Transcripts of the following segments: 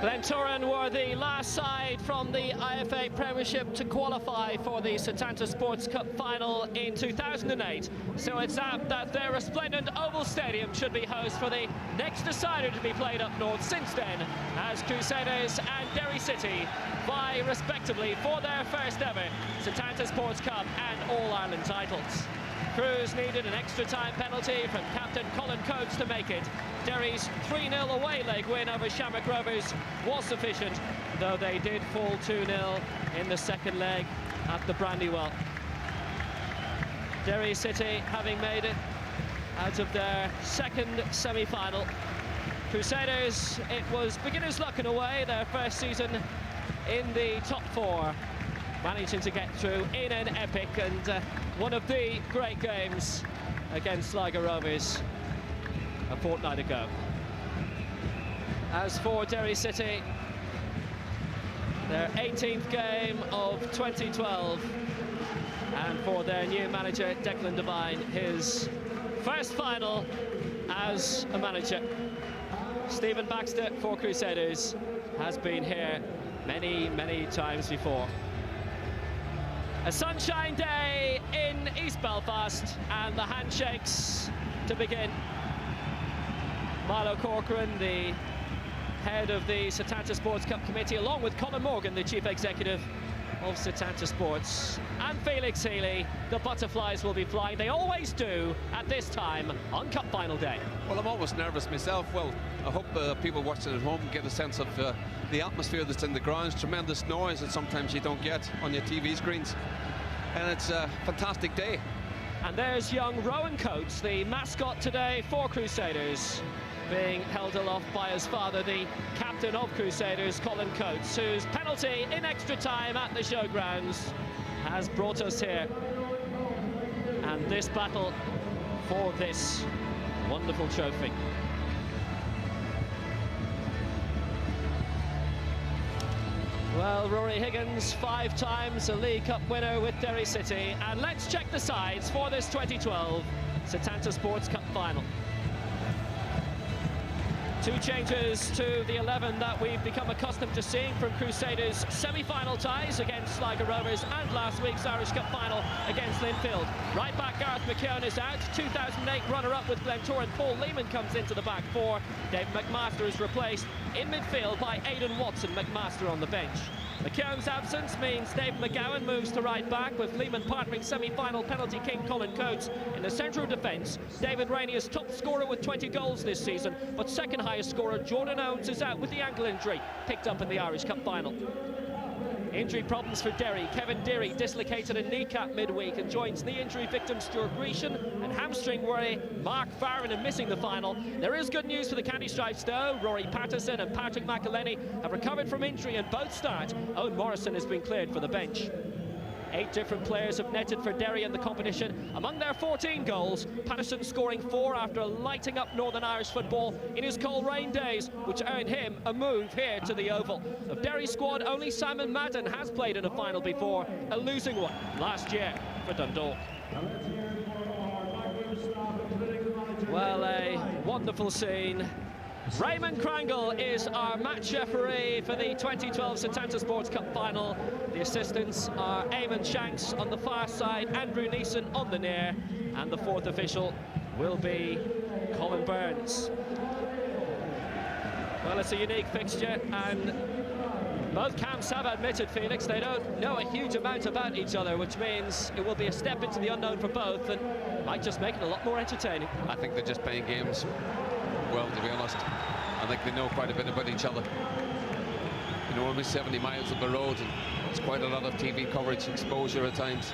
Glentoran were the last side from the IFA Premiership to qualify for the Setanta Sports Cup final in 2008. So it's apt that their resplendent oval stadium should be host for the next decider to be played up north since then, as Crusaders and Derry City vie respectively for their first ever Setanta Sports Cup and All-Ireland titles. Crews needed an extra time penalty from captain Colin Coates to make it. Derry's 3-0 away leg win over Shamrock Rovers was sufficient, though they did fall 2-0 in the second leg at the Brandywell. Derry City having made it out of their second semi-final. Crusaders, it was beginner's luck in a way, their first season in the top four, managing to get through in an epic and one of the great games against Sligo Rovers a fortnight ago. As for Derry City, their 18th game of 2012, and for their new manager Declan Devine, his first final as a manager. Stephen Baxter for Crusaders has been here many times before. A sunshine day in East Belfast, and the handshakes to begin. Milo Corcoran, the head of the Setanta Sports Cup Committee, along with Colin Morgan, the chief executive of Setanta Sports, and Felix Healy. The butterflies will be flying. They always do at this time on Cup Final Day. Well, I'm always nervous myself. Well, I hope people watching at home get a sense of the atmosphere that's in the grounds. Tremendous noise that sometimes you don't get on your TV screens. And it's a fantastic day. And there's young Rowan Coates, the mascot today for Crusaders, being held aloft by his father, the captain of Crusaders, Colin Coates, whose penalty in extra time at the showgrounds has brought us here. And this battle for this wonderful trophy. Well, Rory Higgins, 5 times a League Cup winner with Derry City. And let's check the sides for this 2012 Setanta Sports Cup final. 2 changes to the 11 that we've become accustomed to seeing from Crusaders' semi-final ties against Sligo Rovers and last week's Irish Cup final against Linfield. Right back, Gareth McKeown is out. 2008 runner-up with Glentoran, Paul Lehman comes into the back 4. Dave McMaster is replaced in midfield by Aidan Watson, McMaster on the bench. McKeown's absence means Dave McGowan moves to right back, with Lehman partnering semi-final penalty king Colin Coates. In the centre of defence, David Rainey is top scorer with 20 goals this season, but second highest scorer Jordan Owens is out with the ankle injury, picked up in the Irish Cup final. Injury problems for Derry. Kevin Derry dislocated a kneecap midweek and joins knee injury victim Stuart Grecian, and hamstring worry Mark Farron in missing the final. There is good news for the Candy Stripes though. Rory Patterson and Patrick McElhenney have recovered from injury and both start. Owen Morrison has been cleared for the bench. 8 different players have netted for Derry in the competition. Among their 14 goals, Patterson scoring 4 after lighting up Northern Irish football in his Coleraine days, which earned him a move here to the Oval. Of Derry's squad, only Simon Madden has played in a final before, a losing one last year for Dundalk. Well, a wonderful scene. Raymond Krangle is our match referee for the 2012 Setanta Sports Cup final. The assistants are Eamon Shanks on the far side, Andrew Neeson on the near, and the 4th official will be Colin Burns. Well, it's a unique fixture, and both camps have admitted, Felix, they don't know a huge amount about each other, which means it will be a step into the unknown for both, and might just make it a lot more entertaining. I think they're just playing games well, to be honest. I think they know quite a bit about each other. You know, only 70 miles up the road, and it's quite a lot of TV coverage, exposure at times.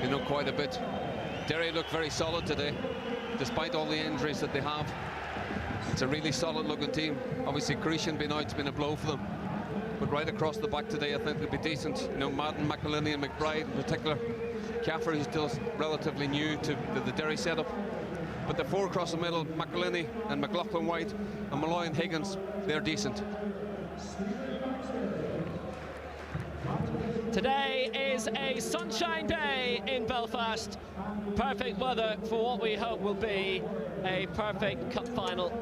They know quite a bit. Derry look very solid today, despite all the injuries that they have. It's a really solid looking team. Obviously Grecian being out's been a blow for them, but right across the back today I think they'll be decent. You know, Madden, McElhenney and McBride in particular. Caffrey is still relatively new to the Derry setup. But the 4 across the middle, McElhenney and McLaughlin White and Malloy and Higgins, they're decent. Today is a sunshine day in Belfast. Perfect weather for what we hope will be a perfect cup final.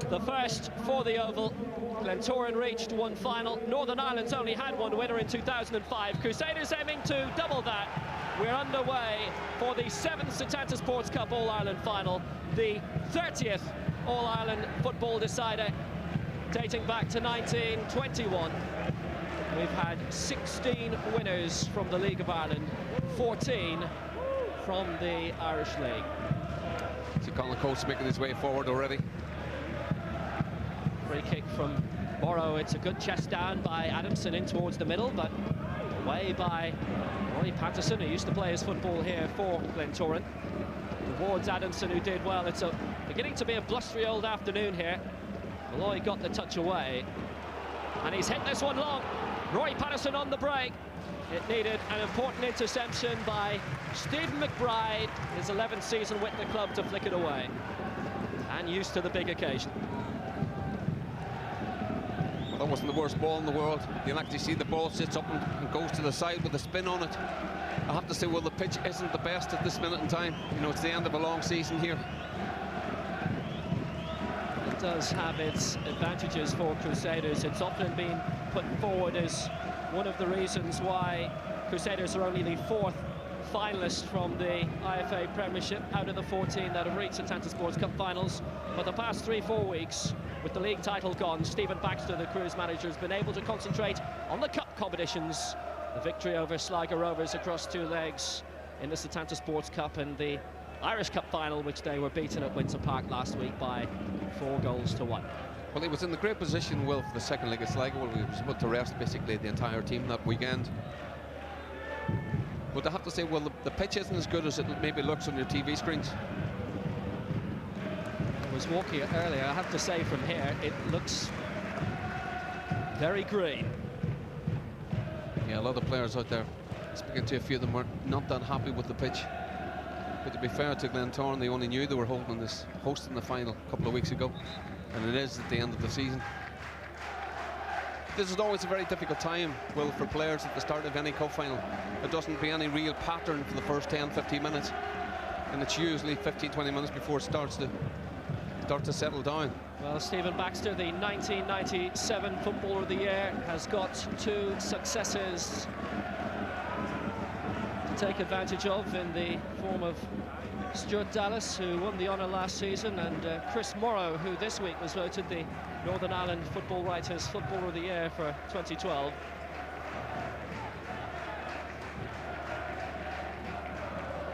The first for the Oval. Glentoran reached one final. Northern Ireland's only had one winner in 2005. Crusaders aiming to double that. We're underway for the 7th Setanta Sports Cup All-Ireland final, the 30th All-Ireland football decider, dating back to 1921. We've had 16 winners from the League of Ireland, 14 from the Irish League. So Colin Coates making his way forward already. Free kick from Morrow. It's a good chest down by Adamson in towards the middle, but away by Roy Patterson, who used to play his football here for Glentoran. Towards Adamson, who did well. It's beginning to be a blustery old afternoon here. Malloy got the touch away, and he's hit this one long. Roy Patterson on the break. It needed an important interception by Stephen McBride, his 11th season with the club, to flick it away. And used to the big occasion. Well, that wasn't the worst ball in the world. You can actually see the ball sits up and goes to the side with a spin on it. I have to say, well, the pitch isn't the best at this minute in time. You know, it's the end of a long season here. It does have its advantages for Crusaders. It's often been put forward as one of the reasons why Crusaders are only the 4th finalist from the IFA Premiership out of the 14 that have reached Setanta Sports Cup finals. But the past 3-4 weeks, with the league title gone, Stephen Baxter, the Cruise manager, has been able to concentrate on the cup competitions. The victory over Sligo Rovers across 2 legs in the Setanta Sports Cup, and the Irish Cup final, which they were beaten at Windsor Park last week by 4-1. Well, he was in the great position, Will, for the second leg of Sligo. He was about to rest basically the entire team that weekend. But I have to say, well, the pitch isn't as good as it maybe looks on your TV screens. I was walking it earlier. I have to say, from here, it looks very green. Yeah, a lot of players out there, speaking to a few of them, were not that happy with the pitch. But to be fair to Glentoran, they only knew they were hosting the final a couple of weeks ago, and it is at the end of the season. This is always a very difficult time, Will, for players at the start of any cup final. There doesn't be any real pattern for the first 10-15 minutes, and it's usually 15-20 minutes before it starts to settle down. Well, Stephen Baxter, the 1997 Footballer of the Year, has got 2 successes to take advantage of, in the form of Stuart Dallas, who won the honour last season, and Chris Morrow, who this week was voted the Northern Ireland Football Writers Footballer of the Year for 2012.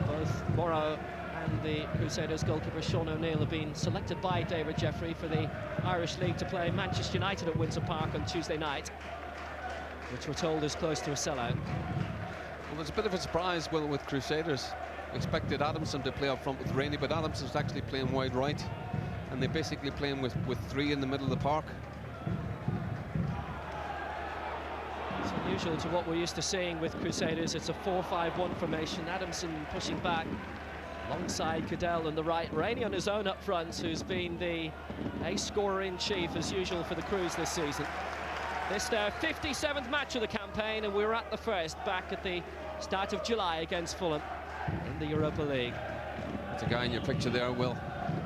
Both Morrow and the Crusaders goalkeeper Sean O'Neill have been selected by David Jeffrey for the Irish League to play Manchester United at Windsor Park on Tuesday night, which we're told is close to a sellout. Well, there's a bit of a surprise, Will, with Crusaders. Expected Adamson to play up front with Rainey, but Adamson's actually playing wide right, and they're basically playing with 3 in the middle of the park. It's unusual to what we're used to seeing with Crusaders. It's a 4-5-1 formation. Adamson pushing back alongside Cadell on the right. Rainey on his own up front, who's been the ace scorer in chief as usual for the Cruise this season. This their 57th match of the campaign, and we were at the first back at the start of July against Fulham in the Europa League. It's a guy in your picture there, Will,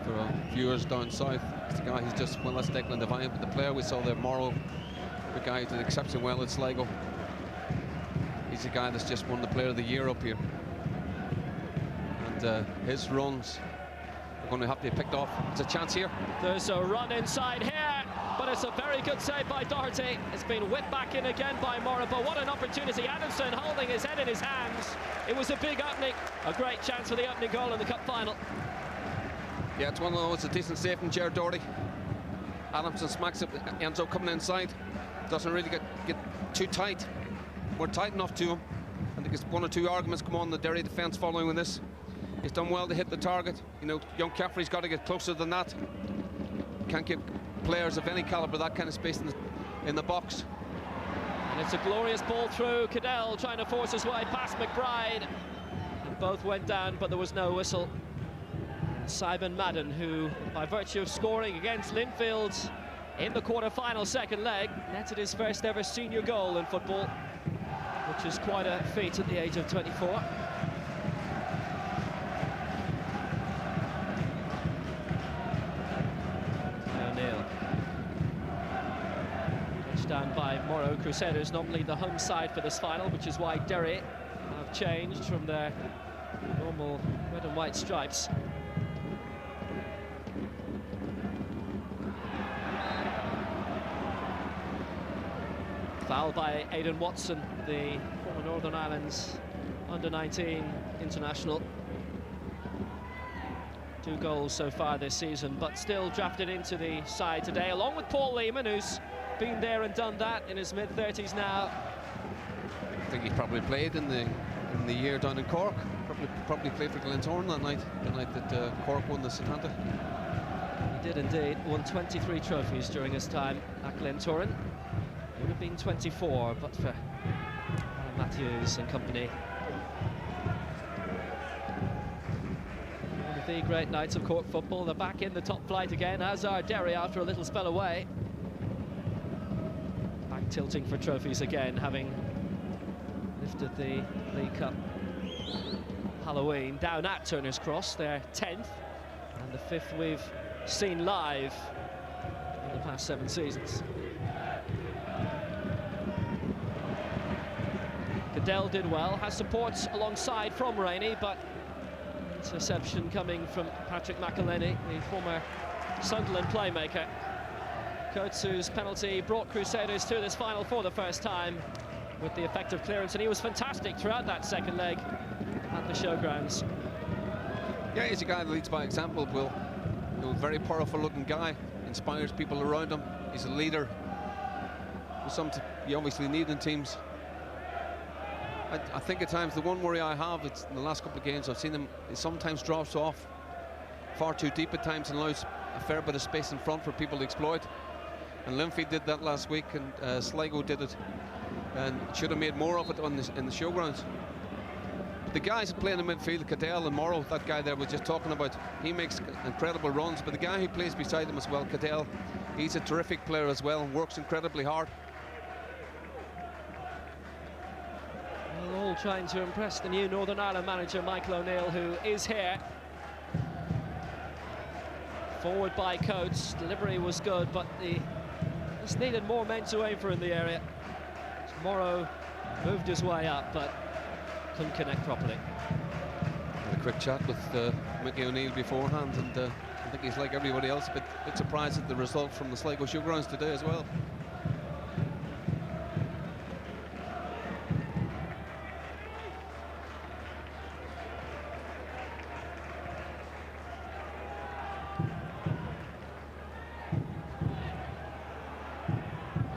for viewers down south. It's the guy who's just, well, that's Declan Devine, but the player we saw there, Morrow, the guy who did exceptionally well at Sligo. He's a guy that's just won the Player of the Year up here. And his runs are going to have to be picked off. There's a chance here. There's a run inside here, but it's a very good save by Doherty. It's been whipped back in again by Morrow, but what an opportunity. Adamson holding his head in his hands. It was a big opening, a great chance for the opening goal in the cup final. Yeah, it's one of those, a decent save from Gerard Doherty. Adamson smacks it, ends up coming inside. Doesn't really get too tight. We're tight enough to him. I think it's 1 or 2 arguments come on the Derry defence following this. He's done well to hit the target. You know, young Caffrey's got to get closer than that. Can't give players of any calibre that kind of space in the box. And it's a glorious ball through. Cadell trying to force his way past McBride. And both went down, but there was no whistle. Simon Madden, who, by virtue of scoring against Linfield in the quarter-final second leg, netted his first ever senior goal in football, which is quite a feat at the age of 24. won by Morrow. Crusaders normally the home side for this final, which is why Derry have changed from their normal red and white stripes. Foul by Aidan Watson, the former Northern Ireland's under-19 international. 2 goals so far this season, but still drafted into the side today, along with Paul Lehman, who's been there and done that, in his mid-30s now. I think he probably played in the year down in Cork. Probably played for Glentoran that night, the night that Cork won the Setanta. He did indeed. Won 23 trophies during his time at Glentoran. Would have been 24, but for Alan Matthews and company. One of the great nights of Cork football. They're back in the top flight again, as are Derry after a little spell away. Back tilting for trophies again, having lifted the League Cup Halloween down at Turner's Cross, their 10th and the 5th we've seen live in the past 7 seasons. Cadell did well, has support alongside from Rainey, but interception coming from Patrick McElhenney, the former Sunderland playmaker. Coates's penalty brought Crusaders to this final for the first time with the effective clearance, and he was fantastic throughout that second leg at the showgrounds. Yeah, he's a guy that leads by example, Will. Very powerful looking guy, inspires people around him. He's a leader. Something you obviously need in teams. I think at times the one worry I have, it's in the last couple of games I've seen him, he sometimes drops off far too deep at times and allows a fair bit of space in front for people to exploit. And Linfield did that last week, and Sligo did it, and should have made more of it in the showgrounds. The guys playing in midfield, Cadell and Morrow, that guy there was just talking about, he makes incredible runs, but the guy who plays beside him as well, Cadell, he's a terrific player as well and works incredibly hard. Well, all trying to impress the new Northern Ireland manager, Michael O'Neill, who is here. Forward by Coates, delivery was good, but just needed more men to aim for in the area. Morrow moved his way up, but couldn't connect properly. Had a quick chat with Mickey O'Neill beforehand, and I think he's like everybody else, a bit surprised at the result from the Sligo showgrounds today as well.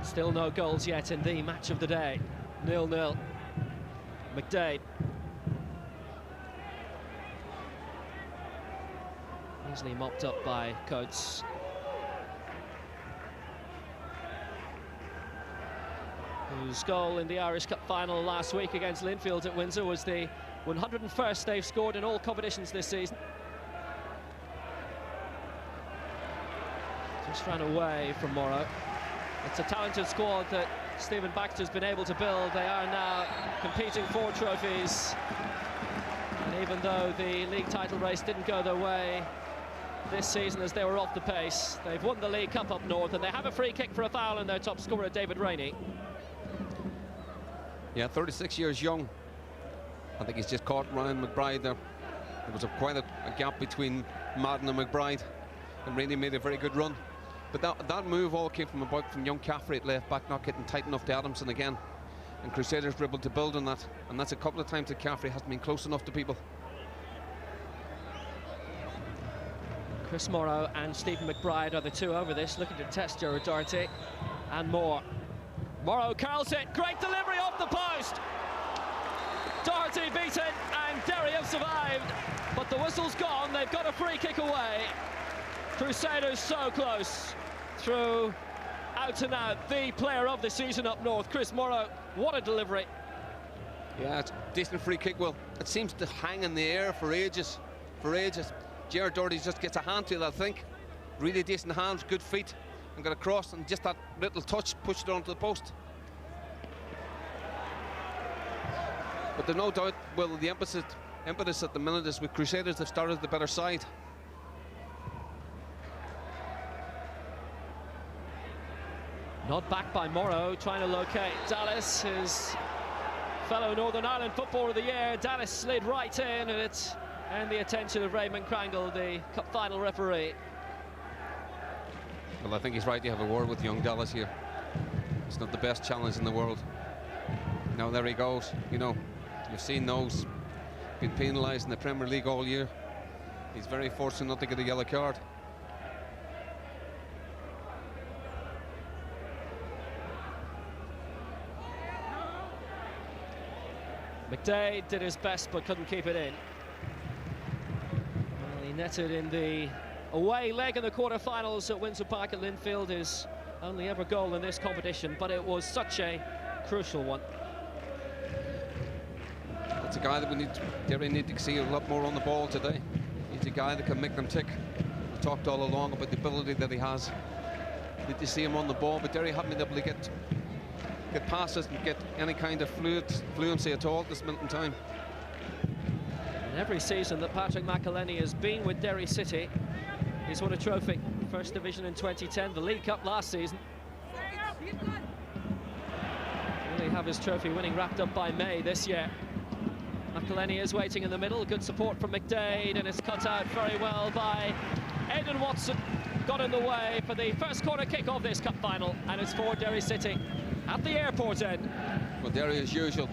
Still no goals yet in the match of the day. 0-0. McDade. Easily mopped up by Coates. Whose goal in the Irish Cup final last week against Linfield at Windsor was the 101st they've scored in all competitions this season. Just ran away from Morrow. It's a talented squad that Stephen Baxter's been able to build. They are now competing for trophies. And even though the league title race didn't go their way this season as they were off the pace, they've won the League Cup up north, and they have a free kick for a foul in their top scorer, David Rainey. Yeah, 36 years young. I think he's just caught Ryan McBride there. There was quite a gap between Madden and McBride, and Rainey made a very good run. But that move all came from young Caffrey at left back, not getting tight enough to Adamson again. And Crusaders were able to build on that. And that's a couple of times that Caffrey hasn't been close enough to people. Chris Morrow and Stephen McBride are the two over this, looking to test Joe Doherty and more. Morrow curls it, great delivery off the post. Doherty beaten, and Derry have survived. But the whistle's gone, they've got a free kick away. Crusaders so close. Through out and out, the player of the season up north, Chris Morrow. What a delivery. Yeah, it's a decent free kick, Will. It seems to hang in the air for ages. Gerard Doherty just gets a hand to it, I think. Really decent hands, good feet, and got across, and just that little touch pushed it onto the post. But there's no doubt, Will, the impetus at the minute is with Crusaders. They've started the better side. Nod back by Morrow, trying to locate Dallas, his fellow Northern Ireland Footballer of the Year. Dallas slid right in, and it's and the attention of Raymond Crangle, the cup final referee. Well, I think he's right to have a word with young Dallas here. It's not the best challenge in the world. Now there he goes. You know, you've seen those been penalised in the Premier League all year. He's very fortunate not to get a yellow card. McDade did his best but couldn't keep it in. Well, he netted in the away leg in the quarter-finals at Windsor Park at Linfield, his only ever goal in this competition, but it was such a crucial one. That's a guy that Derry need to see a lot more on the ball today. He's a guy that can make them tick. We talked all along about the ability that he has. Need to see him on the ball, but Derry haven't been able to get passes and get any kind of fluency at all at this minute in time. And every season that Patrick McElhenney has been with Derry City, he's won a trophy. First Division in 2010, the League Cup last season. Will he have his trophy winning wrapped up by May this year? McElhenney is waiting in the middle. Good support from McDade, and it's cut out very well by Aidan Watson. Got in the way for the first corner kick of this cup final, and it's for Derry City at the airport end. Well, Derry, as usual,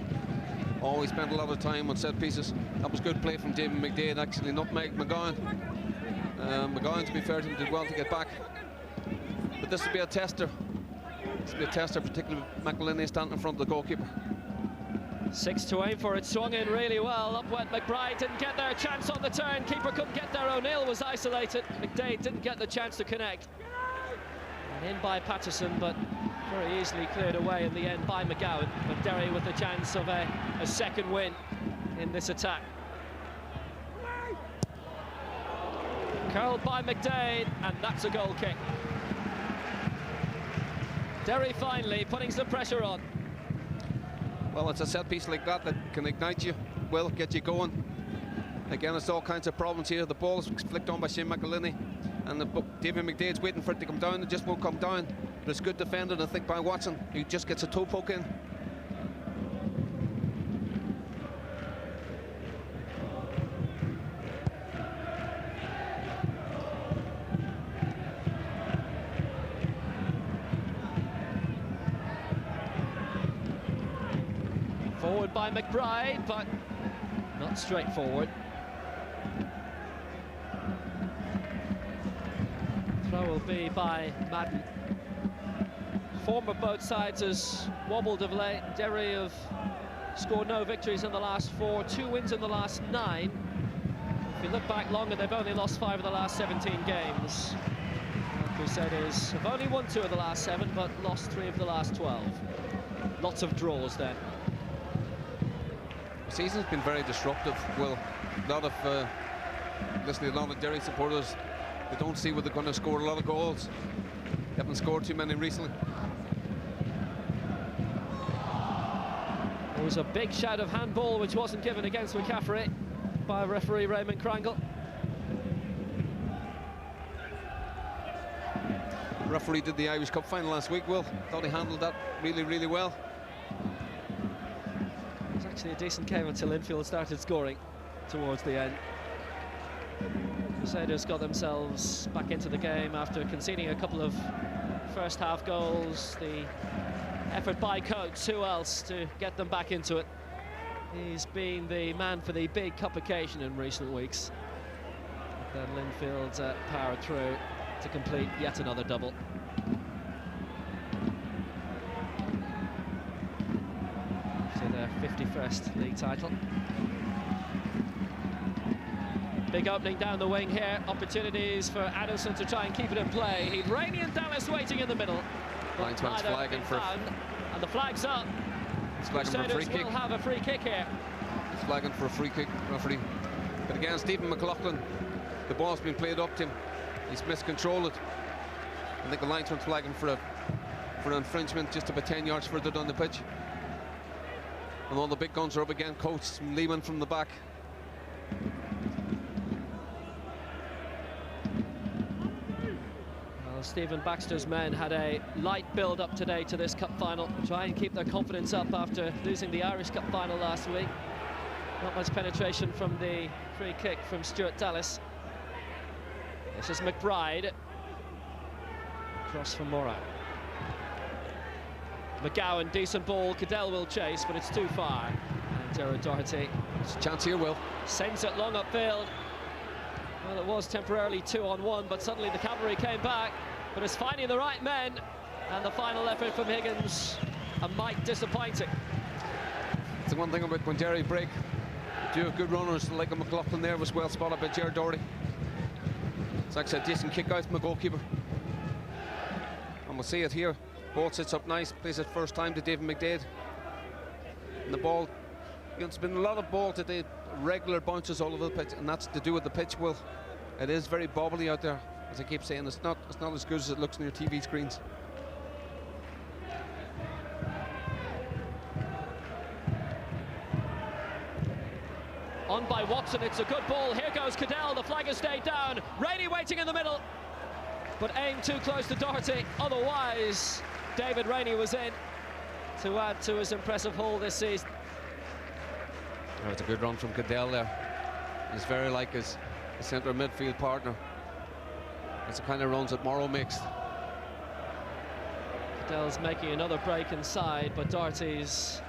always spent a lot of time on set pieces. That was good play from David McDade, actually nutmegged McGowan. McGowan, to be fair to him, did well to get back. But this will be a tester. This will be a tester, particularly with McElhenney standing in front of the goalkeeper. 6 to aim for it, swung in really well. Up went McBride, didn't get their chance on the turn. Keeper couldn't get there, O'Neill was isolated. McDade didn't get the chance to connect. And in by Patterson, but very easily cleared away in the end by McGowan. But Derry with the chance of a second win in this attack. Curled by McDade, and that's a goal kick. Derry finally putting some pressure on. Well, it's a set piece like that that can ignite you, will get you going. Again, it's all kinds of problems here. The ball is flicked on by Shane McElhenney, and David McDade's waiting for it to come down. It just won't come down. But it's good defending, I think, by Watson, who just gets a toe poke in. Forward by McBride, but not straightforward. Throw will be by Madden. Form of both sides has wobbled of late. Derry have scored no victories in the last 4, 2 wins in the last 9. If you look back longer, they've only lost 5 of the last 17 games. The Crusaders have only won 2 of the last 7, but lost 3 of the last 12. Lots of draws then. The season's been very disruptive. Well, a lot of Derry supporters, they don't see where they're going to score a lot of goals. They haven't scored too many recently. There was a big shout of handball which wasn't given against McCaffrey by referee Raymond Crangle. The referee did the Irish Cup final last week, Will. Thought he handled that really, really well. It was actually a decent game until Linfield started scoring towards the end. Crusaders got themselves back into the game after conceding a couple of first-half goals. The effort by Coates, who else to get them back into it? He's been the man for the big cup occasion in recent weeks. Then Linfield powered through to complete yet another double. So their 51st league title. Big opening down the wing here. Opportunities for Addison to try and keep it in play. He'd Rainey and Dallas waiting in the middle. Linesman's flagging for... And the flag's up. He's flagging for a free kick. Will have a free kick here. He's flagging for a free kick, referee. But again, Stephen McLaughlin, the ball's been played up to him. He's miscontrolled it. I think the linesman's flagging for an infringement just about 10 yards further down the pitch. And all the big guns are up again. Coates, Lehman from the back. Well, Stephen Baxter's men had a light build-up today to this cup final, try and keep their confidence up after losing the Irish Cup final last week. Not much penetration from the free kick from Stuart Dallas. This is McBride. Cross from Morrow. McGowan, decent ball. Cadell will chase, but it's too far. And Gerard Doherty. There's a chance here, Will. Sends it long upfield. Well, it was temporarily 2-on-1, but suddenly the cavalry came back. But it's finding the right men. And the final effort from Higgins, a mite disappointing. It's the one thing about when Derry break. Do have good runners like a McLaughlin there, was well spotted by Gerard Doherty. It's actually a decent kick out from the goalkeeper. And we'll see it here. Ball sits up nice, plays it first time to David McDade. And the ball, you know, it's been a lot of ball today, regular bounces all over the pitch, and that's to do with the pitch, Will. It is very bobbly out there, as I keep saying. It's not as good as it looks on your TV screens. On by Watson, it's a good ball. Here goes Cadell, the flag has stayed down. Rainey waiting in the middle, but aimed too close to Doherty. Otherwise, David Rainey was in to add to his impressive haul this season. Oh, it's a good run from Cadell there. He's very like his centre midfield partner. It's the kind of runs that Morrow makes. Cadell's making another break inside, but Doherty's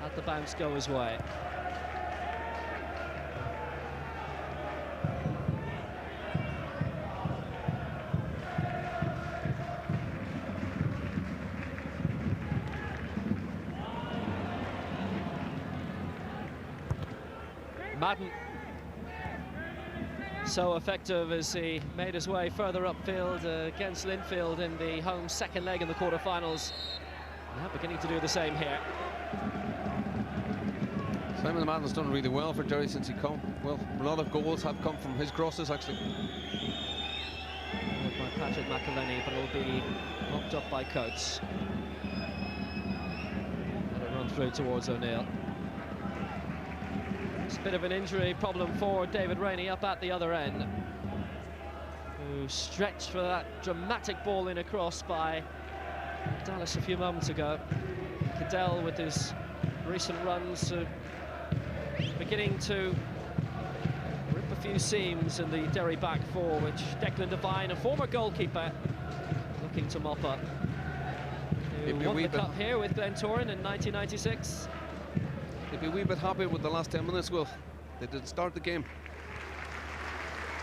let the bounce go his way. Madden, so effective as he made his way further upfield against Linfield in the home second leg in the quarterfinals. Now beginning to do the same here. Simon Madden's done really well for Derry since he come. Well, a lot of goals have come from his crosses, actually. By Patrick McElhenney, but it'll be knocked up by Coates. And a run through towards O'Neill. It's a bit of an injury problem for David Rainey up at the other end, who stretched for that dramatic ball in across by Dallas a few moments ago. Cadell, with his recent runs, beginning to rip a few seams in the Derry back four, which Declan Devine, a former goalkeeper, looking to mop up. Who won the cup here with Glentoran in 1996. They'd be a wee bit happy with the last 10 minutes, Will. They didn't start the game.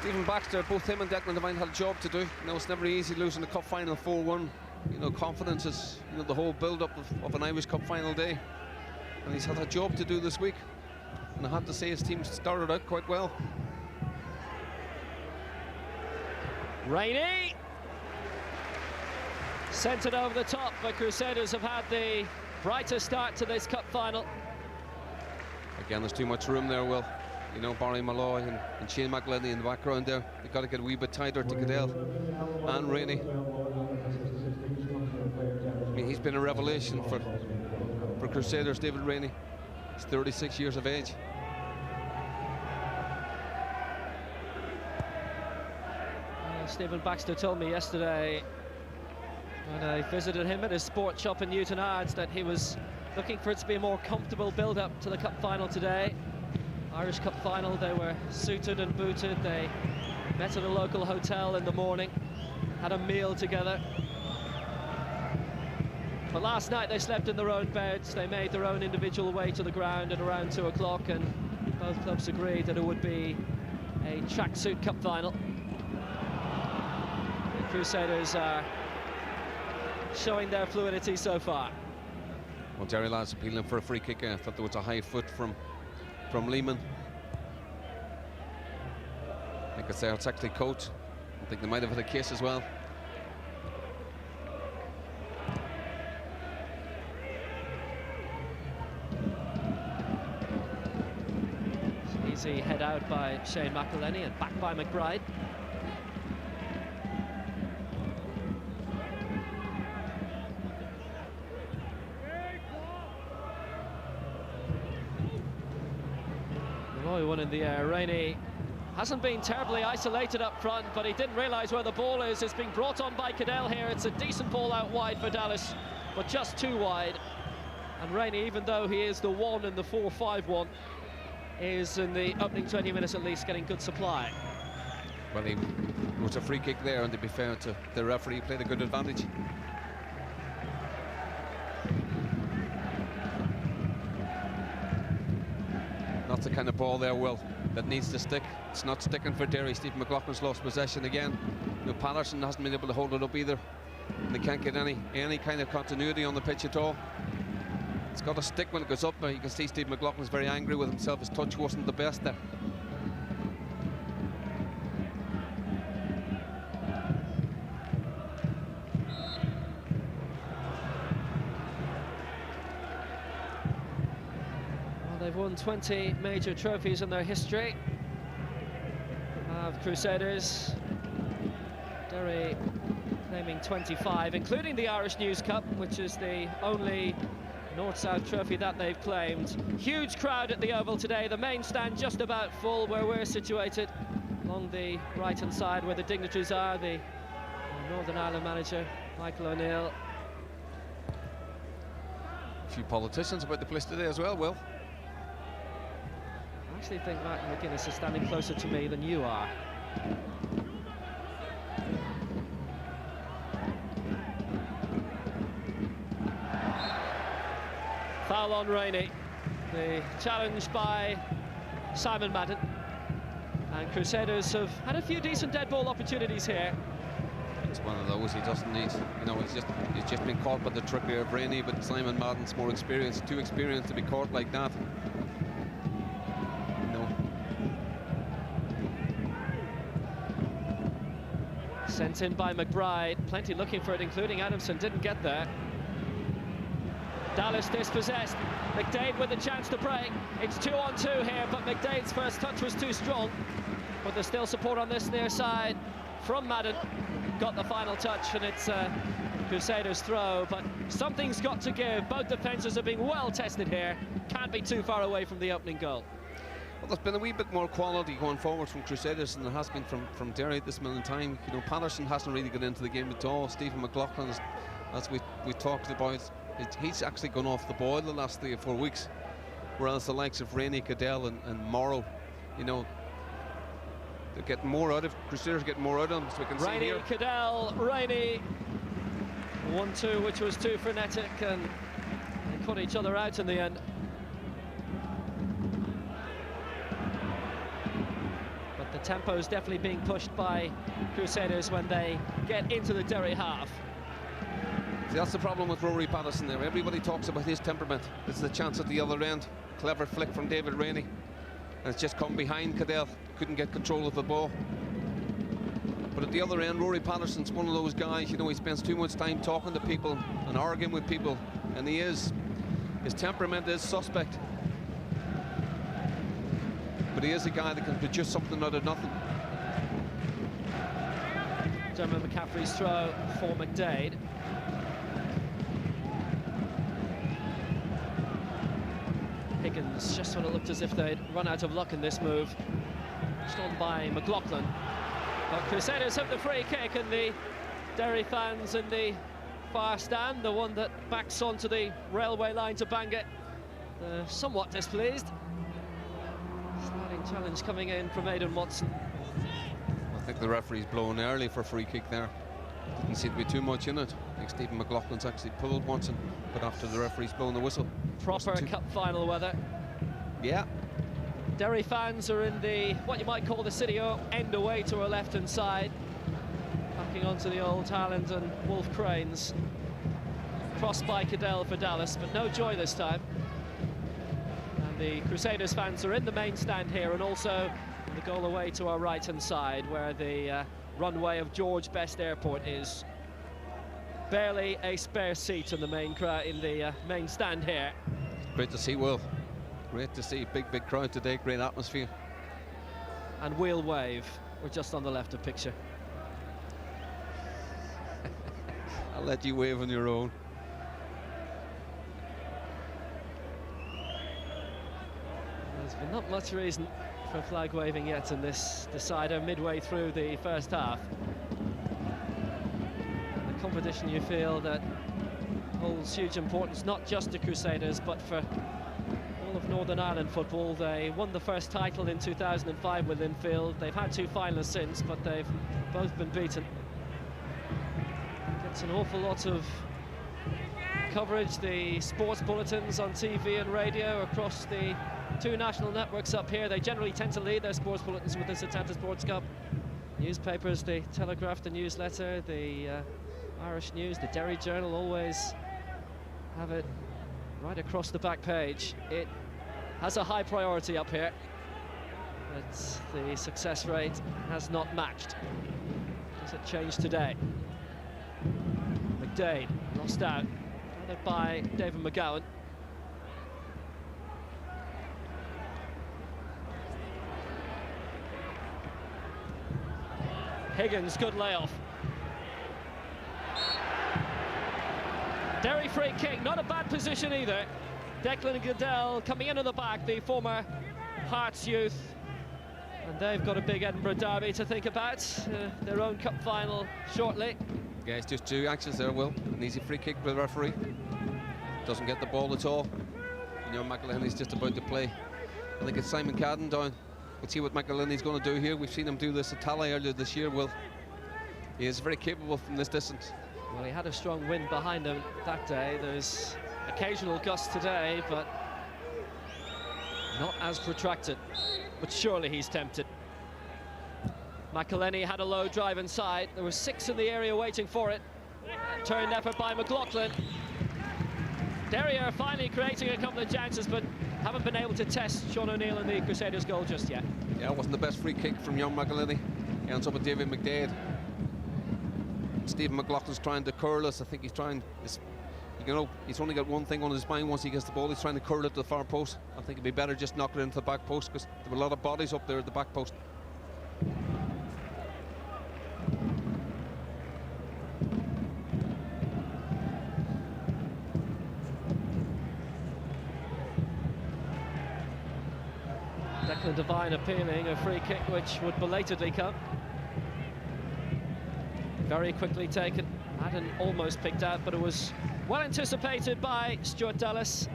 Stephen Baxter, both him and Declan Devine had a job to do. Now, it's never easy losing the cup final 4-1. You know, confidence is, you know, the whole build-up of an Irish Cup final day. And he's had a job to do this week. And I have to say his team started out quite well. Rainey! Sent it over the top, but Crusaders have had the brightest start to this cup final. Again, there's too much room there, Will. You know, Barry Malloy and Shane McElhenney in the background there. They've got to get a wee bit tighter to Cadell and Rainey. I mean, he's been a revelation for Crusaders, David Rainey. He's 36 years of age. Stephen Baxter told me yesterday when I visited him at his sports shop in Newton Ards that he was looking for it to be a more comfortable build-up to the cup final today. Irish Cup final, they were suited and booted. They met at a local hotel in the morning, had a meal together. But last night they slept in their own beds. They made their own individual way to the ground at around 2 o'clock, and both clubs agreed that it would be a tracksuit cup final. The Crusaders are showing their fluidity so far. Well, Derry lads appealing for a free kick. I thought there was a high foot from Lehman. I think it's actually Coates. I think they might have had a case as well. Easy head out by Shane McElhenney and back by McBride. Malloy one in the air. Rainey Hasn't been terribly isolated up front, but he didn't realise where the ball is. It's being brought on by Cadell here. It's a decent ball out wide for Dallas, but just too wide. And Rainey, even though he is the 1 in the 4-5-1, is in the opening 20 minutes at least getting good supply. Well, it was a free kick there, and to be fair to the referee, he played a good advantage. Not the kind of ball there, Will, that needs to stick. It's not sticking for Derry. Stephen McLaughlin's lost possession again. You know, Patterson hasn't been able to hold it up either. And they can't get any kind of continuity on the pitch at all. It's got to stick when it goes up. Now you can see Steve McLaughlin's very angry with himself. His touch wasn't the best there. Well, they've won 20 major trophies in their history. Crusaders. Derry claiming 25, including the Irish News Cup, which is the only North-South trophy that they've claimed. Huge crowd at the Oval today. The main stand just about full where we're situated, along the right-hand side where the dignitaries are. The Northern Ireland manager, Michael O'Neill. A few politicians about the place today as well, Will. I actually think Martin McGuinness is standing closer to me than you are. Foul on Rainey. The challenge by Simon Madden. And Crusaders have had a few decent dead ball opportunities here. It's one of those he doesn't need. You know, he's just been caught by the trickery of Rainey, but Simon Madden's more experienced, too experienced to be caught like that. No. Sent in by McBride. Plenty looking for it, including Adamson. Didn't get there. Dallas dispossessed. McDade with a chance to break. It's 2-on-2 here, but McDade's first touch was too strong. But there's still support on this near side from Madden. Got the final touch, and it's Crusaders' throw. But something's got to give. Both defences are being well tested here. Can't be too far away from the opening goal. Well, there's been a wee bit more quality going forward from Crusaders than there has been from Derry at this minute in time. You know, Patterson hasn't really got into the game at all. Stephen McLaughlin, as we talked about, he's actually gone off the boil the last 3 or 4 weeks, whereas the likes of Rainey, Cadell and Morrow, you know, they're getting more out of Crusaders, getting more out of them, as we can see here. Rainey, Cadell, Rainey, 1-2, which was too frenetic, and they cut each other out in the end. But the tempo is definitely being pushed by Crusaders when they get into the Derry half. See, that's the problem with Rory Patterson there. Everybody talks about his temperament. This is a chance at the other end. Clever flick from David Rainey. And it's just come behind Cadell. Couldn't get control of the ball. But at the other end, Rory Patterson's one of those guys, you know, he spends too much time talking to people and arguing with people. And his temperament is suspect. But he is a guy that can produce something out of nothing. Dermot McCaffrey's throw for McDade. Higgins, just when it looked as if they'd run out of luck in this move. Pushed on by McLaughlin. But Crusaders have the free kick, and the Derry fans in the far stand, the one that backs onto the railway line to Bangor, somewhat displeased. Sliding challenge coming in from Aidan Watson. I think the referee's blown early for free kick there. Didn't seem to be too much in it. I think Stephen McLaughlin's actually pulled Watson, but after the referee's blown the whistle. Proper cup final weather. Yeah. Derry fans are in the, what you might call the city end away to our left-hand side. Backing onto the old Highland and Wolf Cranes. Crossed by Cadell for Dallas, but no joy this time. And the Crusaders fans are in the main stand here, and also the goal away to our right-hand side, where the runway of George Best Airport is. Barely a spare seat in the main main stand here. Great to see, Will. Great to see. Big crowd today. Great atmosphere. And we'll wave. We're just on the left of picture. I'll let you wave on your own. There's But not much reason for flag waving yet in this decider midway through the first half. The competition, you feel, that holds huge importance not just to Crusaders but for all of Northern Ireland football. They won the first title in 2005 with Linfield. They've had 2 finalists since, but they've both been beaten. Gets an awful lot of coverage, the sports bulletins on TV and radio across the 2 national networks up here. They generally tend to lead their sports bulletins with the Setanta Sports Cup. Newspapers, the Telegraph, the Newsletter, the Irish News, the Derry Journal, always have it right across the back page. It has a high priority up here, but the success rate has not matched. Does it change today? McDade lost out, followed by David McGowan. Higgins, good layoff. Derry free kick, not a bad position either. Declan Goodell coming into the back, the former Hearts youth. And they've got a big Edinburgh derby to think about, their own cup final shortly. Yeah, it's just 2 actions there, Will. An easy free kick by the referee. Doesn't get the ball at all. You know, McElhinney's just about to play. I think it's Simon Cadden down. Let's see what McElhinney's going to do here. We've seen him do this at Tally earlier this year, Will. He is very capable from this distance. Well, he had a strong wind behind him that day. There's occasional gusts today, but not as protracted. But surely he's tempted. McElhinney had a low drive inside. There were 6 in the area waiting for it. Turned effort by McLaughlin. Derry are finally creating a couple of chances, but haven't been able to test Sean O'Neill and the Crusaders' goal just yet. Yeah, it wasn't the best free kick from young McElhinney. He ends up with David McDade. Stephen McLaughlin's trying to curl us. I think he's trying, you know, he's only got one thing on his mind once he gets the ball. He's trying to curl it to the far post. I think it'd be better just knock it into the back post, because there were a lot of bodies up there at the back post. Declan Devine appealing, a free kick which would belatedly come. Very quickly taken, hadn't almost picked out, but it was well anticipated by Stuart Dallas.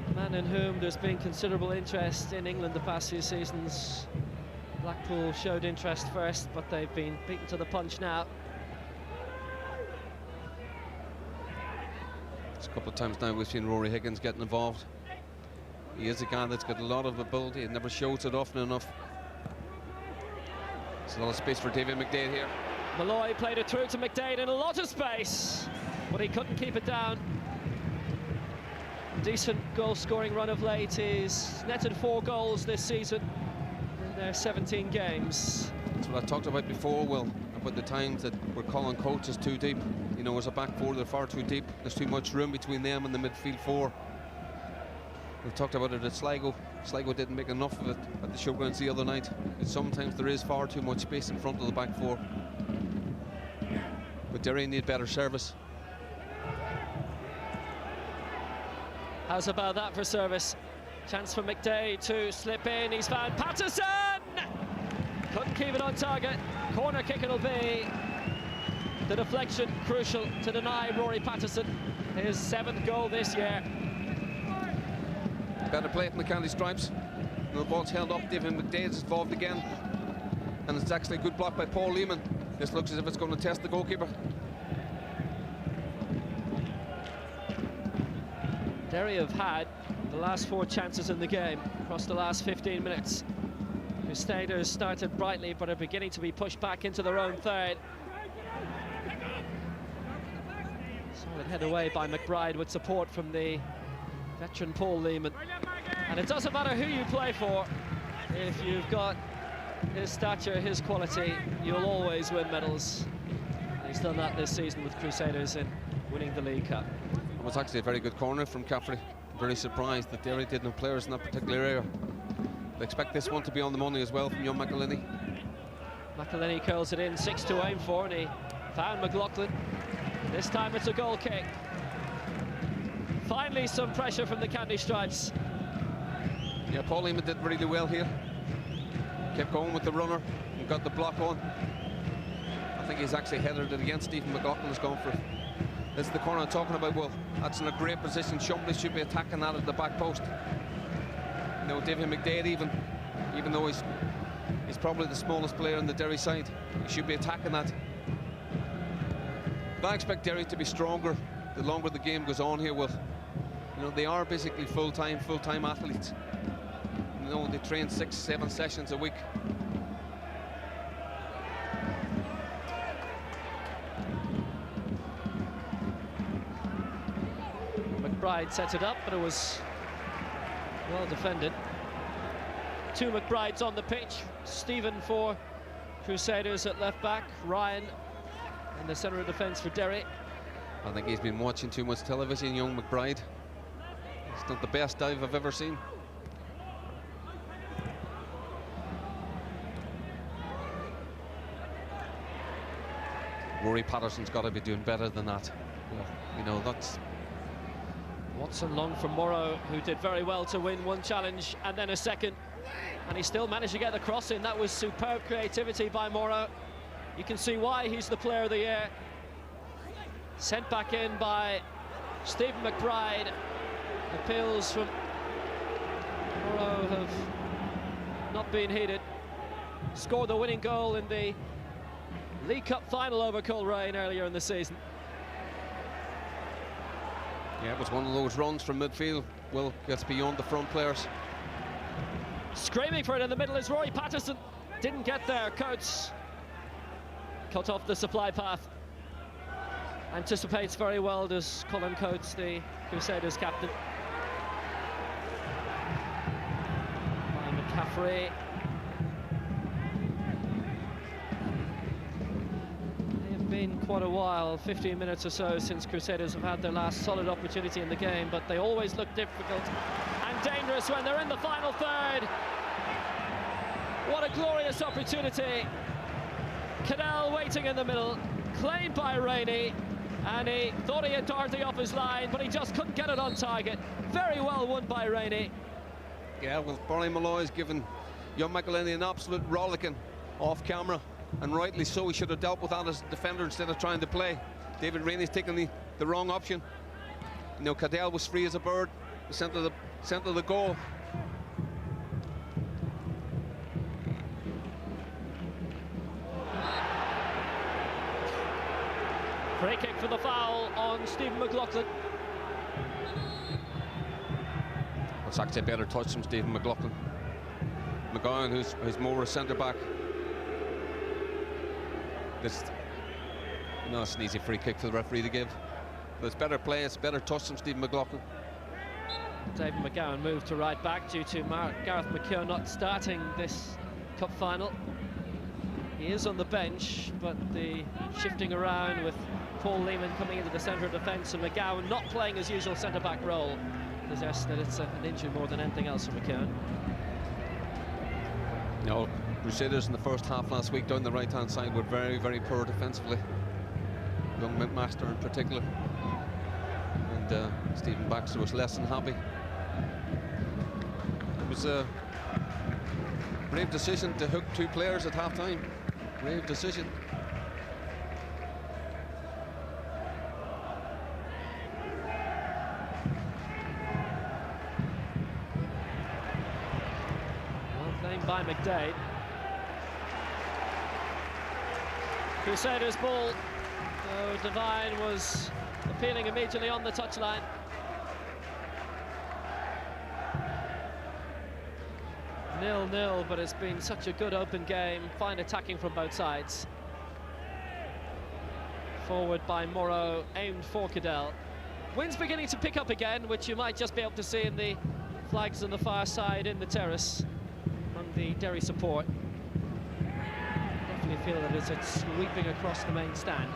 A man in whom there's been considerable interest in England the past few seasons. Blackpool showed interest first, but they've been beaten to the punch now. It's a couple of times now we've seen Rory Higgins getting involved. He is a guy that's got a lot of ability and never shows it often enough. There's a lot of space for David McDade here. Malloy played it through to McDade in a lot of space, but he couldn't keep it down. Decent goal-scoring run of late. He's netted 4 goals this season in their 17 games. That's what I talked about before, Will, about the times that we're calling coaches too deep. You know, as a back 4, they're far too deep. There's too much room between them and the midfield 4. We've talked about it at Sligo. Sligo didn't make enough of it at the showgrounds the other night. And sometimes there is far too much space in front of the back 4. But Derry need better service. How's about that for service? Chance for McDade to slip in. He's found Patterson! Couldn't keep it on target. Corner kick it'll be. The deflection crucial to deny Rory Patterson his 7th goal this year. Better play from the county stripes. The ball's held up. David McDade's involved again. And it's actually a good block by Paul Lehman. This looks as if it's going to test the goalkeeper. Derry have had the last 4 chances in the game across the last 15 minutes. Crusaders started brightly but are beginning to be pushed back into their own third. Solid head away by McBride with support from the veteran Paul Lehman. And it doesn't matter who you play for, if you've got his stature, his quality, you'll always win medals. He's done that this season with Crusaders in winning the League Cup. It was actually a very good corner from Caffrey. I'm very surprised that Derry didn't have players in that particular area. They expect this one to be on the money as well from young McElhinney. McElhinney curls it in, 6 to aim for, and he found McLaughlin. This time it's a goal kick. Finally some pressure from the Candy Stripes. Yeah, Paul Eamon did really well here. Kept going with the runner and got the block on. I think he's actually headed it against. Stephen McLaughlin has gone for it. This is the corner I'm talking about. Well, that's in a great position. Shumley should be attacking that at the back post. You know, David McDade, even though he's probably the smallest player on the Derry side, he should be attacking that. But I expect Derry to be stronger the longer the game goes on here. Well, you know, they are basically full-time athletes. You know, they train 6-7 sessions a week. McBride sets it up, but it was well defended. Two McBrides on the pitch. Stephen for Crusaders at left back, Ryan in the centre of defence for Derry. I think he's been watching too much television, young McBride. It's not the best dive I've ever seen. Rory Patterson's got to be doing better than that. Well, you know, that's... Watson long from Morrow, who did very well to win one challenge and then a second. And he still managed to get the cross in. That was superb creativity by Morrow. You can see why he's the player of the year. Sent back in by Stephen McBride. Appeals from Morrow have not been heeded. Scored the winning goal in the League Cup final over Coleraine earlier in the season. Yeah, it was one of those runs from midfield. Will gets beyond the front players. Screaming for it in the middle is Rory Patterson. Didn't get there. Coates cut off the supply path. Anticipates very well, does Colin Coates, the Crusaders captain. By McCaffrey. They have been quite a while, 15 minutes or so, since Crusaders have had their last solid opportunity in the game, but they always look difficult and dangerous when they're in the final third. What a glorious opportunity. Cadell waiting in the middle, claimed by Rainey, and he thought he had Dorothy off his line, but he just couldn't get it on target. Very well won by Rainey. Yeah, well, Barney Malloy has given young McElhinney an absolute rollicking off camera, and rightly so. He should have dealt with that as a defender instead of trying to play. David Rainey's taken the wrong option. You know, Cadell was free as a bird, the centre of the goal. Free kick for the foul on Stephen McLaughlin. It's actually a better touch from Stephen McLaughlin. McGowan, who's more a centre-back. It's an easy free kick for the referee to give. But it's better play, it's better touch from Stephen McLaughlin. David McGowan moved to right back due to Gareth McKeown not starting this cup final. He is on the bench, but the shifting around with Paul Lehman coming into the centre of defence and McGowan not playing his usual centre-back role suggests that it's an injury more than anything else for McKeown. No, Crusaders in the first half last week down the right-hand side were very, very poor defensively. Young McMaster in particular. And Stephen Baxter was less than happy. It was a brave decision to hook two players at half-time. Brave decision. Well playing by McDade. Crusaders ball. So Devine was appealing immediately on the touchline. Nil-nil, but it's been such a good open game. Fine attacking from both sides. Forward by Morrow, aimed for Cadell. Wind's beginning to pick up again, which you might just be able to see in the flags on the far side in the terrace among the Derry support. Definitely feel that it's sweeping across the main stand.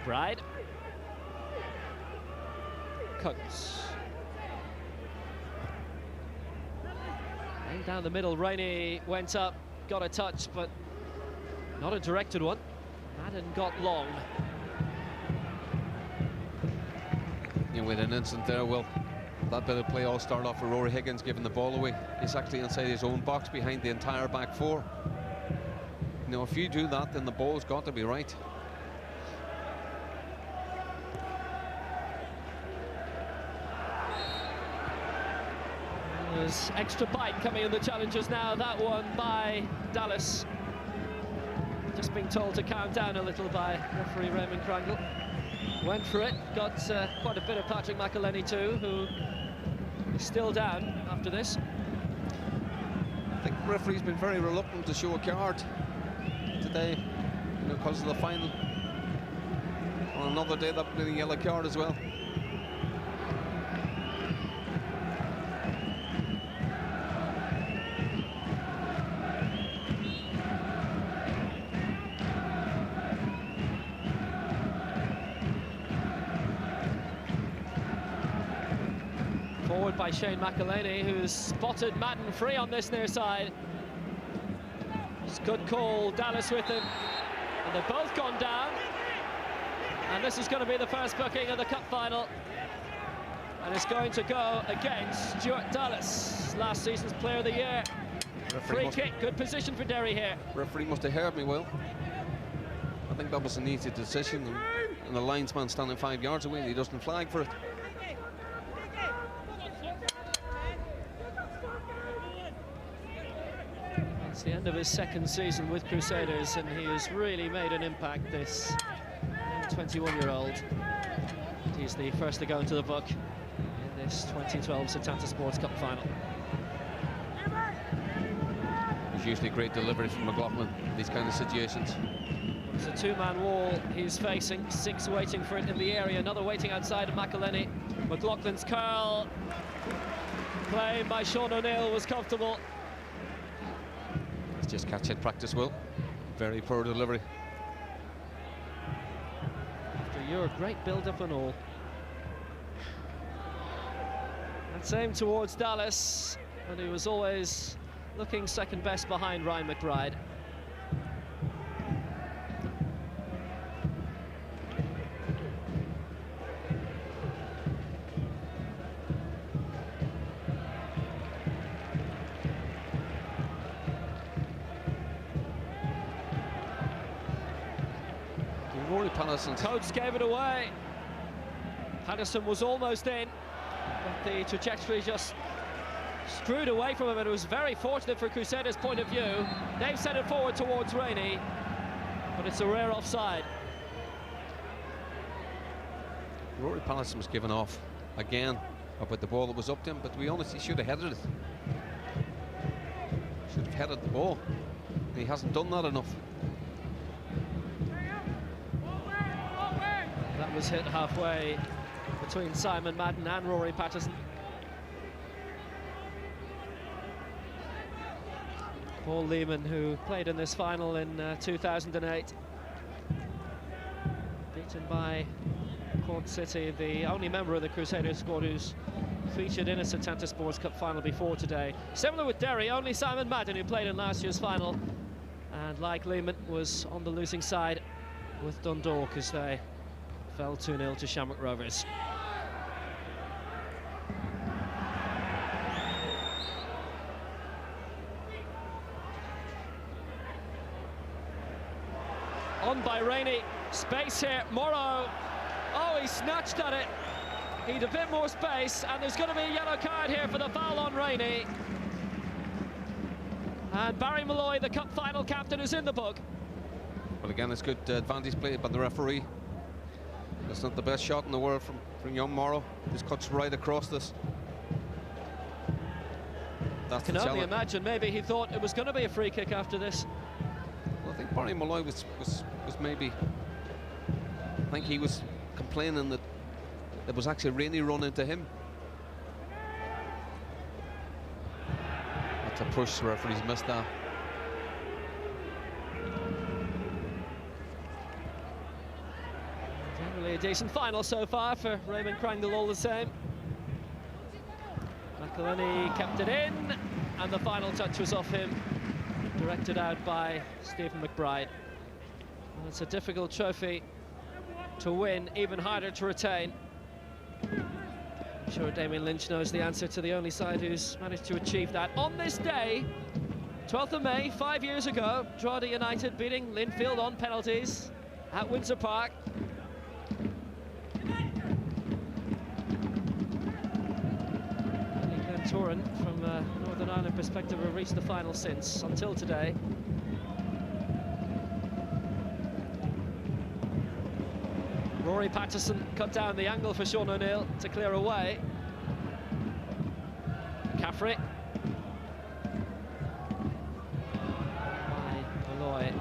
McBride. Coates. Down the middle, Rainey went up, got a touch, but not a directed one. Madden got long. You know, with an instant there, Will, That bit of play all started off with Rory Higgins giving the ball away. He's actually inside his own box behind the entire back four. You know, if you do that, then the ball's got to be right. There's extra bite coming in the challenges now. That one by Dallas. Just being told to calm down a little by referee Raymond Crangle. Went for it, got quite a bit of Patrick McElhenney too, who is still down after this. I think the referee's been very reluctant to show a card today, you know, because of the final. On another day, that would be a yellow card as well. Forward by Shane McElhenney, who's spotted Madden free on this near side. It's a good call, Dallas with him. And they've both gone down. And this is going to be the first booking of the cup final. And it's going to go against Stuart Dallas, last season's player of the year. Free kick, good position for Derry here. Referee must have heard me well. I think that was an easy decision. And the linesman standing 5 yards away, and he doesn't flag for it. It's the end of his second season with Crusaders, and he has really made an impact, this 21-year-old. He's the first to go into the book in this 2012 Setanta Sports Cup final. There's usually great delivery from McLaughlin in these kind of situations. It's a two-man wall he's facing, 6 waiting for it in the area, another waiting outside of McElhenney. McLaughlin's curl, played by Sean O'Neill, was comfortable. It's just catch it practice, Will. Very poor delivery. After your great build-up and all. And same towards Dallas, and he was always looking second best behind Ryan McBride. Coates gave it away. Patterson was almost in, but the trajectory just screwed away from him, and it was very fortunate for Crusaders' point of view. They've sent it forward towards Rainey, but it's a rare offside. Rory Patterson was given off again about the ball that was up to him, but to be honest, he should have headed it. Should have headed the ball. And he hasn't done that enough. That was hit halfway between Simon Madden and Rory Patterson. Paul Lehman, who played in this final in 2008, beaten by Cork City, the only member of the Crusaders squad who's featured in a Setanta Sports Cup final before today. Similar with Derry, only Simon Madden, who played in last year's final, and like Lehman, was on the losing side with Dundalk as they fell 2-0 to Shamrock Rovers. On by Rainey, space here, Morrow. Oh, he snatched at it. He'd a bit more space, and there's going to be a yellow card here for the foul on Rainey. And Barry Malloy, the cup final captain, is in the book. Well, again, it's good advantage played by the referee. That's not the best shot in the world from young Morrow. Just cuts right across this. That's I can only imagine maybe he thought it was going to be a free kick after this. Well, I think Barry Malloy was maybe, I think he was complaining that it was actually Rainey run into him. That's a push, the referee's missed that. Generally a decent final so far for Raymond Crangle all the same. McElhenney kept it in, and the final touch was off him, directed out by Stephen McBride. Well, it's a difficult trophy to win, even harder to retain. I'm sure Damien Lynch knows the answer to the only side who's managed to achieve that. On this day, 12th of May, 5 years ago, Drogheda United beating Linfield on penalties at Windsor Park. Glentoran, from a Northern Ireland perspective, have reached the final since, until today. Rory Patterson cut down the angle for Sean O'Neill to clear away. Caffrey. Malloy.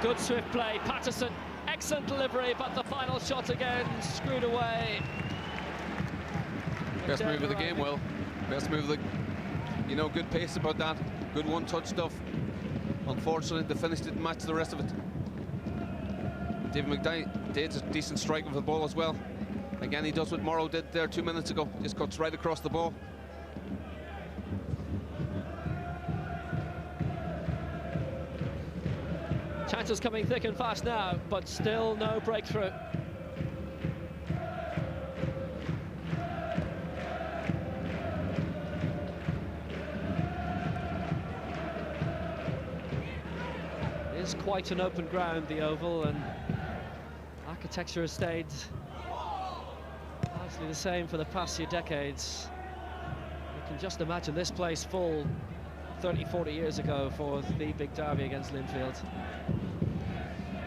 Good swift play, Patterson. Excellent delivery, but the final shot again screwed away. Best move of the game, Will. Best move of the... You know, good pace about that. Good one-touch stuff. Unfortunately, the finish didn't match the rest of it. David McDade did a decent strike with the ball as well. Again, he does what Morrow did there 2 minutes ago. Just cuts right across the ball. Chances coming thick and fast now, but still no breakthrough. It is quite an open ground, the Oval, and architecture has stayed largely the same for the past few decades. You can just imagine this place full 30, 40 years ago for the big derby against Linfield.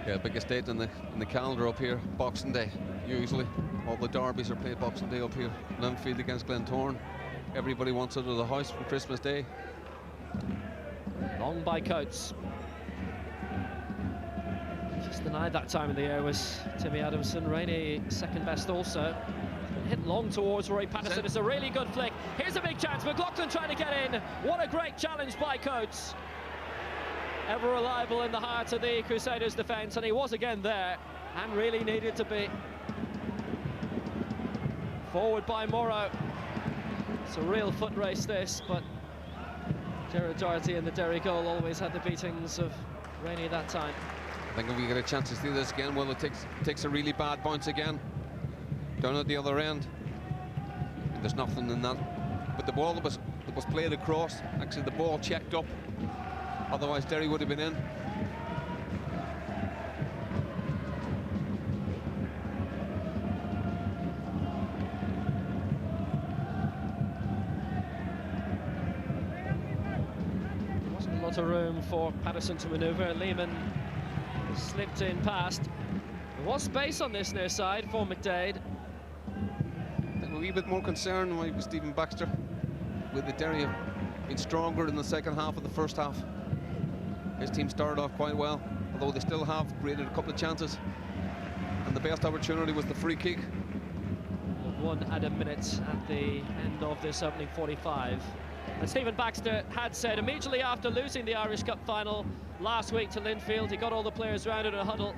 Yeah, biggest date in the calendar up here, Boxing Day. Usually, all the derbies are played Boxing Day up here. Linfield against Glentoran. Everybody wants out of the house for Christmas Day. Long by Coates. Just denied that time of the year was Timmy Adamson. Rainey second best also. Hit long towards Rory Patterson. It's a really good flick. Here's a big chance. McLaughlin trying to get in. What a great challenge by Coates. Ever reliable in the heart of the Crusaders defence, and he was again there and really needed to be. Forward by Morrow. It's a real foot race this, but Gerard Doherty and the Derry goal always had the beatings of Rainey that time. I think if we get a chance to see this again, well, it takes a really bad bounce again down at the other end. There's nothing in that, but the ball that was played across, actually the ball checked up, otherwise Derry would have been in. There wasn't a lot of room for Patterson to manoeuvre. Lehman slipped in past. There was space on this near side for McDade. I think a wee bit more concerned with Stephen Baxter, with the Derry have been stronger in the second half of the first half. His team started off quite well, although they still have created a couple of chances, and the best opportunity was the free kick. One at a minute at the end of this opening 45. And Stephen Baxter had said immediately after losing the Irish Cup final last week to Linfield, he got all the players round in a huddle,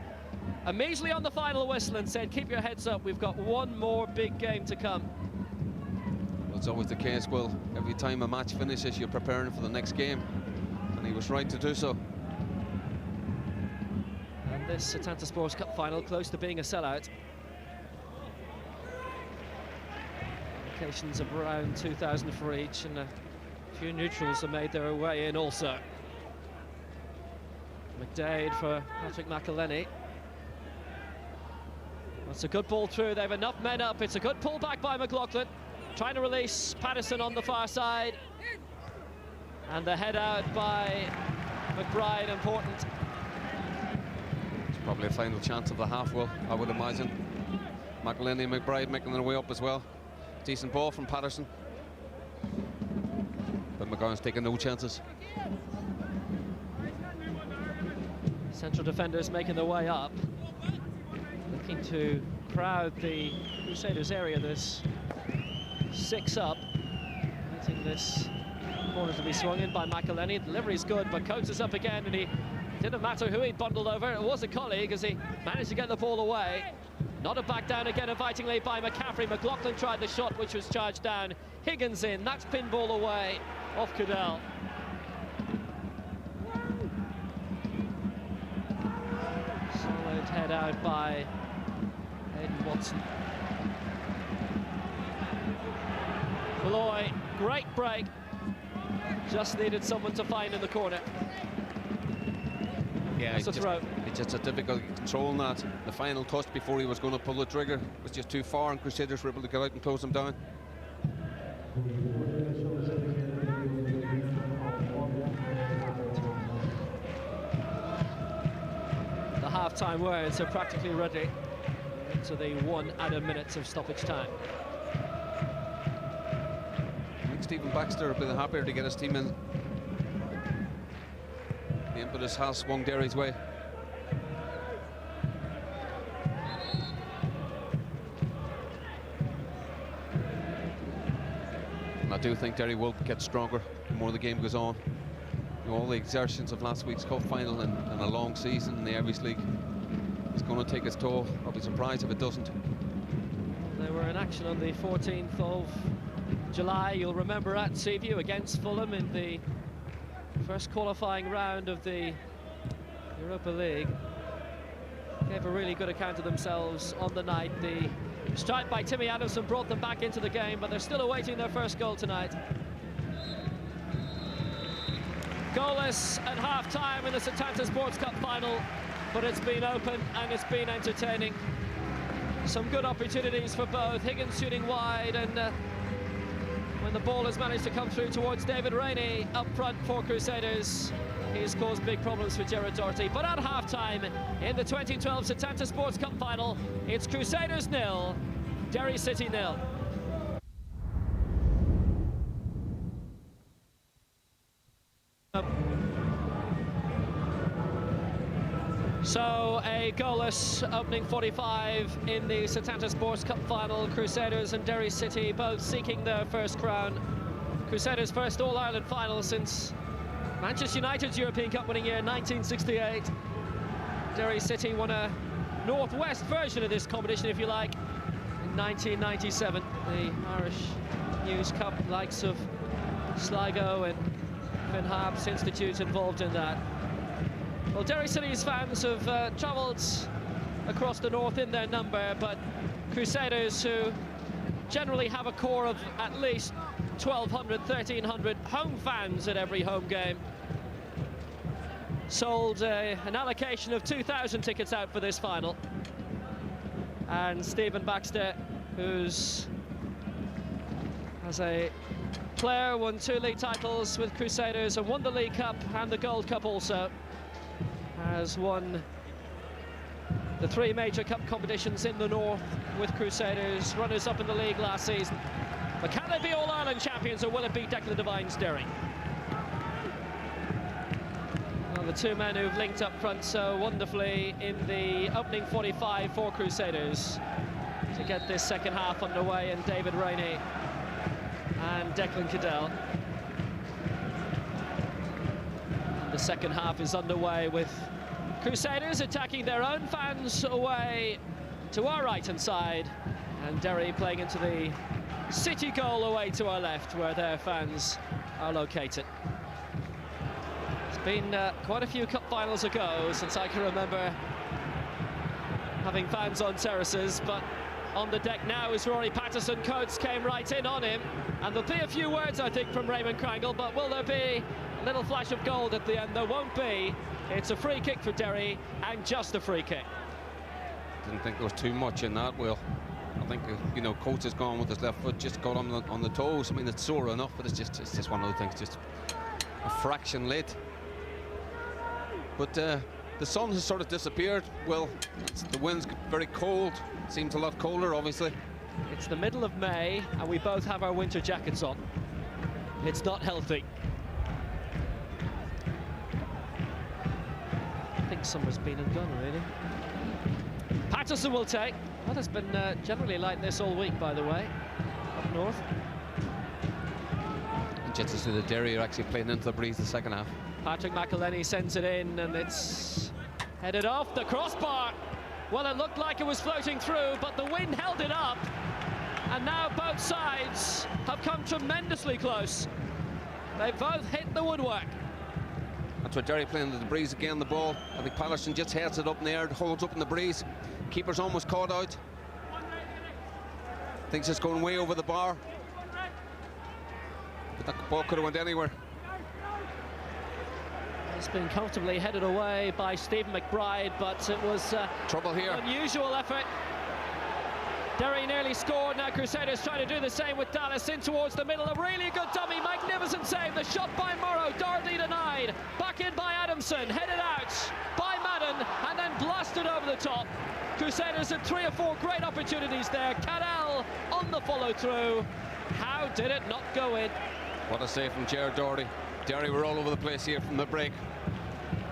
immediately on the final whistle, and said, keep your heads up, we've got one more big game to come. Well, it's always the case, Will. Every time a match finishes, you're preparing for the next game, and he was right to do so. And this Setanta Sports Cup final close to being a sellout. Indications of around 2,000 for each, and a few neutrals have made their way in also. McDade for Patrick McElhenney. That's a good ball through. They have enough men up. It's a good pull back by McLaughlin, trying to release Patterson on the far side, and the head out by McBride, important. It's probably a final chance of the half, Will, I would imagine. McElhenney and McBride making their way up as well. Decent ball from Patterson, but McGowan's taking no chances. Central defenders making their way up, looking to crowd the Crusaders area. There's 6 up, waiting this corner to be swung in by McElhenney. Delivery's good, but Coates is up again, and it didn't matter who he'd bundled over. It was a colleague as he managed to get the ball away. Not a back down again, invitingly by McCaffrey. McLaughlin tried the shot, which was charged down. Higgins in, that's pinball away off Cadell. Solid head out by Aidan Watson. Malloy, great break. Just needed someone to find in the corner. Yeah, it's a throw. It's just a difficult controlling that. The final touch before he was going to pull the trigger was just too far, and Crusaders were able to get out and close him down. The half-time words are practically ready to the 1 added minutes of stoppage time. I think Stephen Baxter would be happier to get his team in. The impetus has swung Derry's way. And I do think Derry will get stronger the more the game goes on. You know, all the exertions of last week's cup final and a long season in the Irish League is going to take its toll. I'll be surprised if it doesn't. They were in action on the 14th of July. You'll remember at Seaview against Fulham in the first qualifying round of the Europa League. Gave a really good account of themselves on the night. The strike by Timmy Adamson brought them back into the game, but they're still awaiting their first goal tonight. Goalless at half-time in the Setanta Sports Cup final, but it's been open and it's been entertaining. Some good opportunities for both. Higgins shooting wide, and when the ball has managed to come through towards David Rainey up front for Crusaders, he's caused big problems for Gerard Doherty. But at half-time in the 2012 Setanta Sports Cup final, it's Crusaders 0, Derry City 0. So a goalless opening 45 in the Setanta Sports Cup final. Crusaders and Derry City both seeking their first crown. Crusaders' first All-Ireland final since Manchester United's European Cup winning year 1968. Derry City won a Northwest version of this competition, if you like, in 1997. The Irish News Cup, likes of Sligo and Finn Harps Institute involved in that. Well, Derry City's fans have travelled across the north in their number, but Crusaders, who generally have a core of at least 1,200, 1,300 home fans at every home game, sold an allocation of 2,000 tickets out for this final. And Stephen Baxter, who's as a player won 2 league titles with Crusaders and won the League Cup and the Gold Cup also, has won the 3 major cup competitions in the north with Crusaders, runners-up in the league last season. But can they be All-Ireland champions, or will it be Declan Devine's Derry? Well, the 2 men who've linked up front so wonderfully in the opening 45 for Crusaders to get this second half underway, and David Rainey and Declan Cadell. The second half is underway with Crusaders attacking their own fans away to our right-hand side, and Derry playing into the City goal away to our left, where their fans are located. It's been quite a few cup finals ago since I can remember having fans on terraces, but on the deck now is Rory Patterson. Coates came right in on him, and there'll be a few words, I think, from Raymond Crangle, but will there be a little flash of gold at the end? There won't be. It's a free kick for Derry, and just a free kick. Didn't think there was too much in that, Will. I think, you know, Coates has gone with his left foot, just got on the toes. I mean, it's sore enough, but it's just one of those things, just a fraction late. But the sun has sort of disappeared. Well, the wind's very cold. Seems a lot colder, obviously. It's the middle of May, and we both have our winter jackets on. It's not healthy. I think summer's been and gone, really. Patterson will take. Well, it's been generally like this all week, by the way, up north. And just to see the Derry are actually playing into the breeze the second half. Patrick McElhenney sends it in, and it's headed off the crossbar. Well, it looked like it was floating through, but the wind held it up. And now both sides have come tremendously close. They both hit the woodwork. That's what Derry playing into the breeze again, the ball. I think Patterson just heads it up in the air, holds up in the breeze. Keeper's almost caught out. Thinks it's going way over the bar. That ball could have went anywhere. It's been comfortably headed away by Stephen McBride, but it was trouble here. An unusual effort. Derry nearly scored. Now Crusaders trying to do the same with Dallas in towards the middle. A really good dummy, magnificent save. The shot by Morrow, Doherty denied. Back in by Adamson, headed out by Madden, and then blasted over the top. Crusaders had 3 or 4 great opportunities there. Cadell on the follow through. How did it not go in? What a save from Gerard Doherty. Derry were all over the place here from the break.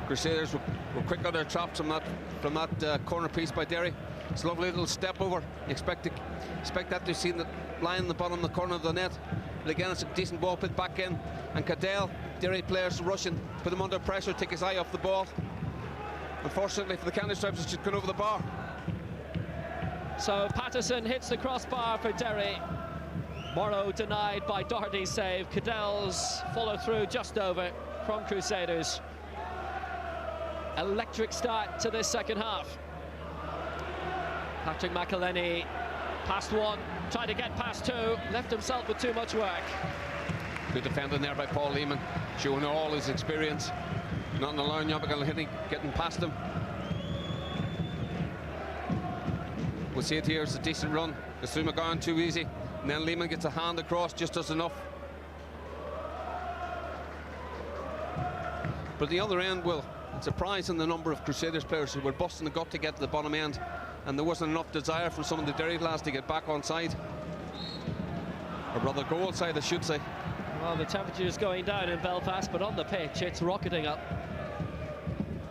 Crusaders were quick on their traps from that corner piece by Derry. It's a lovely little step over. You expect that to see the line in the bottom of the corner of the net. But again, it's a decent ball put back in. And Cadell, Derry players rushing, put him under pressure, take his eye off the ball. Unfortunately for the County Stripes, it's just gone over the bar. So Patterson hits the crossbar for Derry. Morrow denied by Doherty's save. Cadell's follow through just over from Crusaders. Electric start to this second half. Patrick McElhenney past 1, tried to get past 2, left himself with too much work. Good defending there by Paul Lehman, showing all his experience. Not allowing McElhenney getting past him. We'll see it here, it's a decent run. It's through McGowan too easy. And then Lehman gets a hand across, just does enough. But at the other end, well, it's surprising the number of Crusaders players who were busting the gut to get to the bottom end, and there wasn't enough desire from some of the Derry lads to get back on side. Or rather, go outside, I should say. Well, the temperature is going down in Belfast, but on the pitch, it's rocketing up.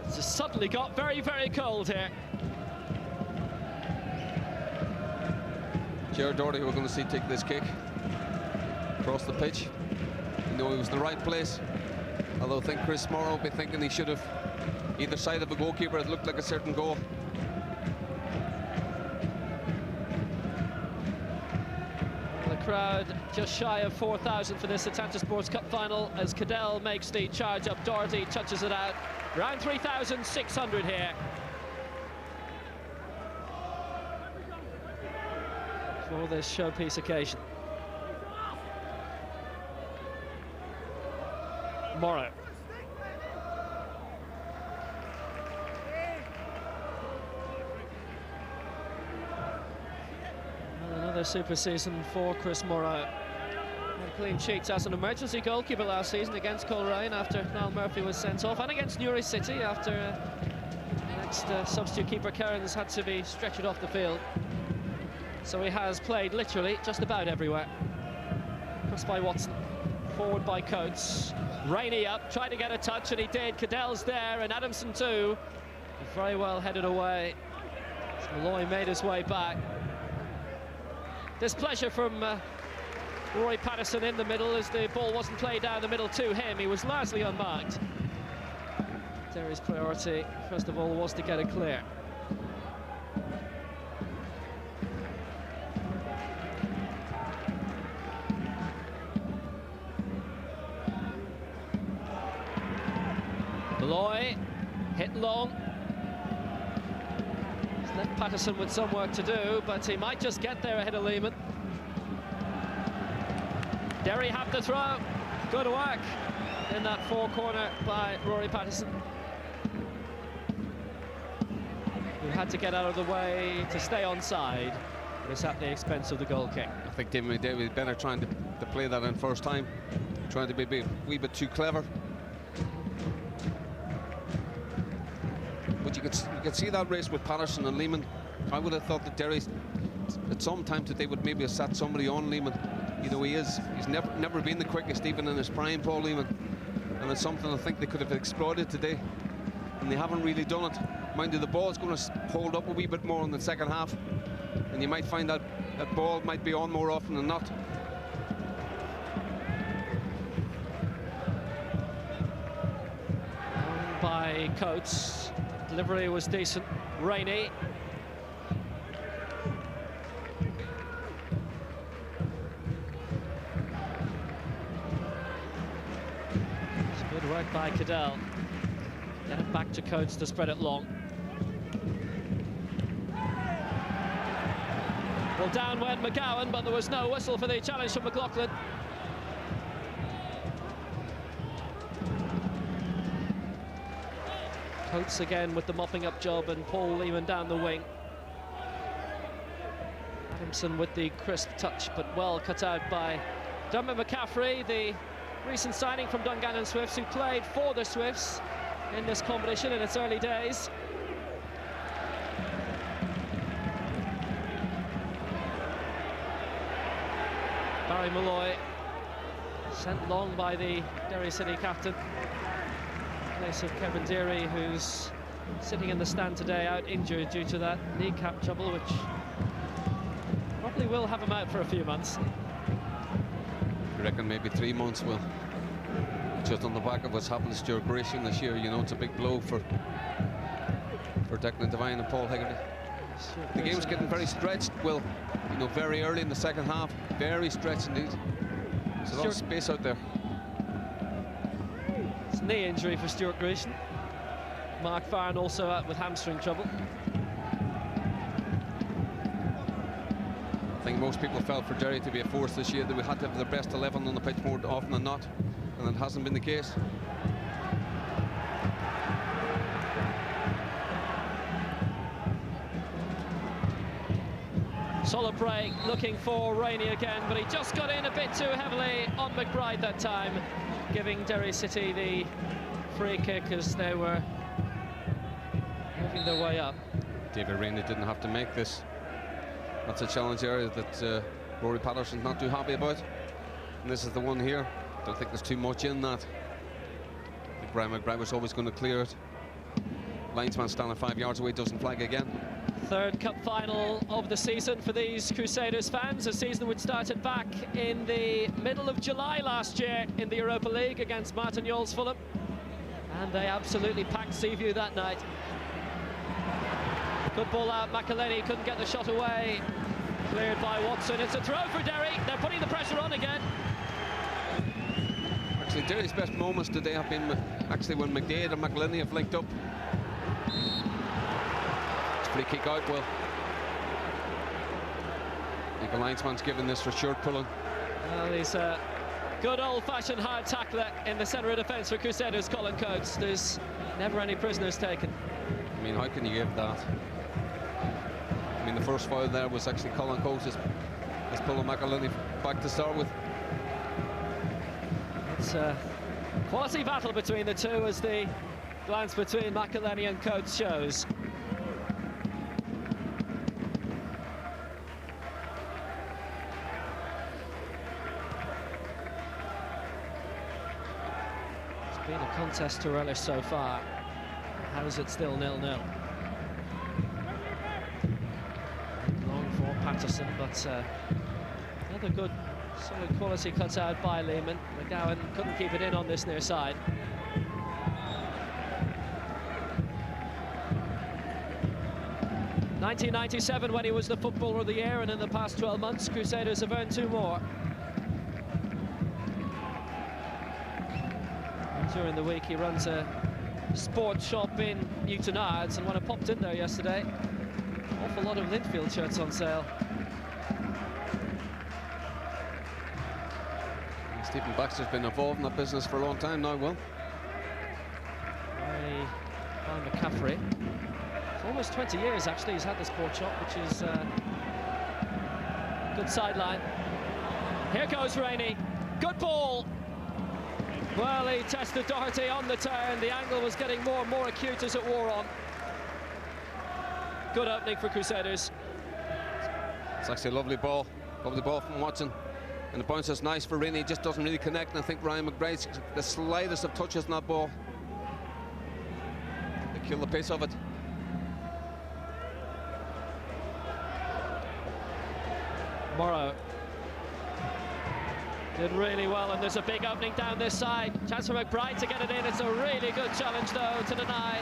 It's just suddenly got very, very cold here. Gerard Doherty, we're going to see take this kick across the pitch. You know, he was in the right place. Although I think Chris Morrow will be thinking he should have either side of the goalkeeper. It looked like a certain goal. The crowd just shy of 4,000 for this Setanta Sports Cup final as Cadell makes the charge up. Doherty touches it out. Around 3,600 here. For this showpiece occasion. Morrow. Another super season for Chris Morrow. Clean sheets as an emergency goalkeeper last season against Coleraine after Niall Murphy was sent off, and against Newry City after next substitute keeper Cairns had to be stretchered off the field. So he has played literally just about everywhere. Crossed by Watson, forward by Coates. Rainey up, tried to get a touch, and he did. Cadell's there, and Adamson too. Very well headed away. So Malloy made his way back. Displeasure from Rory Patterson in the middle as the ball wasn't played down the middle to him. He was largely unmarked. Derry's priority, first of all, was to get it clear. Malloy, hit long. He's left Patterson with some work to do, but he might just get there ahead of Lehman. Derry have the throw. Good work in that fore corner by Rory Patterson, who had to get out of the way to stay onside. But it's at the expense of the goal kick. I think David Bennett trying to play that in first time, trying to be a wee bit too clever. But you could see that race with Patterson and Lehman. I would have thought that Derry at some time today would maybe have sat somebody on Lehman. You know, he's never been the quickest, even in his prime, Paul Lehman. And it's something I think they could have exploited today, and they haven't really done it. Mind you, the ball's going to hold up a wee bit more in the second half, and you might find that that ball might be on more often than not. By Coates, delivery was decent. Rainey. Good work by Cadell. Get it back to Coates to spread it long. Well, down went McGowan, but there was no whistle for the challenge from McLaughlin. Coates again with the mopping up job, and Paul Lehman down the wing. Adamson with the crisp touch, but well cut out by Dermot McCaffrey, the recent signing from Dungannon Swifts, who played for the Swifts in this competition in its early days. Barry Malloy sent long by the Derry City captain, in place of Kevin Derry, who's sitting in the stand today out injured due to that kneecap trouble, which probably will have him out for a few months. I reckon maybe 3 months will. Just on the back of what's happened to Stuart Grayson this year, you know, it's a big blow for Declan Devine and Paul Hegarty. The game's getting very stretched, Will. You know, very early in the second half, very stretched indeed. There's a lot of space out there. It's a knee injury for Stuart Grayson. Mark Farron also out with hamstring trouble. I think most people felt for Derry to be a force this year, that we had to have their best 11 on the pitch more often than not, and it hasn't been the case. Solid break, looking for Rainey again, but he just got in a bit too heavily on McBride that time, giving Derry City the free kick as they were moving their way up. David Rainey didn't have to make this. That's a challenge area that Rory Patterson's not too happy about. And this is the one here. Don't think there's too much in that. I think Brian McBride was always going to clear it. Linesman standing 5 yards away, doesn't flag again. Third cup final of the season for these Crusaders fans, a season which started back in the middle of July last year in the Europa League against Martin Yol's Fulham, and they absolutely packed Seaview that night. Good ball out, McElhenney couldn't get the shot away, cleared by Watson. It's a throw for Derry, they're putting the pressure on again. Actually, Derry's best moments today have been actually when McDade and McElhenney have linked up. Free kick out, Will. I think the linesman's given this for shirt pulling. Well, he's a good old-fashioned hard tackler in the centre of defence for Crusaders, Colin Coates. There's never any prisoners taken. I mean, how can you give that? I mean, the first foul there was actually Colin Coates is pulling McElhenney back to start with. It's a quality battle between the two, as the glance between McElhenney and Coates shows. Been a contest to relish so far. How is it still 0-0? Long for Patterson, but another good, solid quality cut out by Lehman. McGowan couldn't keep it in on this near side. (1997) when he was the Footballer of the Year, and in the past 12 months, Crusaders have earned 2 more. During the week, he runs a sports shop in Newton Ards, and when I popped in there yesterday, awful lot of Linfield shirts on sale. Stephen Baxter's been involved in that business for a long time now, Will. By McCaffrey. For almost 20 years, actually, he's had the sports shop, which is good sideline. Here goes Rainey. Good ball. Well, he tested Doherty on the turn. The angle was getting more and more acute as it wore on. Good opening for Crusaders. It's actually a lovely ball from Watson. And the bounce is nice for Rainey, he just doesn't really connect. And I think Ryan McBride's the slightest of touches on that ball. They kill the pace of it. Morrow did really well, and there's a big opening down this side. Chance for McBride to get it in. It's a really good challenge, though, to deny.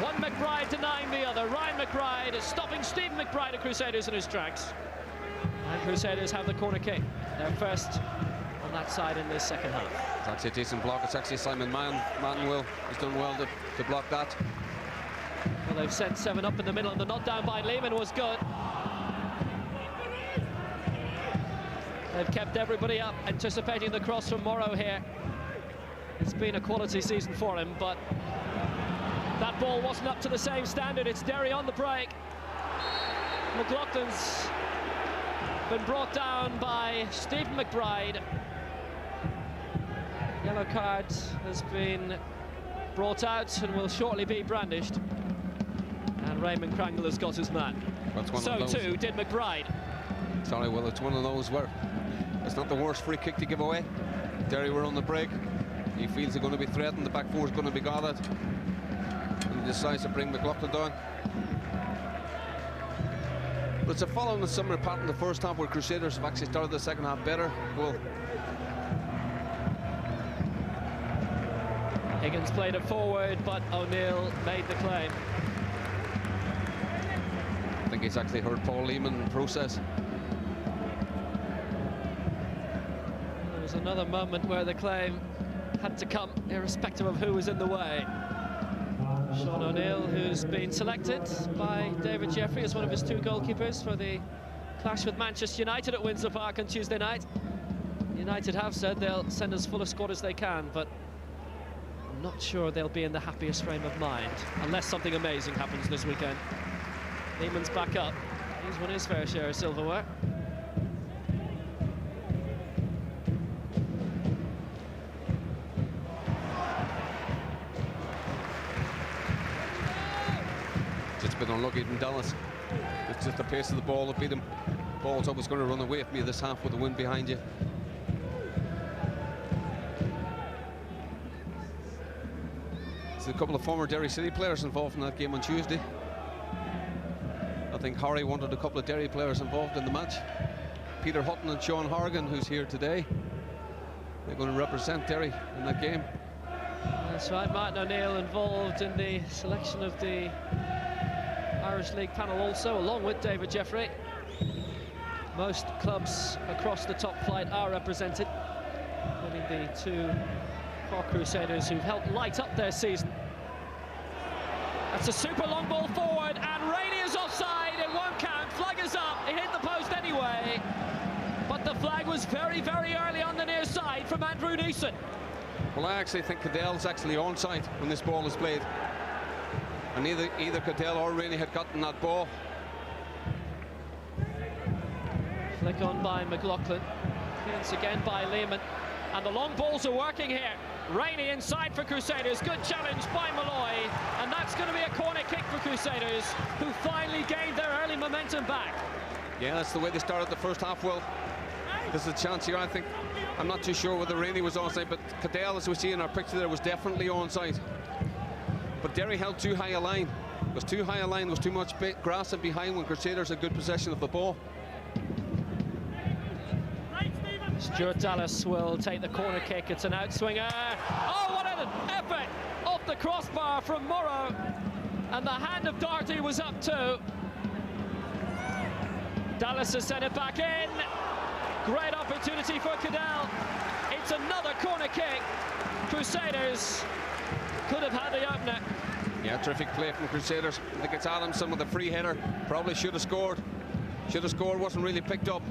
One McBride denying the other. Ryan McBride is stopping Stephen McBride of Crusaders in his tracks. And Crusaders have the corner kick. They're first on that side in this second half. It's actually a decent block. It's actually Simon Martin Will. He's done well to block that. Well, they've sent 7 up in the middle, and the knockdown by Lehman was good. They've kept everybody up, anticipating the cross from Morrow here. It's been a quality season for him, but That ball wasn't up to the same standard. It's Derry on the break. McLaughlin's been brought down by Stephen McBride. Yellow card has been brought out and will shortly be brandished. And Raymond Crangle has got his man. So too did McBride. Sorry, well, it's one of those where it's not the worst free kick to give away. Derry were on the break. He feels they're going to be threatened. The back four is going to be gathered. And he decides to bring McLaughlin down. But it's a following the similar pattern in the first half where Crusaders have actually started the second half better. Well, Higgins played it forward, but O'Neill made the claim. I think he's actually heard Paul Lehman in process. There was another moment where the claim had to come, irrespective of who was in the way. Sean O'Neill, who's been selected by David Jeffrey as one of his two goalkeepers for the clash with Manchester United at Windsor Park on Tuesday night. United have said they'll send as full a squad as they can, but I'm not sure they'll be in the happiest frame of mind unless something amazing happens this weekend. Lehman's back up. He's won his fair share of silverware. Just been unlucky in Dallas. It's just the pace of the ball that beat him. Ball's always going to run away from you this half with the wind behind you. There's a couple of former Derry City players involved in that game on Tuesday. I think Harry wanted a couple of Derry players involved in the match. Peter Hutton and Sean Horgan, who's here today. They're going to represent Derry in that game. That's right, Martin O'Neill involved in the selection of the Irish League panel also, along with David Jeffrey. Most clubs across the top flight are represented, including the two Cork Crusaders who've helped light up their season. That's a super long ball forward, and Rainey is offside. It won't count. Flag is up. It hit the post anyway. But the flag was very, very early on the near side from Andrew Neeson. Well, I actually think Cadell's actually onside when this ball is played. And either Cadell or Rainey had gotten that ball. Flick on by McLaughlin. Clearance again by Lehman. And the long balls are working here. Rainey inside for Crusaders. Good challenge by Malloy. And that's going to be a corner kick for Crusaders, who finally gained their early momentum back. Yeah, that's the way they started the first half. Well, there's a chance here, I think. I'm not too sure whether Rainey was onside, but Cadell, as we see in our picture there, was definitely onside. But Derry held too high a line. It was too high a line, there was too much grass in behind when Crusaders had good possession of the ball. Stuart Dallas will take the corner kick. It's an outswinger. Oh, what an effort off the crossbar from Morrow. And the hand of Doherty was up too. Dallas has sent it back in. Great opportunity for Cadell. It's another corner kick. Crusaders could have had the opener. Yeah, terrific play from Crusaders. I think it's Adamson with a free header. Probably should have scored. Should have scored, wasn't really picked up.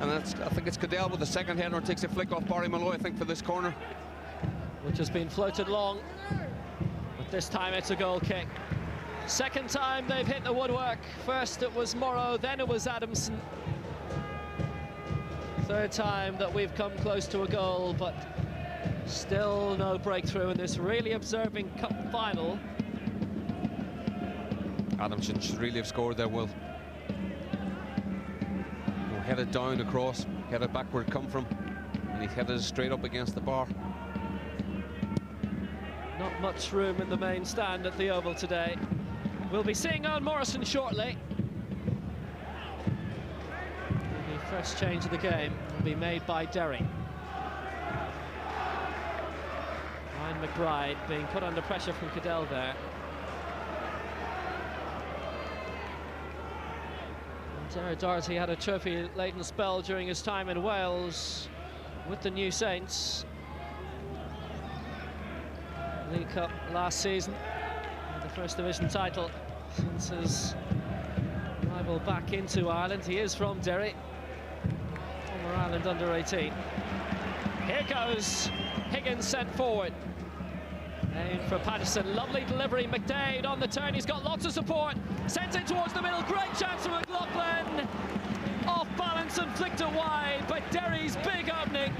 And I think it's Cadell with the second header and takes a flick off Barry Malloy, I think, for this corner. Which has been floated long. But this time it's a goal kick. Second time they've hit the woodwork. First it was Morrow, then it was Adamson. Third time that we've come close to a goal, but still no breakthrough in this really observing cup final. Adamson should really have scored there, Will. Headed down across, headed back where it come from, and he headed straight up against the bar. Not much room in the main stand at the Oval today. We'll be seeing Owen Morrison shortly. The first change of the game will be made by Derry. Ryan McBride being put under pressure from Cadell there. Derry Doherty had a trophy-laden spell during his time in Wales with the New Saints. League Cup last season, and the First Division title since his arrival back into Ireland. He is from Derry, former Ireland under-18. Here goes Higgins sent forward. In for Patterson, lovely delivery. McDade on the turn, he's got lots of support. Sent it towards the middle, great chance for McLaughlin. Off balance and flicked it wide, but Derry's big opening,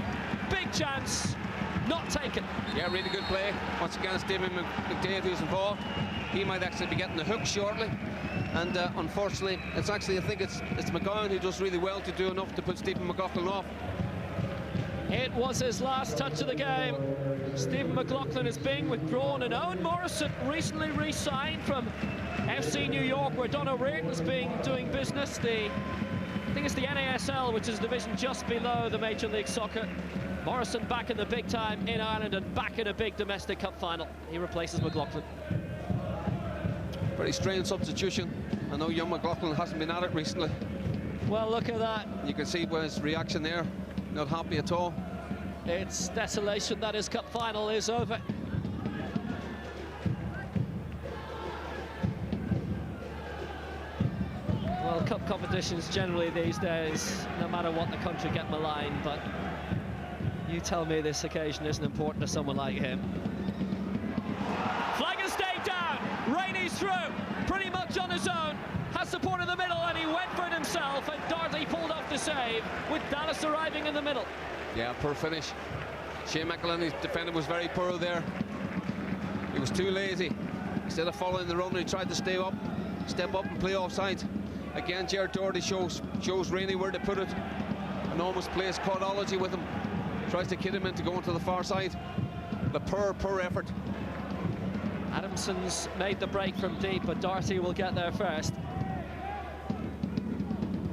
big chance, not taken. Yeah, really good play. Once again, Stephen McDade who's involved. He might actually be getting the hook shortly. And unfortunately, I think it's McGowan who does really well to do enough to put Stephen McLaughlin off. It was his last touch of the game. Stephen McLaughlin is being withdrawn, and Owen Morrison recently re-signed from FC New York, where Don O'Riordan's doing business. I think it's the NASL, which is a division just below the Major League Soccer. Morrison back in the big time in Ireland and back in a big domestic cup final. He replaces McLaughlin. Very strange substitution. I know young McLaughlin hasn't been at it recently. Well, look at that. You can see his reaction there. Not happy at all. It's desolation that his cup final is over. Well, cup competitions generally these days, no matter what the country, get maligned, but you tell me this occasion isn't important to someone like him. Flag has stayed down. Rainey's through, pretty much on his own. Has support in the middle, and he went for it himself, and Dartley pulled off the save, with Dallas arriving in the middle. Yeah, poor finish. Shane McElhenney's defender was very poor there. He was too lazy. Instead of following the run, he tried to step up and play offside. Again, Gerard Doherty shows Rainey where to put it, and almost plays chronology with him. Tries to kid him into going to the far side. The poor effort. Adamson's made the break from deep, but Doherty will get there first.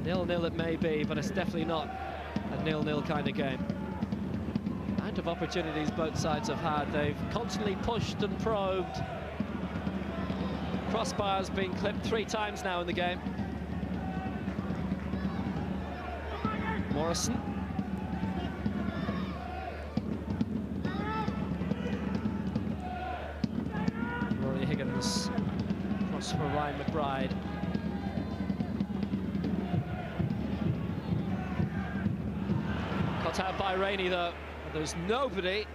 0-0 it may be, but it's definitely not a 0-0 kind of game. Amount of opportunities both sides have had. They've constantly pushed and probed. Crossbar's been clipped 3 times now in the game. Morrison. Rory Higgins. Cross for Ryan McBride. Cut out by Rainey though. There's nobody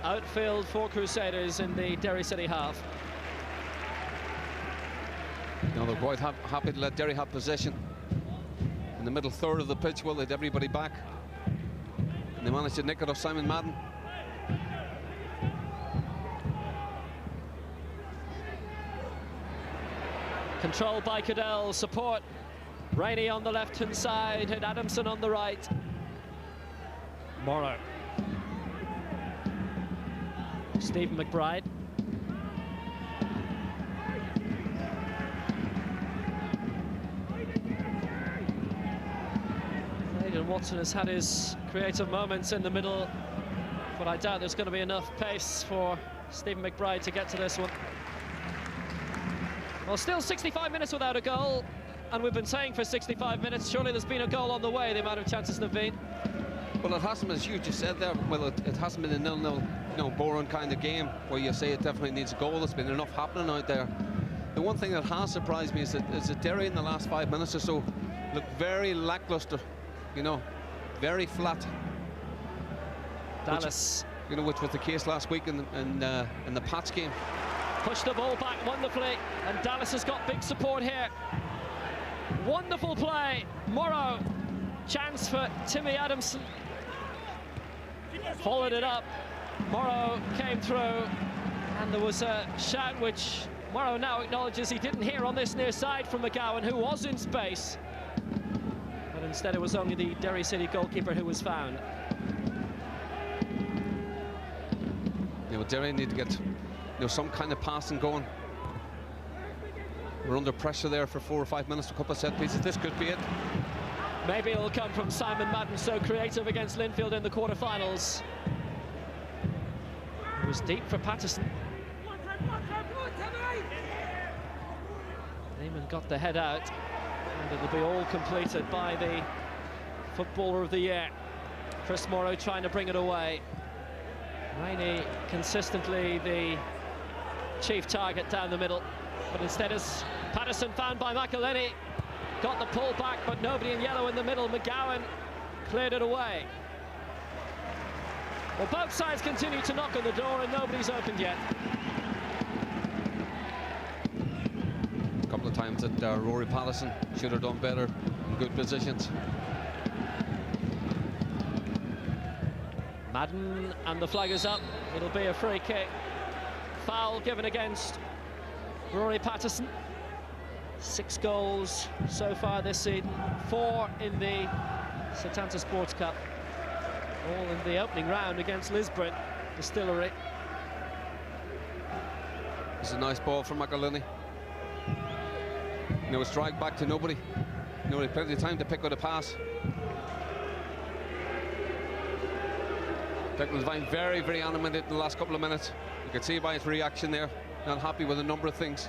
outfield for Crusaders in the Derry City half. No, they're quite happy to let Derry have possession. In the middle third of the pitch, well, they'd everybody back. And they managed to nick it off Simon Madden. Controlled by Cadell, support. Rainey on the left-hand side and Adamson on the right. Morrow. Stephen McBride. Aidan Watson has had his creative moments in the middle, but I doubt there's going to be enough pace for Stephen McBride to get to this one. Well, still 65 minutes without a goal, and we've been saying for 65 minutes, surely there's been a goal on the way, the amount of chances there have been. Well, it hasn't been, as you just said there, well, it hasn't been a nil-nil, boring kind of game where you say it definitely needs a goal. There's been enough happening out there. The one thing that has surprised me is that Derry in the last 5 minutes or so looked very lackluster, very flat. Dallas. Which was the case last week in the Pats game. Pushed the ball back wonderfully, and Dallas has got big support here. Wonderful play. Morrow, chance for Timmy Adamson. Followed it up. Morrow came through, and there was a shout which Morrow now acknowledges he didn't hear on this near side from McGowan, who was in space. But instead it was only the Derry City goalkeeper who was found. Derry need to get some kind of passing going. We're under pressure there for 4 or 5 minutes, a couple of set pieces. This could be it. Maybe it'll come from Simon Madden, so creative against Linfield in the quarterfinals. It was deep for Patterson. Neyman got the head out, and it'll be all completed by the Footballer of the Year. Chris Morrow trying to bring it away. Rainey consistently the chief target down the middle, but instead is Patterson found by McElhenney. Got the pull back, but nobody in yellow in the middle. McGowan cleared it away. Well, both sides continue to knock on the door, and nobody's opened yet. times that Rory Patterson should have done better in good positions. Madden, and the flag is up. It'll be a free kick. Foul given against Rory Patterson. 6 goals so far this season, 4 in the Setanta Sports Cup, all in the opening round against Lisburn Distillery. It's a nice ball from McElhinney. You know, it's dragged back to nobody. You know, plenty of time to pick out a pass. Declan's been very, very animated in the last couple of minutes. You can see by his reaction there, not happy with a number of things.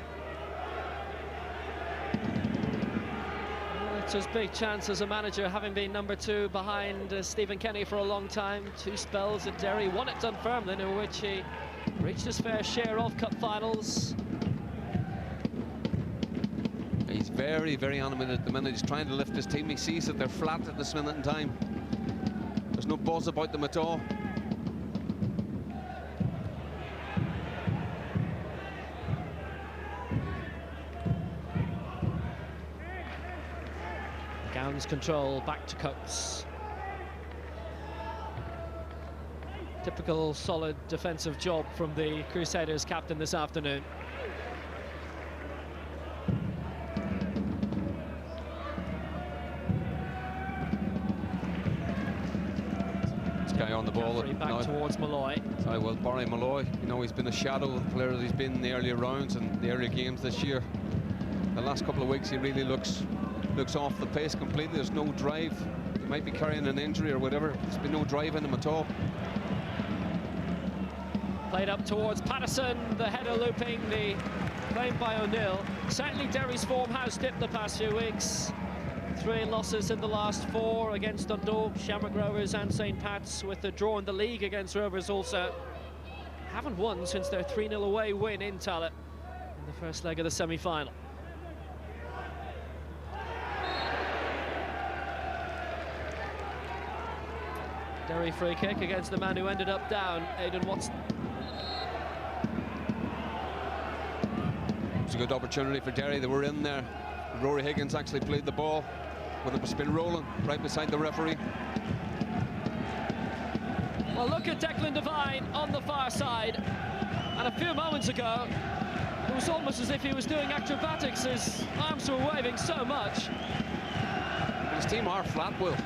Well, it's his big chance as a manager, having been number 2 behind Stephen Kenny for a long time. 2 spells at Derry, 1 at Dunfermline, in which he reached his fair share of cup finals. He's very, very animated at the minute. He's trying to lift his team. He sees that they're flat at this minute in time. There's no buzz about them at all. Gowns control, back to Coates. Typical solid defensive job from the Crusaders captain this afternoon. This guy on the ball back now, towards Malloy. Sorry, well, Barry Malloy, you know, he's been a shadow of the player that he's been in the earlier rounds and the earlier games this year. The last couple of weeks he really looks off the pace completely. There's no drive. He might be carrying an injury or whatever. There's been no drive in him at all. Played up towards Patterson, the header looping, the claim by O'Neill. Certainly Derry's form has dipped the past few weeks. 3 losses in the last 4 against Dundalk, Shamrock Rovers and St. Pat's, with a draw in the league against Rovers also. Haven't won since their 3-0 away win in Tallaght in the first leg of the semi-final. Derry free kick against the man who ended up down, Aidan Watson. It was a good opportunity for Derry. They were in there. Rory Higgins actually played the ball with a spin rolling right beside the referee. Well, look at Declan Devine on the far side. And a few moments ago, it was almost as if he was doing acrobatics. His arms were waving so much. His team are flat, Will.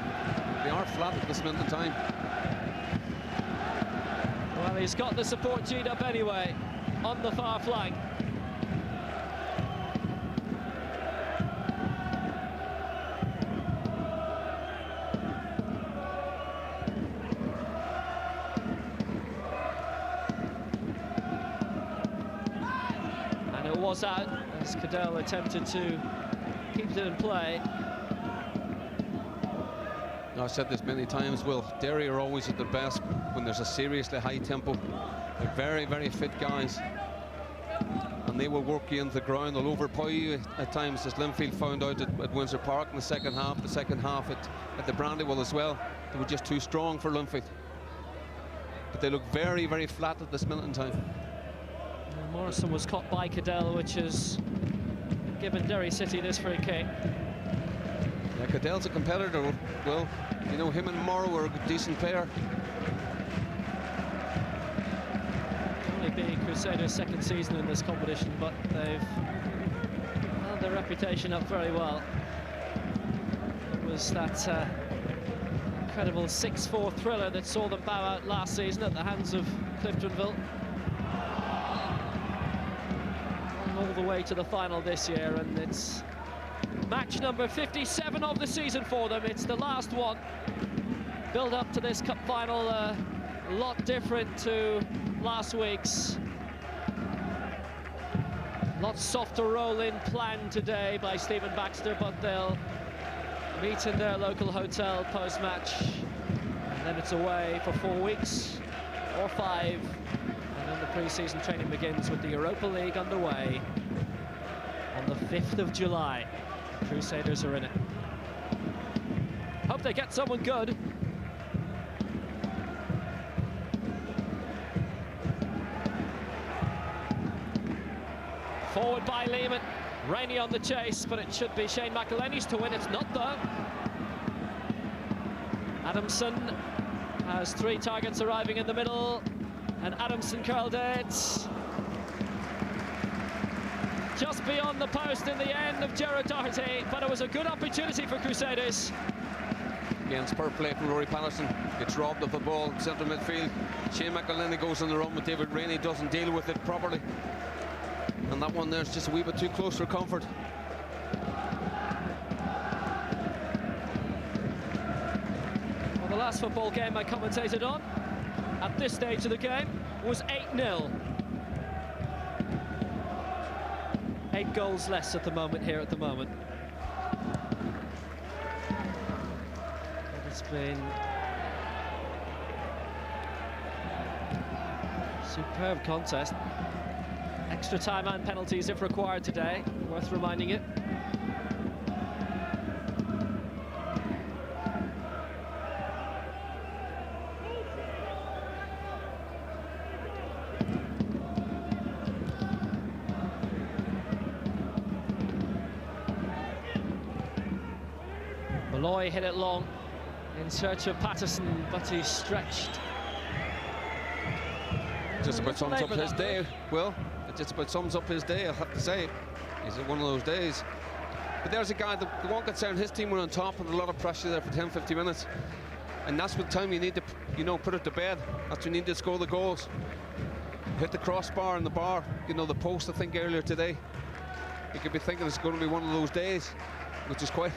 They are flat at this minute in time. Well, he's got the support teed up anyway on the far flank. And it was out as Cadell attempted to keep it in play. I've said this many times, Will. Derry are always at their best when there's a seriously high tempo. They're very, very fit guys. And they will work you into the ground. They'll overpower you at times, as Linfield found out at Windsor Park in the second half at the Brandywell as well. They were just too strong for Linfield. But they look very, very flat at this minute in time. And Morrison was caught by Cadell, which has given Derry City this free kick. Yeah, Cadell's a competitor. Well, you know, him and Morrow are a decent pair. Only being Crusaders' second season in this competition, but they've held their reputation up very well. It was that incredible 6-4 thriller that saw them bow out last season at the hands of Cliftonville. All the way to the final this year, and it's match number 57 of the season for them. It's the last one. Build up to this cup final, a lot different to last week's. Lots softer roll-in planned today by Stephen Baxter, but they'll meet in their local hotel post-match. And then it's away for 4 weeks, or 5. And then the pre-season training begins with the Europa League underway on the 5th of July. Crusaders are in it. Hope they get someone good. Forward by Lehman. Rainey on the chase, but it should be Shane McElhenny's to win. It's not, though. Adamson has 3 targets arriving in the middle, and Adamson curled it just beyond the post in the end of Gerard Doherty, but it was a good opportunity for Crusaders. Again, spur play from Rory Patterson, gets robbed of the ball in central midfield. Shane McElhenny goes on the run with David Rainey, doesn't deal with it properly. And that one there's just a wee bit too close for comfort. Well, the last football game I commentated on at this stage of the game was 8-0. 8 goals less at the moment here at the moment. It's been superb contest. Extra time and penalties if required today, worth reminding it. Malloy hit it long in search of Patterson, but he's stretched. Just about sums up his day. Well, it just about sums up his day, I have to say. He's at one of those days. But there's a guy, the one concern, his team were on top and a lot of pressure there for 10-15 minutes. And that's what time you need to, you know, put it to bed. That's when you need to score the goals. Hit the crossbar and the bar, you know, the post, I think, earlier today. You could be thinking it's going to be one of those days, which is quite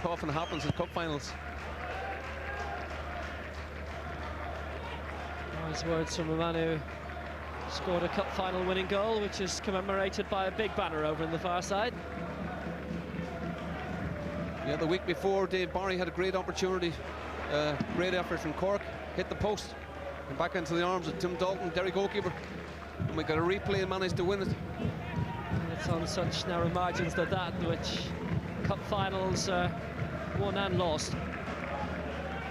often happens in cup finals. Nice words from a man who scored a cup final winning goal, which is commemorated by a big banner over in the far side. Yeah, the week before, Dave Barry had a great opportunity, great effort from Cork, hit the post, and back into the arms of Tim Dalton, Derry goalkeeper, and we got a replay and managed to win it. And it's on such narrow margins that which cup finals won and lost.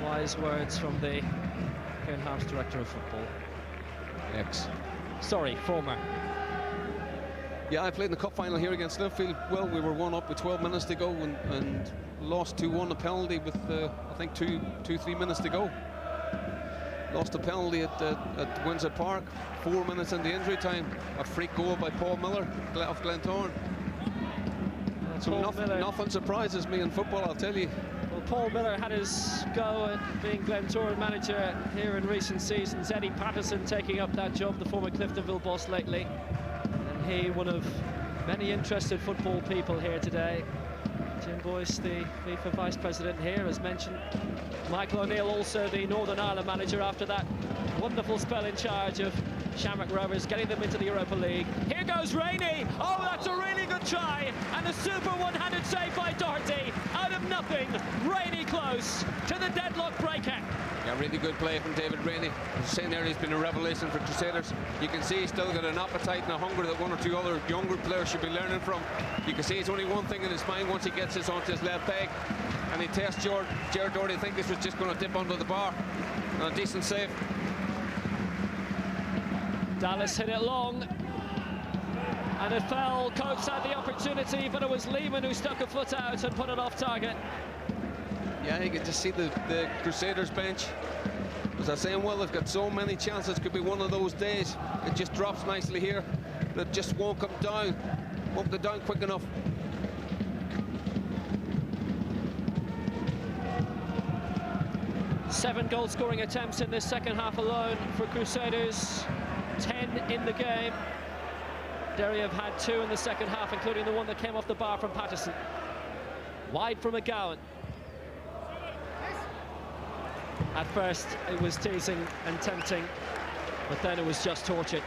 Wise words from the Karen Harps director of football. Former. Yeah, I played in the cup final here against Linfield. Well, we were 1 up with 12 minutes to go and lost 2-1 a penalty with I think 2-3 minutes to go. Lost a penalty at Windsor Park, 4 minutes into injury time. A freak goal by Paul Miller of Glentoran. So nothing surprises me in football, I'll tell you. Well, Paul Miller had his go at being Glentoran manager here in recent seasons. Eddie Patterson taking up that job, the former Cliftonville boss lately. And he, one of many interested football people here today. Jim Boyce, the FIFA vice president here, as mentioned. Michael O'Neill, also the Northern Ireland manager after that wonderful spell in charge of Shamrock Rovers, getting them into the Europa League. Here goes Rainey. Oh, that's a really good try. And a super one-handed save by Doherty. Out of nothing, Rainey close to the deadlock breaker. Yeah, really good play from David Rainey. As I was saying there, he's been a revelation for Crusaders. You can see he's still got an appetite and a hunger that 1 or 2 other younger players should be learning from. You can see he's only one thing in his mind once he gets this onto his left peg. And he tests Gerard Doherty. I think this was just going to dip under the bar. And a decent save. Dallas hit it long. And it fell. Copes had the opportunity, but it was Lehman who stuck a foot out and put it off target. Yeah, you can just see the Crusaders bench. As I was saying, well, they've got so many chances. Could be one of those days. It just drops nicely here. But it just won't come down. Won't go down quick enough. Seven goal-scoring attempts in this second half alone for Crusaders. 10 in the game. Derry have had 2 in the second half, including the one that came off the bar from Patterson. Wide from McGowan. At first, it was teasing and tempting, but then it was just tortured.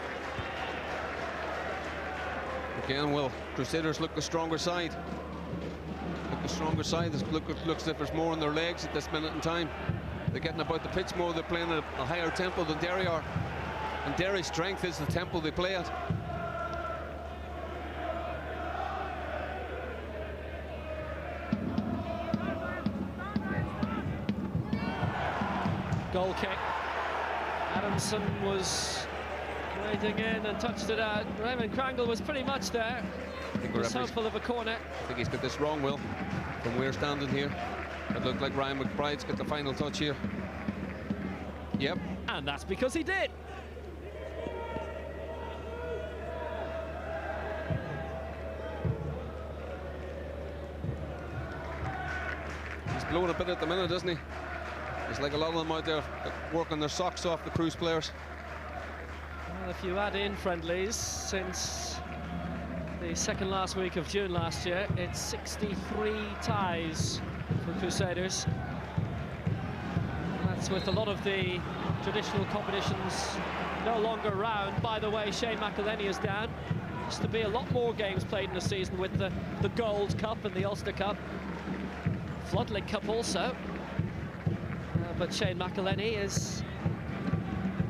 Again, well, Crusaders look the stronger side. Look the stronger side. Looks as if there's more on their legs at this minute in time. They're getting about the pitch more. They're playing at a higher tempo than Derry are. And Derry's strength is the tempo they play at. Goal kick. Adamson was waiting in and touched it out. Raymond Krangle was pretty much there. He's hopeful of a corner. I think he's got this wrong, Will, from where standing here. It looked like Ryan McBride's got the final touch here. Yep. And that's because he did. He's blowing a bit at the minute, isn't he? There's like a lot of them out there working their socks off, the Cruise players. Well, if you add in friendlies since the second last week of June last year, it's 63 ties for Crusaders. That's with a lot of the traditional competitions no longer around. By the way, Shane McElhenney is down. Used to be a lot more games played in the season with the Gold Cup and the Ulster Cup. Floodlit Cup also. But Shane McElhenney is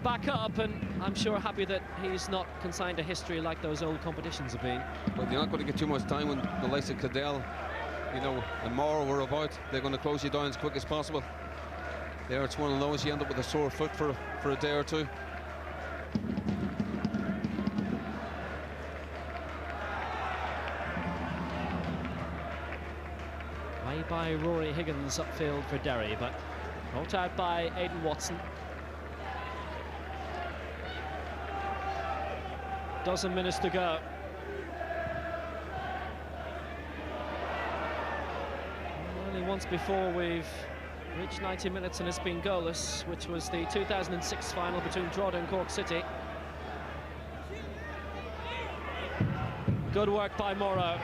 back up, and I'm sure happy that he's not consigned to history like those old competitions have been. But you're not going to get too much time when the likes of Cadell, you know, and Morrow were about. They're going to close you down as quick as possible. There, it's one of those you end up with a sore foot for a day or two. Way by Rory Higgins upfield for Derry, but brought out by Aidan Watson. Dozen minutes to go. Only once before we've reached 90 minutes and it's been goalless, which was the 2006 final between Drogheda and Cork City. Good work by Morrow.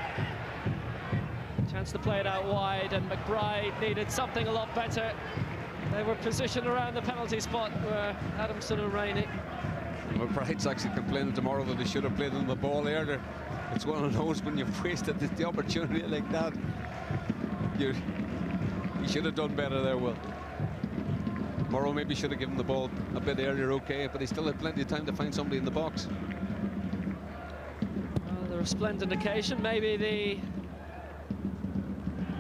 Chance to play it out wide, and McBride needed something a lot better. They were positioned around the penalty spot where Adamson and Rainey. McBride's actually complaining tomorrow that they should have played on the ball earlier. It's one of those when you've wasted the opportunity like that. You should have done better there, Will. Morrow maybe should have given the ball a bit earlier, okay, but he still had plenty of time to find somebody in the box. Well, the resplendent occasion. Maybe the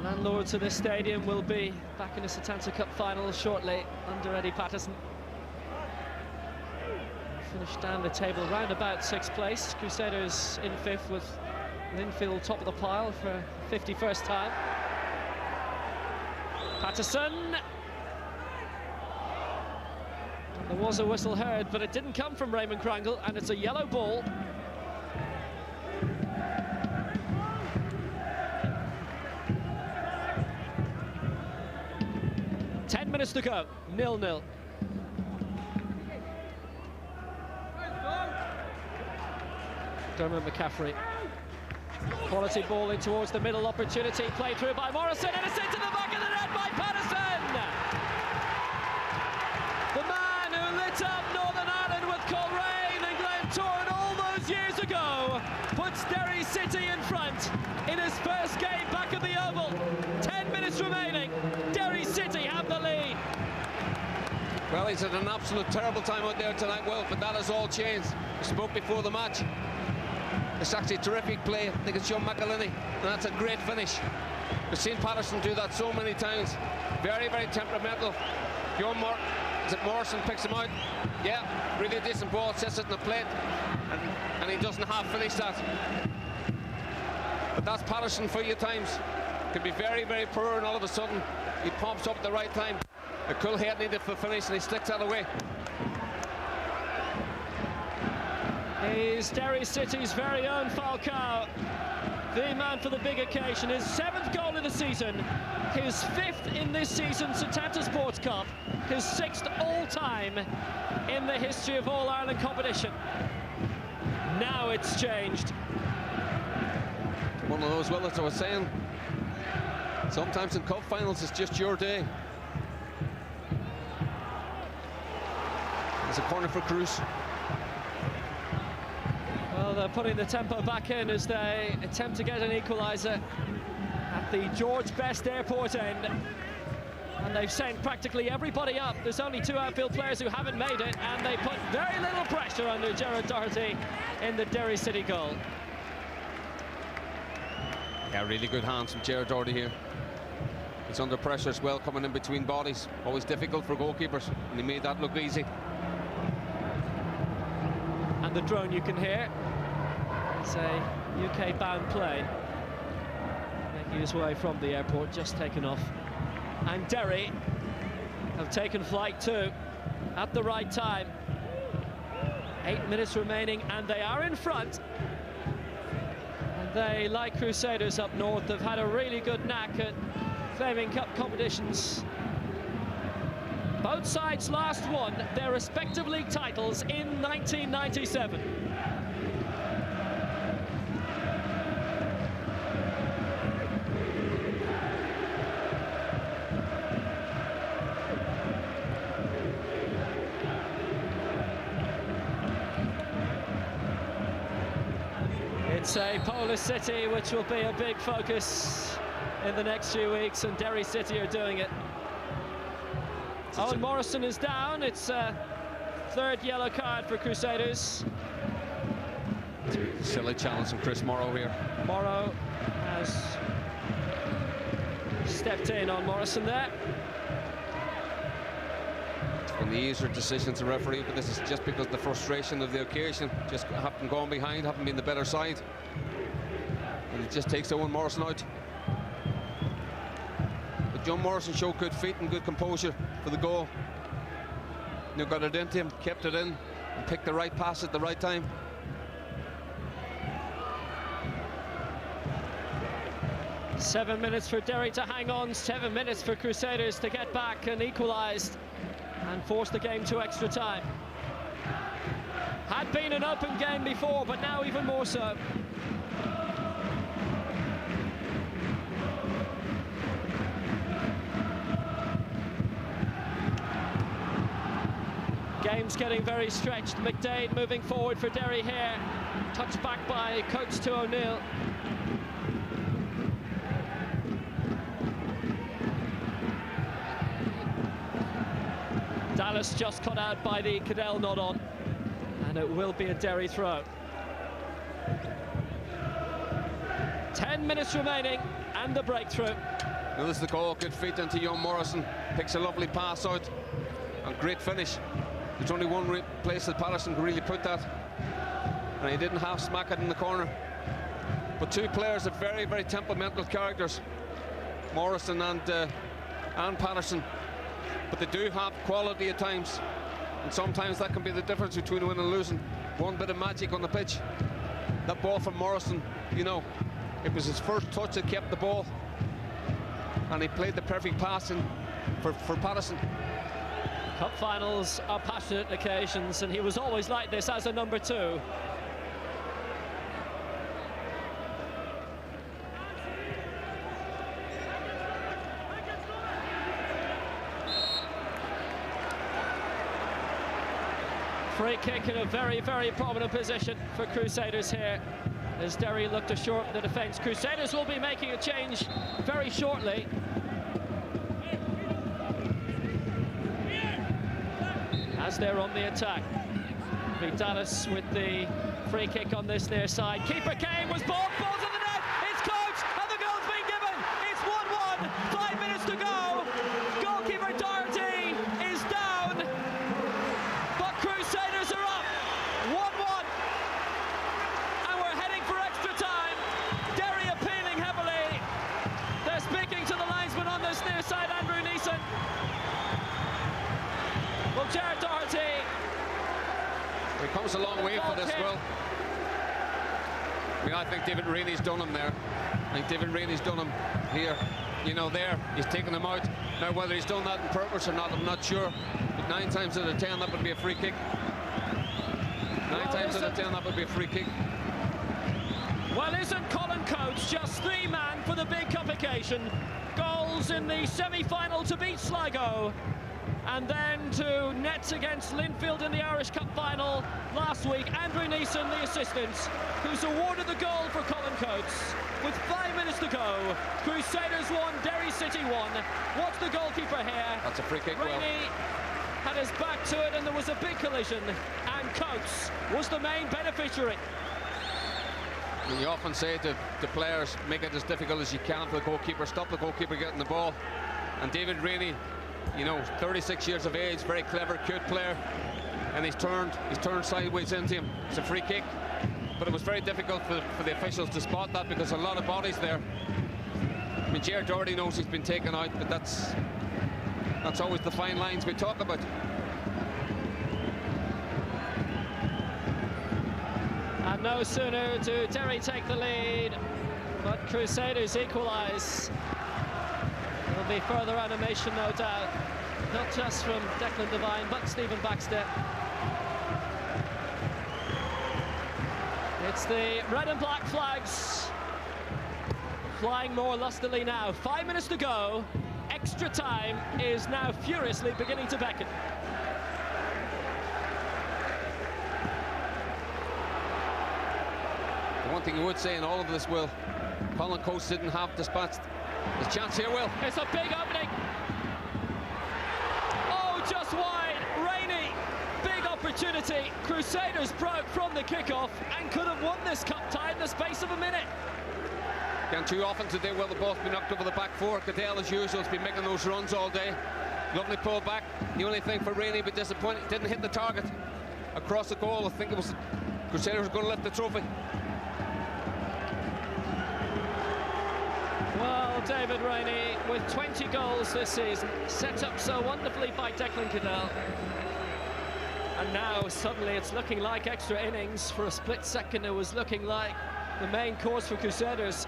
landlords of this stadium will be back in the Setanta Cup final shortly under Eddie Patterson. Finished down the table round about 6th place. Crusaders in 5th with Linfield top of the pile for 51st time. Patterson. There was a whistle heard, but it didn't come from Raymond Krangle, and it's a yellow ball. Minutes to go, 0-0. Dermot McCaffrey. Quality ball in towards the middle, opportunity played through by Morrison, and it's into the back of the net by Patterson! The man who lit up Northern Ireland with Coleraine and Glentoran all those years ago puts Derry City in front in his first game back at the Oval. 10 minutes remaining. Derry City have the lead. Well, he's had an absolute terrible time out there tonight, Will, but that has all changed. We spoke before the match. It's actually a terrific play. I think it's John McElhenney, and that's a great finish. We've seen Patterson do that so many times. Very, very temperamental. Morrison picks him out. Yeah, really decent ball, sets it in the plate, and he doesn't half finish that. But that's Patterson for you times. Can be very, very poor, and all of a sudden he pops up at the right time. A cool head needed for finish, and he sticks that away. He's Derry City's very own Falcao, the man for the big occasion. His 7th goal in the season, his 5th in this season's Setanta Sports Cup, his 6th all-time in the history of All-Ireland competition. Now it's changed. One of those, Will, as I was saying, sometimes in cup finals it's just your day. There's a corner for Cruz. Well, they're putting the tempo back in as they attempt to get an equaliser at the George Best Airport end. And they've sent practically everybody up. There's only 2 outfield players who haven't made it, and they put very little pressure under Gerard Doherty in the Derry City goal. Yeah, really good hands from Gerard Doherty here. He's under pressure as well, coming in between bodies. Always difficult for goalkeepers, and he made that look easy. And the drone you can hear. It's a UK-bound plane making his way from the airport, just taken off. And Derry have taken flight too, at the right time. 8 minutes remaining, and they are in front. And they, like Crusaders up north, have had a really good knack at claiming cup competitions. Both sides last won their respective league titles in 1997. It's a Polish city which will be a big focus in the next few weeks, and Derry City are doing it. Owen Morrison is down. It's a third yellow card for Crusaders. Silly challenge from Chris Morrow here. Morrow has stepped in on Morrison there. It's been the easier decision to referee, but this is just because the frustration of the occasion. Just haven't gone behind, haven't been the better side. And it just takes Owen Morrison out. But John Morrison showed good feet and good composure for the goal. You got it into him, kept it in, and picked the right pass at the right time. Seven minutes for Derry to hang on, 7 minutes for Crusaders to get back and equalised and force the game to extra time. Had been an open game before, but now even more so. Game's getting very stretched. McDade moving forward for Derry here. Touched back by Coates to O'Neill. Dallas just cut out by the Cadell not on, and it will be a Derry throw. 10 minutes remaining and the breakthrough. Now this is the goal, good feet into young Morrison, picks a lovely pass out, and great finish. There's only one place that Patterson could really put that, and he didn't half smack it in the corner. But two players are very, very temperamental characters, Morrison and Patterson. But they do have quality at times, and sometimes that can be the difference between winning and losing. One bit of magic on the pitch. That ball from Morrison, you know, it was his first touch that kept the ball, and he played the perfect pass in for Patterson. Cup finals are passionate occasions, and he was always like this as a number two. Free kick in a very, very prominent position for Crusaders here as Derry look to shore up the defence. Crusaders will be making a change very shortly. As they're on the attack. Dallas with the free kick on this near side. Keeper came, was balled to the net. It's Coates, and the goal's been given. It's 1-1, 5 minutes to go. Goalkeeper Doherty is down, but Crusaders are up. 1-1, and we're heading for extra time. Derry appealing heavily. They're speaking to the linesman on this near side, Andrew Neeson. Well, Jared Doherty. He comes a long way for this, Will. I mean, I think David Rainey's done him there. I think David Rainey's done him here. You know, there, he's taken him out. Now, whether he's done that on purpose or not, I'm not sure. But 9 times out of 10, that would be a free kick. 9 times out of 10, that would be a free kick. Well, isn't Colin Coates just the man for the big cup occasion? Goals in the semi-final to beat Sligo, and then to nets against Linfield in the Irish Cup final last week. Andrew Neeson, the assistant, who's awarded the goal for Colin Coates. With 5 minutes to go, Crusaders 1, Derry City 1. What's the goalkeeper here? That's a free kick. Rainey had his back to it, and there was a big collision, and Coates was the main beneficiary. And you often say to players, make it as difficult as you can for the goalkeeper, stop the goalkeeper getting the ball. And David Rainey, you know, 36 years of age, very clever, cute player, and he's turned sideways into him. It's a free kick. but it was very difficult for the officials to spot that because a lot of bodies there. I mean, Gerard already knows he's been taken out, but that's always the fine lines we talk about. And no sooner do Derry take the lead, but Crusaders equalise. There'll be further animation, no doubt, not just from Declan Devine, but Stephen Baxter. It's the red and black flags flying more lustily now. 5 minutes to go. Extra time is now furiously beginning to beckon. The one thing I would say in all of this, Will, Colin Coates didn't have dispatched his chance here, Will. It's a big opening. Oh, just wide. Rainey. Big opportunity. Crusaders broke from the kickoff and could have won this cup tie in the space of a minute. Again, too often today, Will, the ball's been knocked over the back four. Goodell, as usual, has been making those runs all day. Lovely pull back. The only thing for Rainey, but disappointing, didn't hit the target across the goal. I think it was Crusaders were going to lift the trophy. Well, David Rainey, with 20 goals this season, set up so wonderfully by Declan Goodell. And now, suddenly, it's looking like extra innings. For a split second, it was looking like the main course for Crusaders.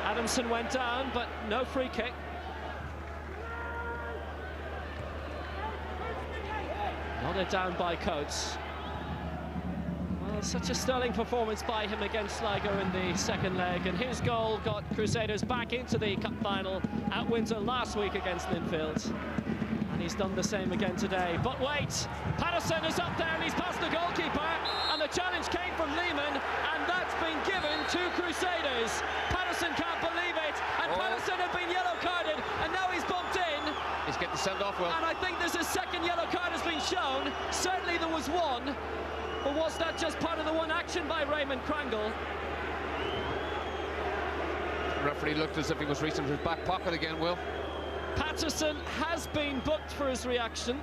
Adamson went down, but no free kick. Nodded down by Coates. Well, such a sterling performance by him against Sligo in the second leg, and his goal got Crusaders back into the cup final at Windsor last week against Linfield. And he's done the same again today. But wait, Patterson is up there and he's past the goalkeeper, and the challenge came from Lehman, and that's been given to Crusaders. Patterson can't believe it, and Patterson had been yellow carded, and now he's bumped in. He's getting sent off, Will. And I think there's a second yellow card has been shown. Certainly there was one, but was that just part of the one action by Raymond Krangle? The referee looked as if he was reaching for his back pocket again, Will. Patterson has been booked for his reaction,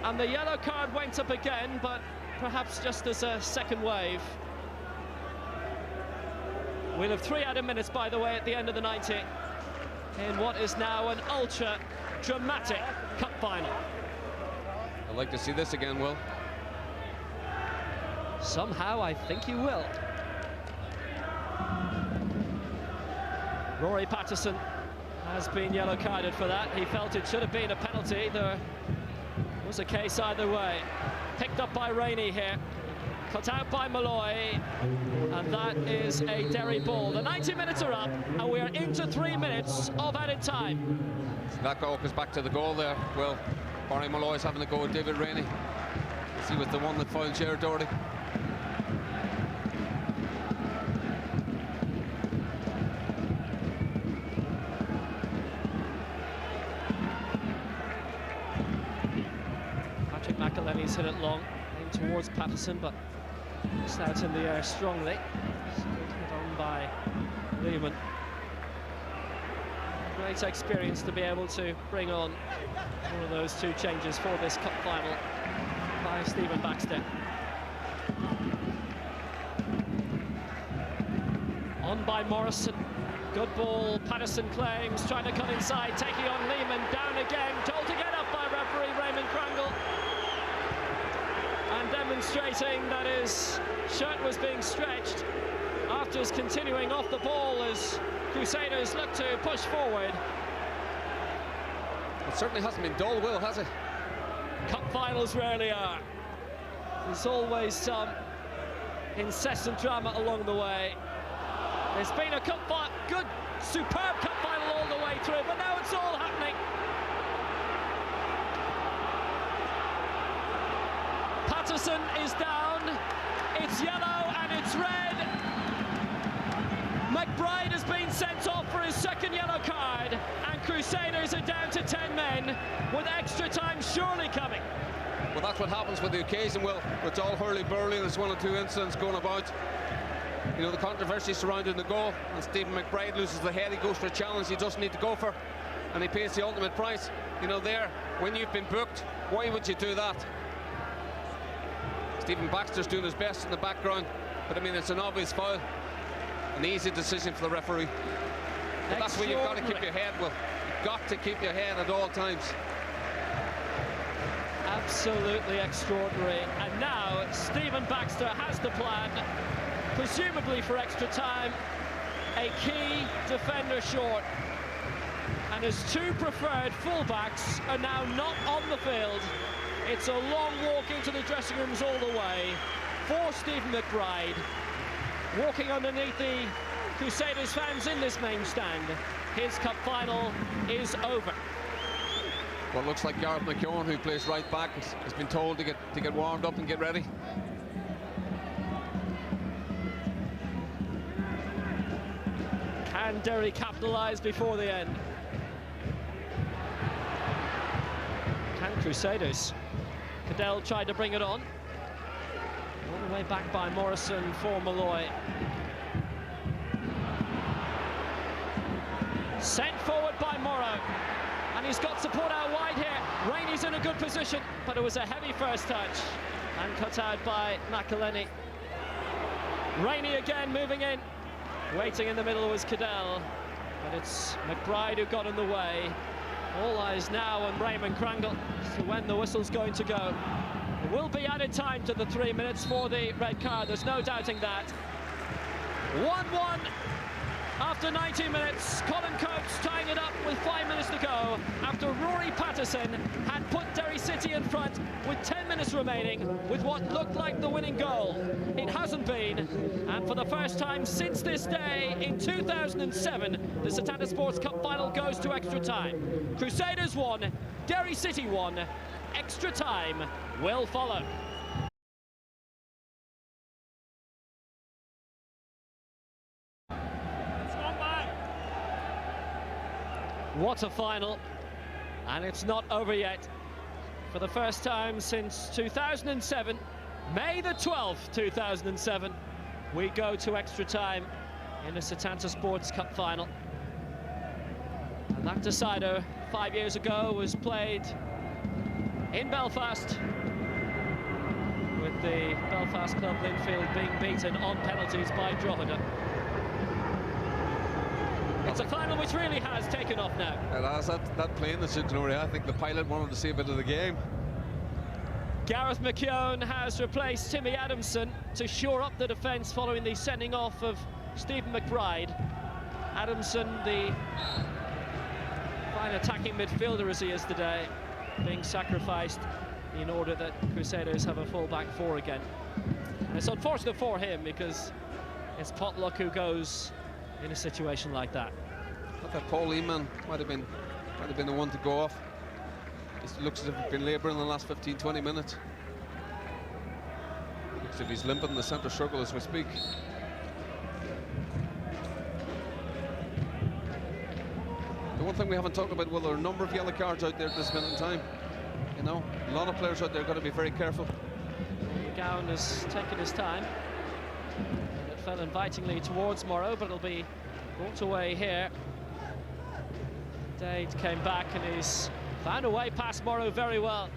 and the yellow card went up again, but perhaps just as a second wave. We'll have 3 added minutes, by the way, at the end of the 90, in what is now an ultra-dramatic cup final. I'd like to see this again, Will. Somehow, I think you will. Rory Patterson has been yellow carded for that. He felt it should have been a penalty. There was a case either way. Picked up by Rainey here. Cut out by Malloy. And that is a Derry ball. The 90 minutes are up, and we are into 3 minutes of added time. That goal goes back to the goal there, Will. Barry Malloy's having a go at David Rainey. He was the one that fouled Gerard Doherty. Patrick McElhenney's hit it long, in towards Patterson, but it's out in the air strongly. Hit on by Lehman. Great experience to be able to bring on one of those 2 changes for this cup final by Stephen Baxter. On by Morrison. Good ball, Patterson claims, trying to cut inside, taking on Lehman, down again, told to get up by referee Raymond Krangle. And demonstrating that his shirt was being stretched after his continuing off the ball as Crusaders look to push forward. It certainly hasn't been dull, Will, has it? Cup finals rarely are. There's always some incessant drama along the way. It's been a good, superb cup final all the way through, but now it's all happening. Patterson is down. It's yellow and it's red. McBride has been sent off for his second yellow card, and Crusaders are down to 10 men with extra time surely coming. Well, that's what happens with the occasion. Well, it's all hurly-burly. There's one or two incidents going about. You know, the controversy surrounding the goal, and Stephen McBride loses the head. He goes for a challenge he doesn't need to go for, and he pays the ultimate price. You know, there, when you've been booked, why would you do that? Stephen Baxter's doing his best in the background, but I mean, it's an obvious foul. An easy decision for the referee. But that's where you've got to keep your head, Will. You've got to keep your head at all times. Absolutely extraordinary. And now Stephen Baxter has the plan, presumably for extra time. A key defender short, and his two preferred fullbacks are now not on the field. It's a long walk into the dressing rooms all the way for Stephen McBride, walking underneath the Crusaders fans in this main stand. His cup final is over. Well, it looks like Gareth McKeown, who plays right back, has been told to get warmed up and get ready. Can Derry capitalise before the end? Can Crusaders? Cadell tried to bring it on. All the way back by Morrison for Malloy. Sent forward by Morrow. And he's got support out wide here. Rainey's in a good position, but it was a heavy first touch. And cut out by McElhenney. Rainey again moving in. Waiting in the middle was Cadell. But it's McBride who got in the way. All eyes now on Raymond Crangle as to when the whistle's going to go. There will be added time to the 3 minutes for the red card, there's no doubting that. 1-1 after 90 minutes. Colin Coates tying it up with 5 minutes to go after Rory Patterson had put Derry City in front with 10 minutes remaining with what looked like the winning goal. It hasn't been, and for the first time since this day in 2007, the Setanta Sports Cup final goes to extra time. Crusaders won, Derry City won. Extra time will follow. What a final, and it's not over yet. For the first time since 2007, May the 12th, 2007, we go to extra time in the Setanta Sports Cup final. And that decider 5 years ago was played in Belfast, with the Belfast club Linfield being beaten on penalties by Drogheda. It's a final which really has taken off now. It has. That plane that's in Glory, I think the pilot wanted to see a bit of the game. Gareth McKeown has replaced Timmy Adamson to shore up the defence following the sending off of Stephen McBride. Adamson, the fine attacking midfielder as he is today, being sacrificed in order that Crusaders have a full-back four again. And it's unfortunate for him because it's Potluck who goes in a situation like that. I thought Paul Eman might have been the one to go off. It looks as if he's been labouring in the last 15-20 minutes. Looks as if he's limping in the centre circle as we speak. The one thing we haven't talked about, well, there are a number of yellow cards out there at this minute in time. You know, a lot of players out there got to be very careful. McGowan has taken his time. It fell invitingly towards Morrow, but it'll be brought away here. Dade came back and he's found a way past Morrow very well.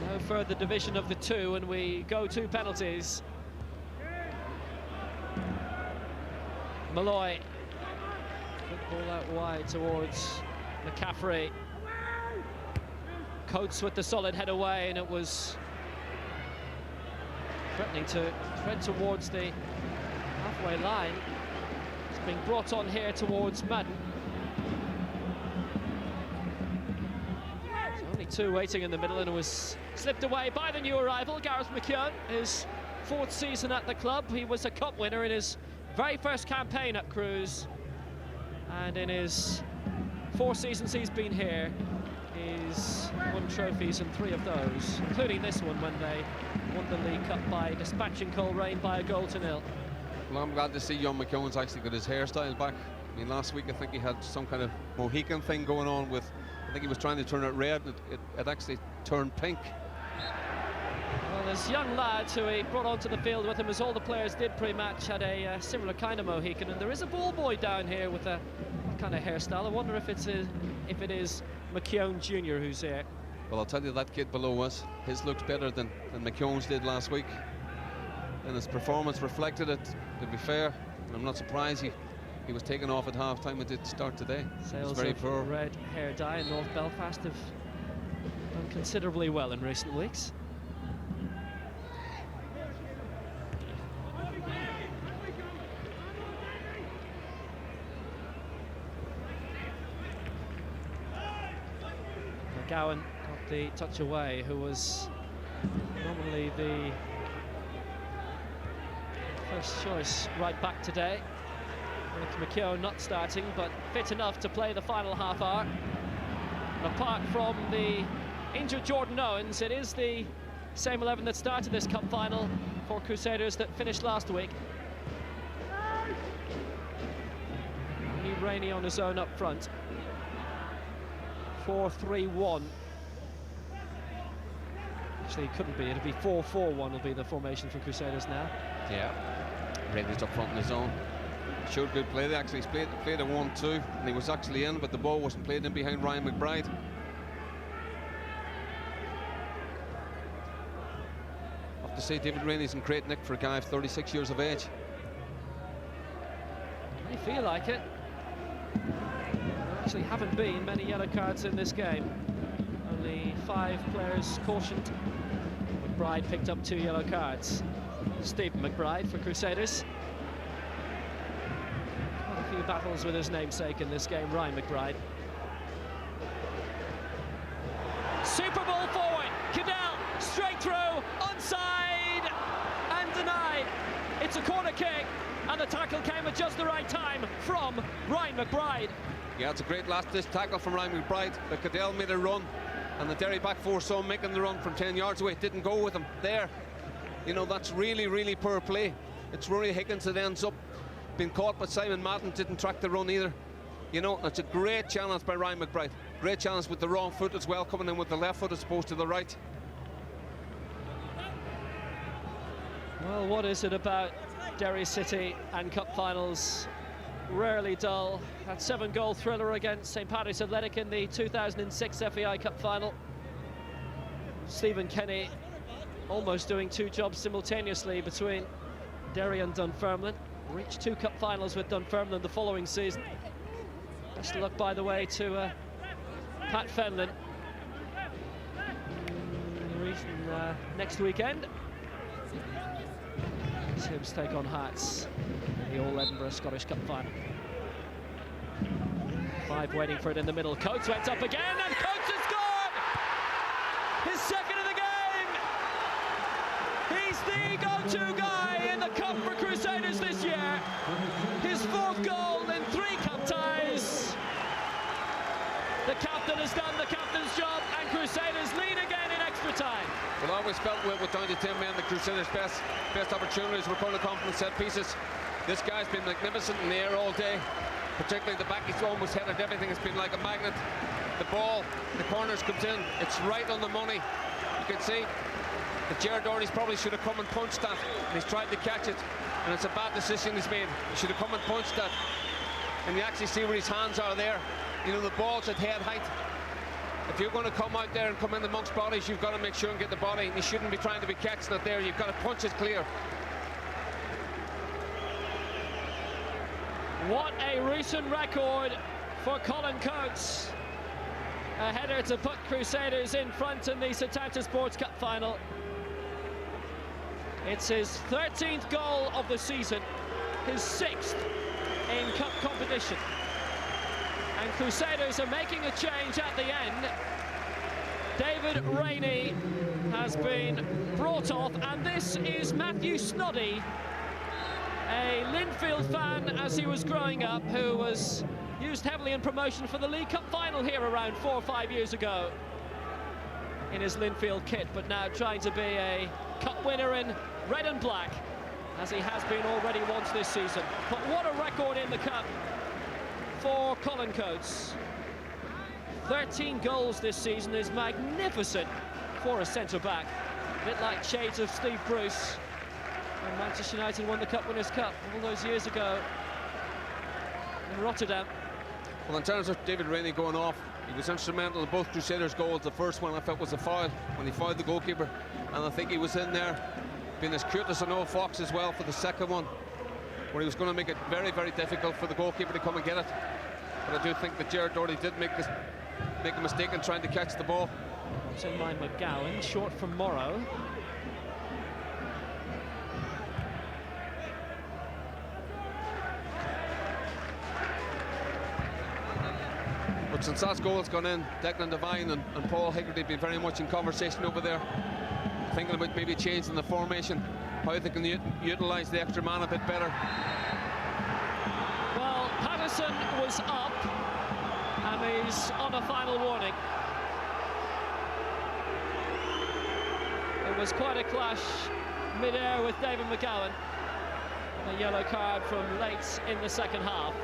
No further division of the two, and we go to penalties. Malloy. Good ball out wide towards McCaffrey. Coates with the solid head away, and it was threatening to thread towards the halfway line. It's being brought on here towards Madden. There's only two waiting in the middle, and it was slipped away by the new arrival, Gareth McKeown. His fourth season at the club. He was a cup winner in his very first campaign at Cruise, and in his 4 seasons he's been here, he's won trophies in 3 of those, including this one when they won the League Cup by dispatching Coleraine by a goal to 0. Well, I'm glad to see young McKeown's actually got his hairstyle back. I mean, last week I think he had some kind of Mohican thing going on with I think he was trying to turn it red. It actually turned pink. Well, there's young lads who he brought onto the field with him, as all the players did pre-match, had a similar kind of Mohican, and there is a ball boy down here with a kind of hairstyle. I wonder if it is McKeown Jr. who's here. Well, I'll tell you, that kid below us, his looks better than McKeown's did last week, and his performance reflected it. To be fair, I'm not surprised he was taken off at half-time. It did start today. Sales of red hair dye in North Belfast have done considerably well in recent weeks. McGowan got the touch away, who was normally the first choice right back today. With McKeown not starting, but fit enough to play the final half hour. And apart from the injured Jordan Owens, it is the same 11 that started this cup final for Crusaders that finished last week. Lee Rainey on his own up front. 4-3-1. Actually, it couldn't be. It'll be 4-4-1 will be the formation for Crusaders now. Yeah. Rainey's up front on his own. Showed good play. They actually played a 1-2, and he was actually in, but the ball wasn't played in behind Ryan McBride. I have to say, David Rainey's in great nick for a guy of 36 years of age. You feel like it. There actually haven't been many yellow cards in this game. Only 5 players cautioned. McBride picked up 2 yellow cards. Stephen McBride for Crusaders. A few battles with his namesake in this game, Ryan McBride. Super ball forward, Cadell straight through, onside and denied. It's a corner kick, and the tackle came at just the right time from Ryan McBride. Yeah, it's a great last-ditch tackle from Ryan McBride. But Cadell made a run, and the Derry back four saw him making the run from 10 yards away. Didn't go with him there. You know, that's really, really poor play. It's Rory Higgins that ends up being caught, but Simon Madden didn't track the run either. You know, it's a great challenge by Ryan McBride. Great challenge with the wrong foot as well, coming in with the left foot as opposed to the right. Well, what is it about Derry City and cup finals? Rarely dull. That 7-goal thriller against St Patrick's Athletic in the 2006 FAI Cup final. Stephen Kenny almost doing 2 jobs simultaneously between Derry and Dunfermline. Reached 2 cup finals with Dunfermline the following season. Best of luck, by the way, to Pat Fenlon next weekend. Hibs take on Hearts in the All Edinburgh Scottish Cup final. 5 waiting for it in the middle. Coates went up again, and Coates has scored! His second of the game! He's the go-to guy in the cup for Crusaders this year. His 4th goal in 3 cup ties. The captain has done the captain's job, and Crusaders lead again in extra time. Well, I always felt with down to 10 men, the Crusaders' best opportunities were corner confidence set pieces. This guy's been magnificent in the air all day, particularly the back. He's almost headed everything. It's been like a magnet. The ball, the corners comes in. It's right on the money. You can see that Gerard Doherty's probably should have come and punched that, and he's tried to catch it, and it's a bad decision he's made. He should have come and punched that, and you actually see where his hands are there. You know, the ball's at head height. If you're going to come out there and come in amongst bodies, you've got to make sure and get the body, and you shouldn't be trying to be catching it there. You've got to punch it clear. What a recent record for Colin Coates. A header to put Crusaders in front in the Setanta Sports Cup final. It's his 13th goal of the season, his 6th in cup competition. And Crusaders are making a change at the end. David Rainey has been brought off, and this is Matthew Snoddy, a Linfield fan as he was growing up, who was used heavily in promotion for the League Cup final here around 4 or 5 years ago in his Linfield kit, but now trying to be a cup winner in red and black, as he has been already once this season. But what a record in the cup for Colin Coates. 13 goals this season is magnificent for a centre-back. A bit like shades of Steve Bruce when Manchester United won the Cup Winners' Cup all those years ago in Rotterdam. Well, in terms of David Rainey going off, he was instrumental in both Crusaders' goals. The first one I felt was a foul when he fouled the goalkeeper, and I think he was in there being as cute as an old fox as well for the second one, where he was going to make it very, very difficult for the goalkeeper to come and get it. But I do think that Gerard Doherty did make a mistake in trying to catch the ball. It's in by McGowan, short from Morrow. But since that goal has gone in, Declan Devine and Paul Higgerty have been very much in conversation over there, thinking about maybe changing the formation, how they can utilise the extra man a bit better. Well, Patterson was up, and he's on a final warning. It was quite a clash mid-air with David McGowan. A yellow card from late in the second half.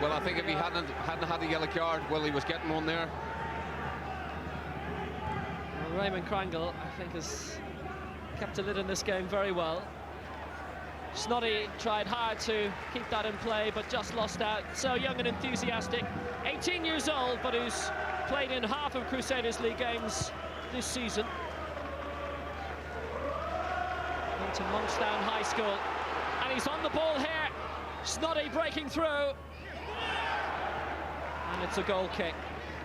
Well, I think if he hadn't had a yellow card, well, he was getting one there. Well, Raymond Krangle, I think, has kept a lid on this game very well. Snoddy tried hard to keep that in play, but just lost out. So young and enthusiastic, 18 years old, but who's played in half of Crusaders League games this season. Into Monkstown High School, and he's on the ball here. Snoddy breaking through, and it's a goal kick.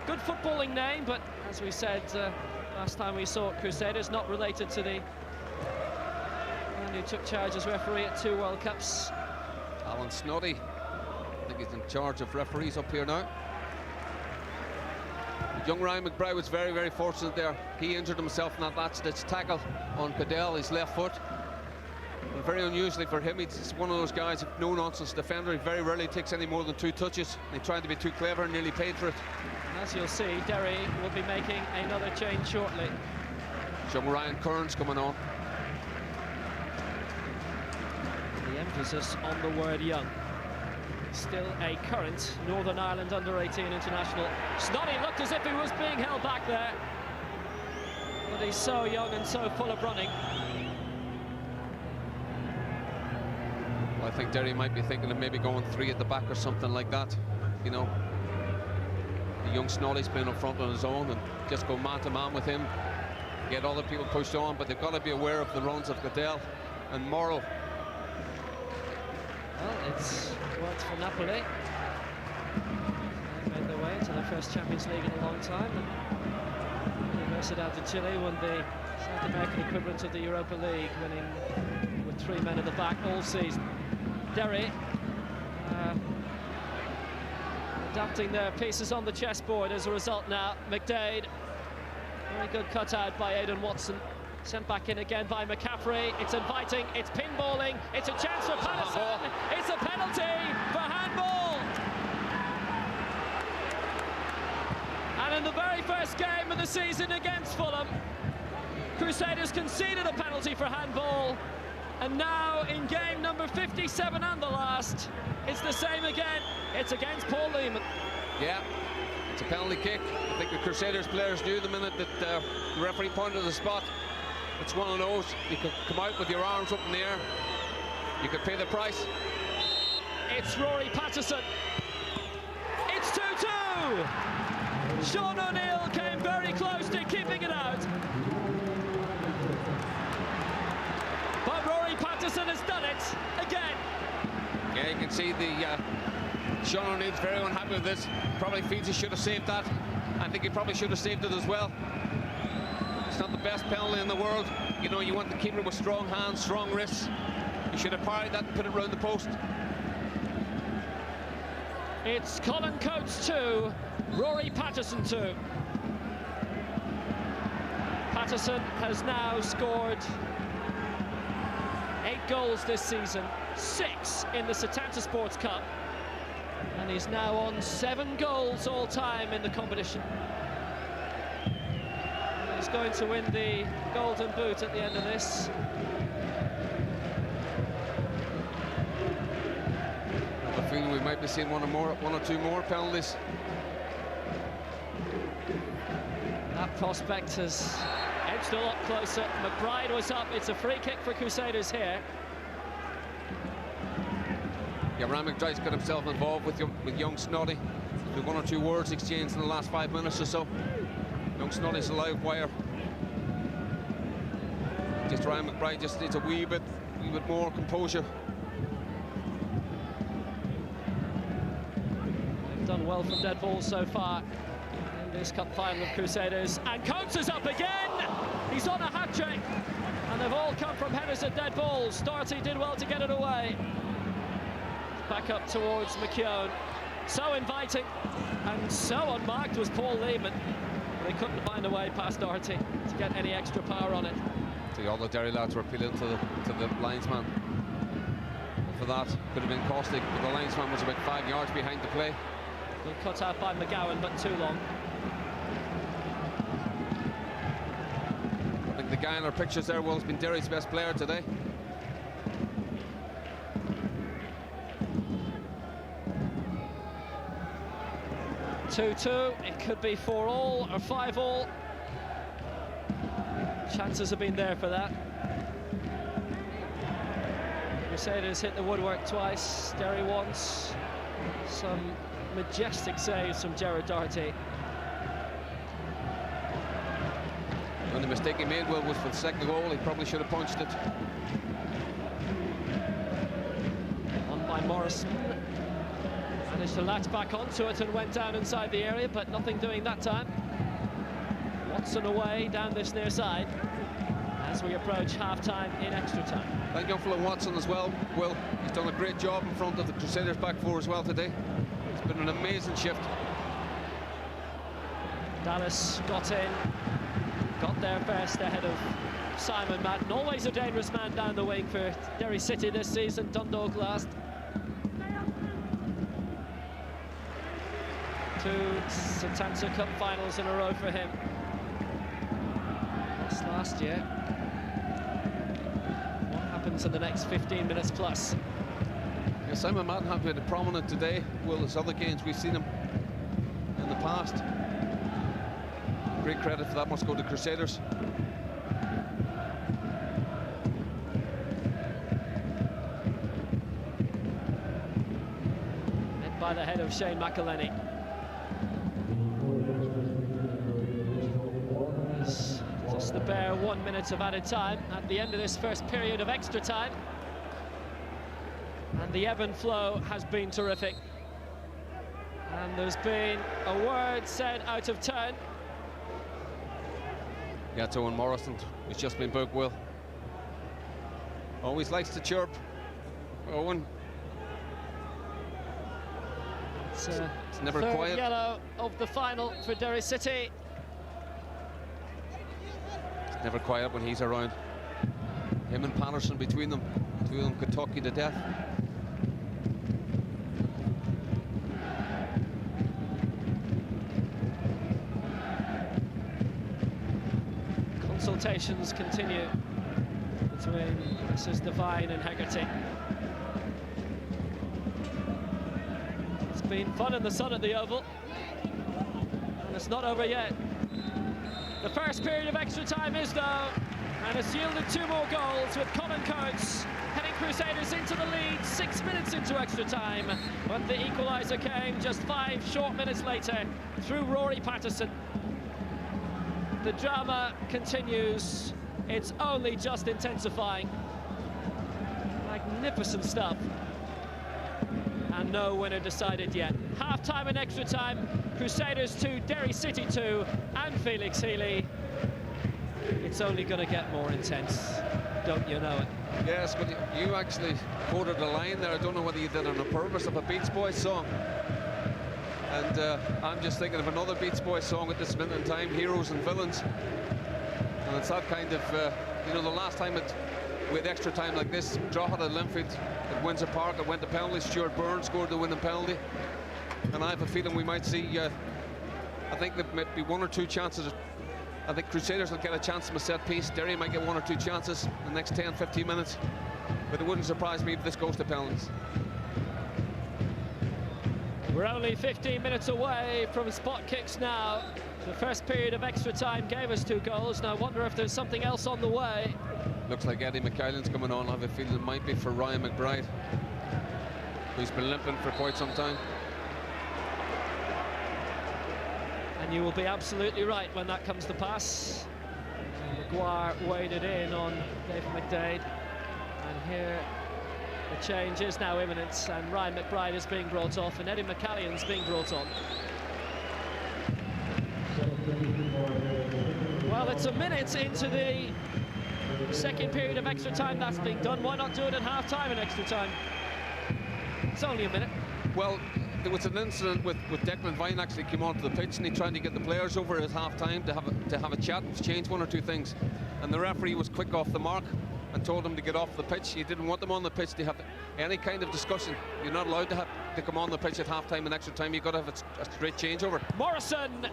Good footballing name, but as we said last time we saw Crusaders, not related to the man who took charge as referee at 2 World Cups. Alan Snoddy, I think he's in charge of referees up here now. Young Ryan McBride was very, very fortunate there. He injured himself in that last-ditch tackle on Cadell, his left foot. And very unusually for him, he's one of those guys, no-nonsense defender. He very rarely takes any more than 2 touches. He tried to be too clever and nearly paid for it. And as you'll see, Derry will be making another change shortly. Young Ryan Kearns coming on. The emphasis on the word young. Still a current Northern Ireland under-18 international. Snoddy looked as if he was being held back there, but he's so young and so full of running. I think Derry might be thinking of maybe going 3 at the back or something like that. You know, the young Snoddy's playing up front on his own, and just go man-to-man with him, get other people pushed on, but they've got to be aware of the runs of Cadell and Morrow. Well, it's worked for Napoli. They made their way into their first Champions League in a long time. And Universidad de Chile won the South American equivalent of the Europa League, winning with 3 men at the back all season. Derry adapting their pieces on the chessboard as a result now. McDade, very good cutout by Aidan Watson. Sent back in again by McCaffrey. It's inviting, it's pinballing, it's a chance for Patterson. It's a penalty for handball. And in the very first game of the season against Fulham, Crusaders conceded a penalty for handball. And now in game number 57 and the last, it's the same again. It's against Paul Lehman. Yeah, it's a penalty kick. I think the Crusaders players knew the minute that the referee pointed the spot. It's one of those, you could come out with your arms up in the air, you could pay the price. It's Rory Patterson. It's 2-2. Sean O'Neill came very close to keeping it out. But Rory Patterson has done it again. Yeah, you can see the Sean O'Neill's very unhappy with this. Probably feels he should have saved that. I think he probably should have saved it as well. It's not the best penalty in the world. You know, you want the keeper with strong hands, strong wrists. You should have parried that and put it round the post. It's Colin Coates 2, Rory Patterson 2. Patterson has now scored 8 goals this season, 6 in the Setanta Sports Cup, and he's now on 7 goals all time in the competition. And he's going to win the Golden Boot at the end of this. I feeling we might be seeing one or two more penalties. That prospect has edged a lot closer. McBride was up. It's a free kick for Crusaders here. Yeah, Ryan McBride's got himself involved with young Snoddy. There's been one or two words exchanged in the last 5 minutes or so. Young Snoddy's a live wire. Just Ryan McBride just needs a wee bit more composure. They've done well from dead balls so far in this cup final of Crusaders. And Coates is up again! He's on a hat-trick. And they've all come from headers at dead balls. Doherty did well to get it away. Back up towards McKeown. So inviting and so unmarked was Paul Lehman. They couldn't find a way past Doherty to get any extra power on it. See, all the Derry lads were appealing to the linesman. For that, could have been caustic, but the linesman was about 5 yards behind the play. Good cut out by McGowan, but too long. I think the guy in our pictures there, Will, has been Derry's best player today. It could be 4-all or 5-all. Chances have been there for that. Crusaders hit the woodwork twice, Derry once. Some majestic saves from Gerard Doherty. And the mistake he made, Will, was for the second goal. He probably should have punched it. On by Morrison. Managed to latch back onto it and went down inside the area, but nothing doing that time. Watson away down this near side as we approach half-time in extra time. Thank young fellow Watson as well. Will, he's done a great job in front of the Crusaders back four as well today. It's been an amazing shift. Dallas got in, got there first ahead of Simon Madden. Always a dangerous man down the wing for Derry City this season. Dundalk last. 2 Setanta Cup finals in a row for him. Lost last year. What happens in the next 15 minutes plus? Yeah, Simon Madden has been prominent today. Will, as other games we've seen him in the past. Great credit for that must go to Crusaders. Led by the head of Shane McElhenney. Just the bare 1 minute of added time at the end of this first period of extra time. And the ebb and flow has been terrific. And there's been a word said out of turn. Yeah, it's Owen Morrison, who's just been booked, Will. Always likes to chirp. Owen. It's never third quiet. Yellow of the final for Derry City. It's never quiet when he's around. Him and Patterson between them. Two of them could talk you to death. Consultations continue between Messrs. Devine and Hegarty. It's been fun in the sun at the Oval, and it's not over yet. The first period of extra time is though, and it's yielded 2 more goals with Colin Coates heading Crusaders into the lead 6 minutes into extra time. But the equaliser came just 5 short minutes later through Rory Patterson. The drama continues. It's only just intensifying. Magnificent stuff. And no winner decided yet. Half-time and extra time. Crusaders 2, Derry City 2, and Felix Healy. It's only going to get more intense, don't you know it? Yes, but you actually quoted a line there. I don't know whether you did it on purpose, of a Beach Boys song. And I'm just thinking of another Beach Boys song at this minute in time, Heroes and Villains. And it's that kind of, you know, the last time with extra time like this, Drogheda at Linfield at Windsor Park, it went to penalties. Stuart Burns scored the winning penalty. And I have a feeling we might see, I think there might be 1 or 2 chances. I think Crusaders will get a chance from a set piece. Derry might get 1 or 2 chances in the next 10, 15 minutes. But it wouldn't surprise me if this goes to penalties. We're only 15 minutes away from spot kicks now. The first period of extra time gave us 2 goals. Now I wonder if there's something else on the way. Looks like Eddie McKillen's coming on. I have a feeling it might be for Ryan McBride, who's been limping for quite some time. And you will be absolutely right when that comes to pass. Maguire waded in on David McDade. And here the change is now imminent, and Ryan McBride is being brought off, and Eddie McCallion's being brought on. Well, it's a minute into the second period of extra time that's being done. Why not do it at half-time in extra time? It's only a minute. Well, there was an incident with Declan Vine actually came onto the pitch, and he tried to get the players over at half-time to have a chat, change 1 or 2 things, and the referee was quick off the mark and told them to get off the pitch. He didn't want them on the pitch to have any kind of discussion. You're not allowed to come on the pitch at half-time and extra time. You've got to have a straight changeover. Morrison,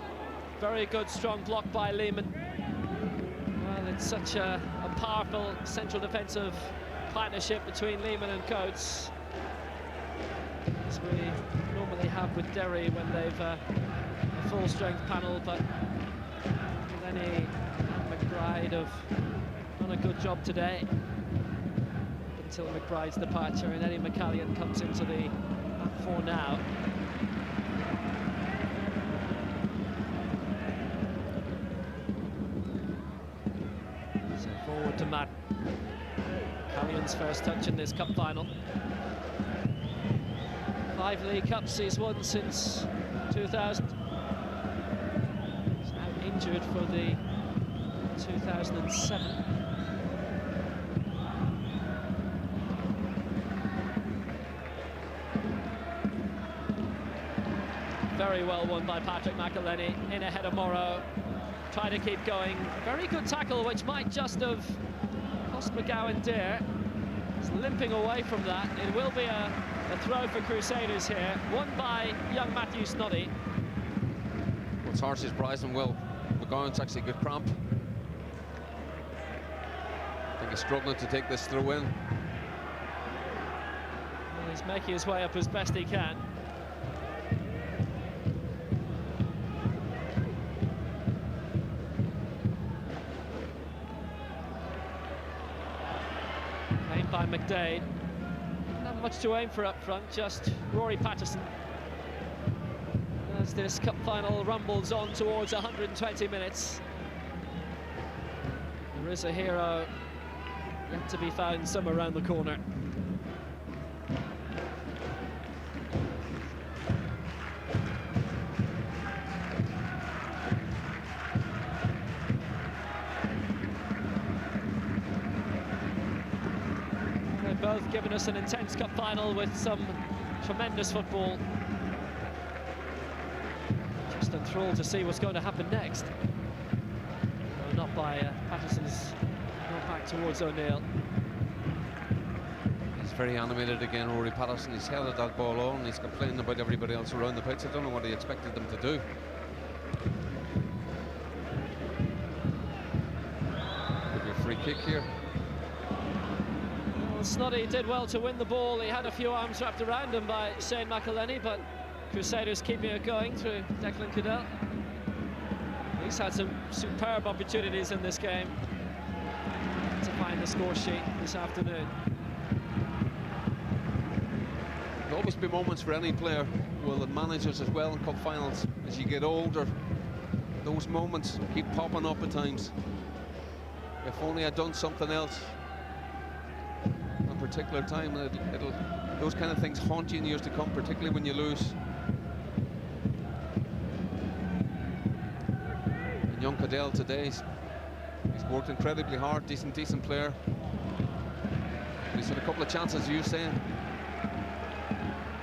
very good strong block by Lehman. Well, it's such a powerful central defensive partnership between Lehman and Coates, as we normally have with Derry when they've a full-strength panel, but Lenny and McBride have done a good job today until McBride's departure, and Eddie McCallion comes into the back 4 now. So forward to Matt. McCallion's first touch in this cup final. 5 League Cups he's won since 2000. He's now injured for the 2007. Very well won by Patrick McElhenney, in ahead of Morrow. Try to keep going. Very good tackle, which might just have cost McGowan dear. He's limping away from that. It will be a throw for Crusaders here, won by young Matthew Snoddy. What's harsh is Bryson Will. McGowan's actually got cramp. I think he's struggling to take this throw in. Well, he's making his way up as best he can. Aimed by McDade. Not much to aim for up front, just Rory Patterson. As this cup final rumbles on towards 120 minutes. There is a hero yet to be found somewhere around the corner. They've both given us an intense cup final with some tremendous football. Just enthralled to see what's going to happen next. No, not by Patterson's not back towards O'Neill. He's very animated again, Rory Patterson. He's headed that ball on. He's complaining about everybody else around the pitch. I don't know what he expected them to do. Could be a free kick here. Well, Snoddy did well to win the ball. He had a few arms wrapped around him by Shane McElhenney, but Crusaders keeping it going through Declan Cadell. He's had some superb opportunities in this game to find the score sheet this afternoon. There'll always be moments for any player, well, and managers as well in cup finals. As you get older, those moments keep popping up at times. If only I'd done something else at a particular time, those kind of things haunt you in years to come, particularly when you lose. And young Cadell today, he's worked incredibly hard, decent player. And he's had a couple of chances, as you're saying,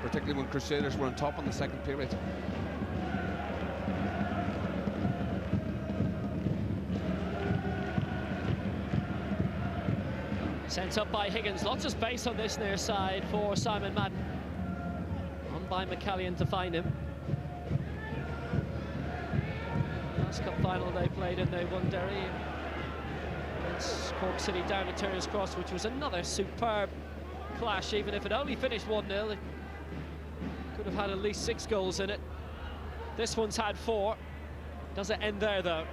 particularly when Crusaders were on top in the second period. Sent up by Higgins. Lots of space on this near side for Simon Madden. On by McCallion to find him. Last cup final they played and they won Derry against Cork City down at Turner's Cross, which was another superb clash. Even if it only finished 1-0, it Could have had at least 6 goals in it. This one's had 4. Does it end there, though?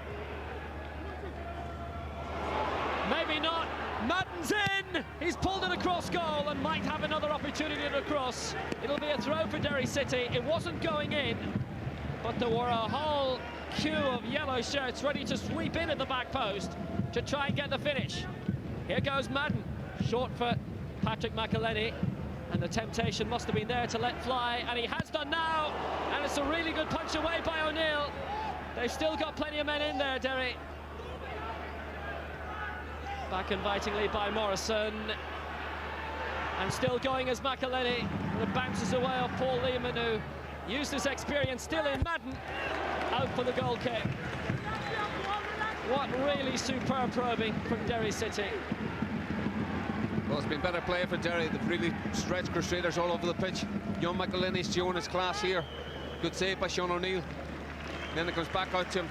Maybe not. Madden's in! He's pulled it across goal and might have another opportunity to cross. It'll be a throw for Derry City. It wasn't going in, but there were a whole queue of yellow shirts ready to sweep in at the back post to try and get the finish. Here goes Madden, short for Patrick McElhenney, and the temptation must have been there to let fly, and he has done now, and it's a really good punch away by O'Neill. They've still got plenty of men in there, Derry. Back invitingly by Morrison, and still going as McElhenney, and it bounces away off Paul Lehman, who used his experience still in Madden, out for the goal kick. What really superb probing from Derry City. Well, it's been better play for Derry. They've really stretched Crusaders all over the pitch. Young McElhenney's showing his class here. Good save by Sean O'Neill. Then it comes back out to him,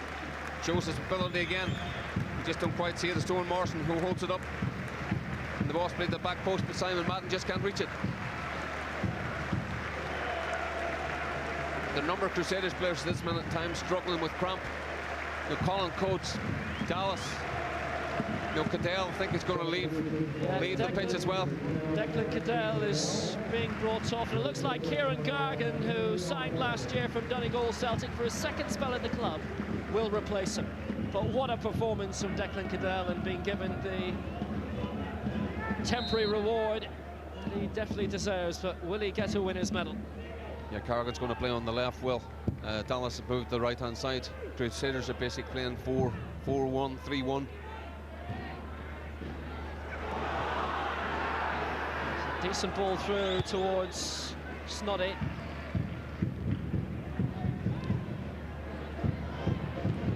shows his ability again. You just don't quite see it. It's Stone Morrison who holds it up. And the ball's played the back post, but Simon Madden just can't reach it. The number of Crusaders players at this minute in time struggling with cramp. Colin Coates, Dallas, Cadell, I think he's going to leave the pitch as well. Declan Cadell is being brought off, and it looks like Kieran Gargan, who signed last year from Donegal Celtic for his second spell at the club, will replace him. But what a performance from Declan Cadell, and being given the temporary reward that he definitely deserves. But will he get a winner's medal? Yeah, Carrigan's going to play on the left, Will. Dallas have moved to the right-hand side. Crusaders are basically playing 4-4-1, 3-1. Decent ball through towards Snoddy.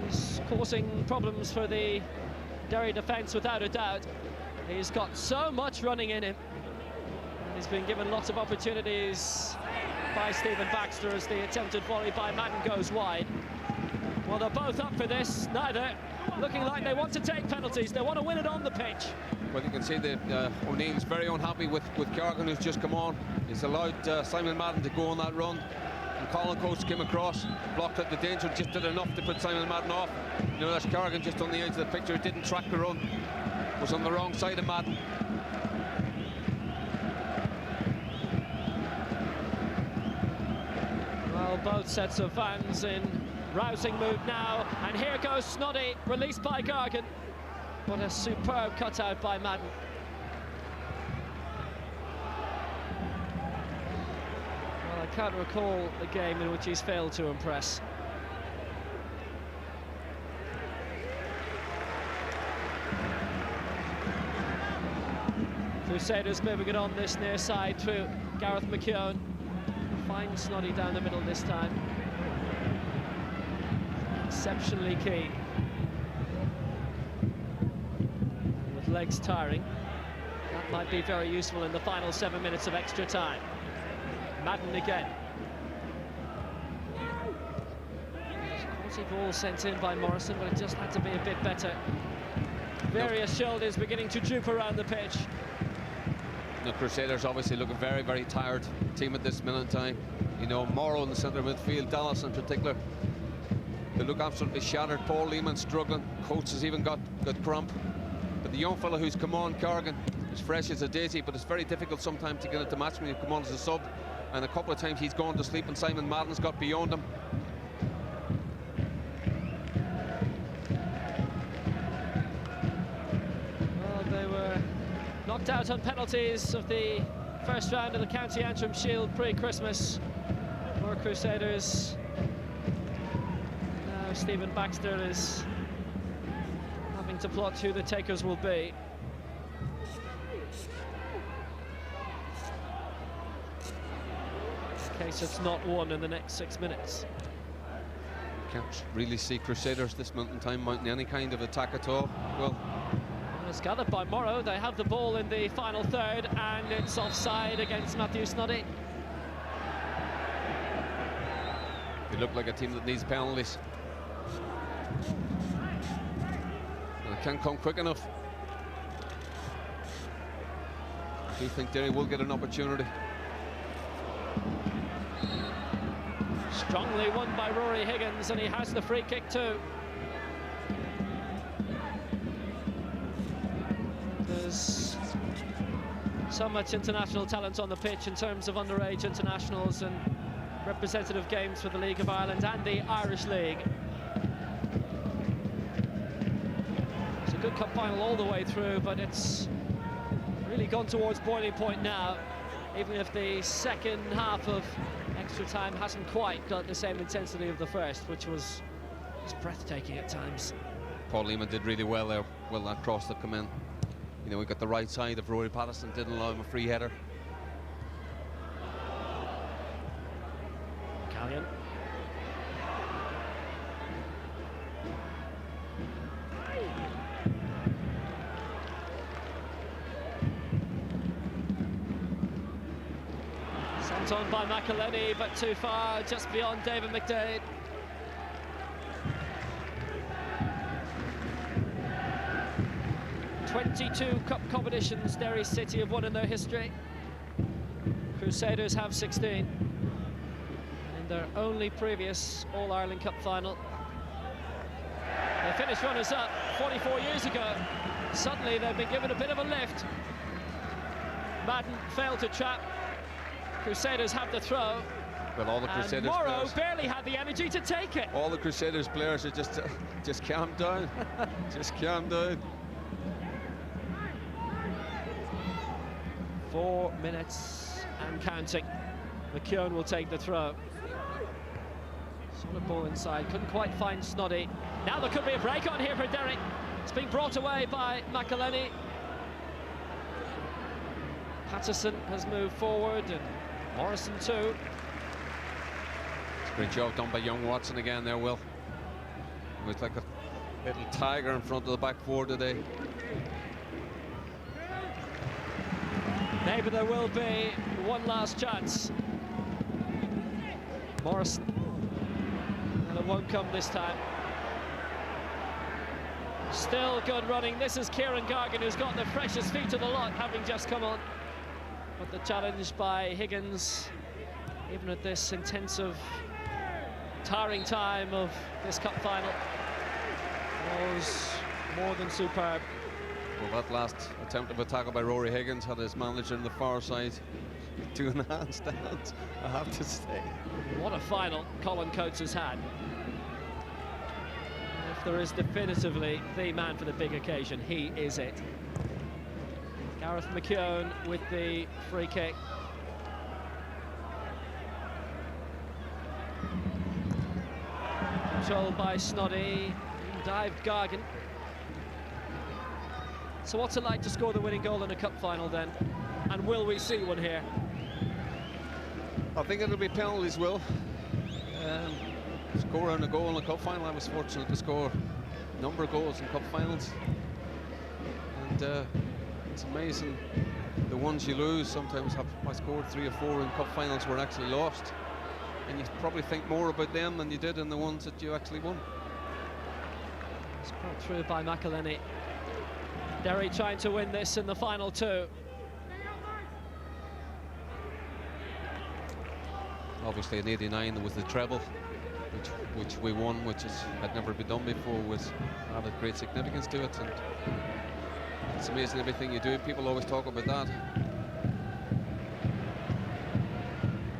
He's causing problems for the Derry defence without a doubt. He's got so much running in him. He's been given lots of opportunities by Stephen Baxter as the attempted volley by Madden goes wide. Well, they're both up for this, neither looking like they want to take penalties. They want to win it on the pitch. Well, you can see that O'Neill's very unhappy with Carrigan, who's just come on. He's allowed Simon Madden to go on that run, and Colin Coates came across, blocked out the danger, just did enough to put Simon Madden off. You know, that's Carrigan just on the edge of the picture. He didn't track the run, was on the wrong side of Madden. Well, both sets of fans in rousing mood now, and here goes Snoddy, released by Gargan. What a superb cutout by Madden. Well, I can't recall a game in which he's failed to impress. Crusaders moving it on this near side through Gareth McKeown. Finds Snoddy down the middle this time. Exceptionally keen. With legs tiring. That might be very useful in the final 7 minutes of extra time. Madden again. Quality ball sent in by Morrison, but it just had to be a bit better. Various shoulders beginning to droop around the pitch. The Crusaders obviously looking very, very tired team at this minute in time. You know, Morrow in the centre of midfield, Dallas in particular. They look absolutely shattered. Paul Lehman struggling. Coates has even got cramp. But the young fella who's come on, Carrigan, is fresh as a daisy, but it's very difficult sometimes to get into match when you come on as a sub. And a couple of times he's gone to sleep and Simon Madden's got beyond him. Well, they were knocked out on penalties of the first round of the County Antrim Shield pre-Christmas for Crusaders. Now Stephen Baxter is having to plot who the takers will be. In case it's not won in the next 6 minutes. Can't really see Crusaders this minute in time mounting any kind of attack at all. Well, it's gathered by Morrow. They have the ball in the final third, and it's offside against Matthew Snoddy. they look like a team that needs penalties. And it can't come quick enough. I do think Derry will get an opportunity. Strongly won by Rory Higgins, and he has the free kick too. There's so much international talent on the pitch in terms of underage internationals and representative games for the League of Ireland and the Irish League. It's a good cup final all the way through, but it's really gone towards boiling point now, even if the second half of extra time hasn't quite got the same intensity of the first, which was breathtaking at times. Paul Lehman did really well there. Well, that cross that come in. You know, we got the right side of Rory Patterson, didn't allow him a free header. Callion. Sent on by McElhenney, but too far, just beyond David McDade. "22 cup competitions Derry City have won in their history. Crusaders have 16. And in their only previous All-Ireland Cup final, they finished runners-up 44 years ago. Suddenly they've been given a bit of a lift. Madden failed to trap. Crusaders have the throw. Well, all the Crusaders Morrow players, barely had the energy to take it. all the Crusaders players are just calm down. Just calm down. 4 minutes and counting. McKeown will take the throw. Solid ball inside, couldn't quite find Snoddy. Now there could be a break on here for Derry. It's being brought away by McElhenney. Patterson has moved forward, and Morrison too. Great job done by young Watson again there, Will. It was like a little tiger in front of the back four today. Maybe there will be one last chance. Morrison. And it won't come this time. Still good running. This is Kieran Gargan, who's got the freshest feet of the lot, having just come on. But the challenge by Higgins, even at this intensive, tiring time of this cup final, was more than superb. Well, that last attempt of a tackle by Rory Higgins had his manager on the far side doing the handstands, I have to say. What a final Colin Coates has had. If there is definitively the man for the big occasion, he is it. Gareth McKeown with the free kick. Controlled by Snoddy, dived Gargan. So what's it like to score the winning goal in a cup final then? And will we see one here? I think it'll be penalties, Will. Scoring a goal in a cup final, I was fortunate to score a number of goals in cup finals. And it's amazing the ones you lose. Sometimes I scored 3 or 4 in cup finals were actually lost. And you probably think more about them than you did in the ones that you actually won. It's brought through by McElhenney. Derry trying to win this in the final 2. Obviously in '89 there was the treble, which we won, which had never been done before, added great significance to it. And it's amazing everything you do. People always talk about that.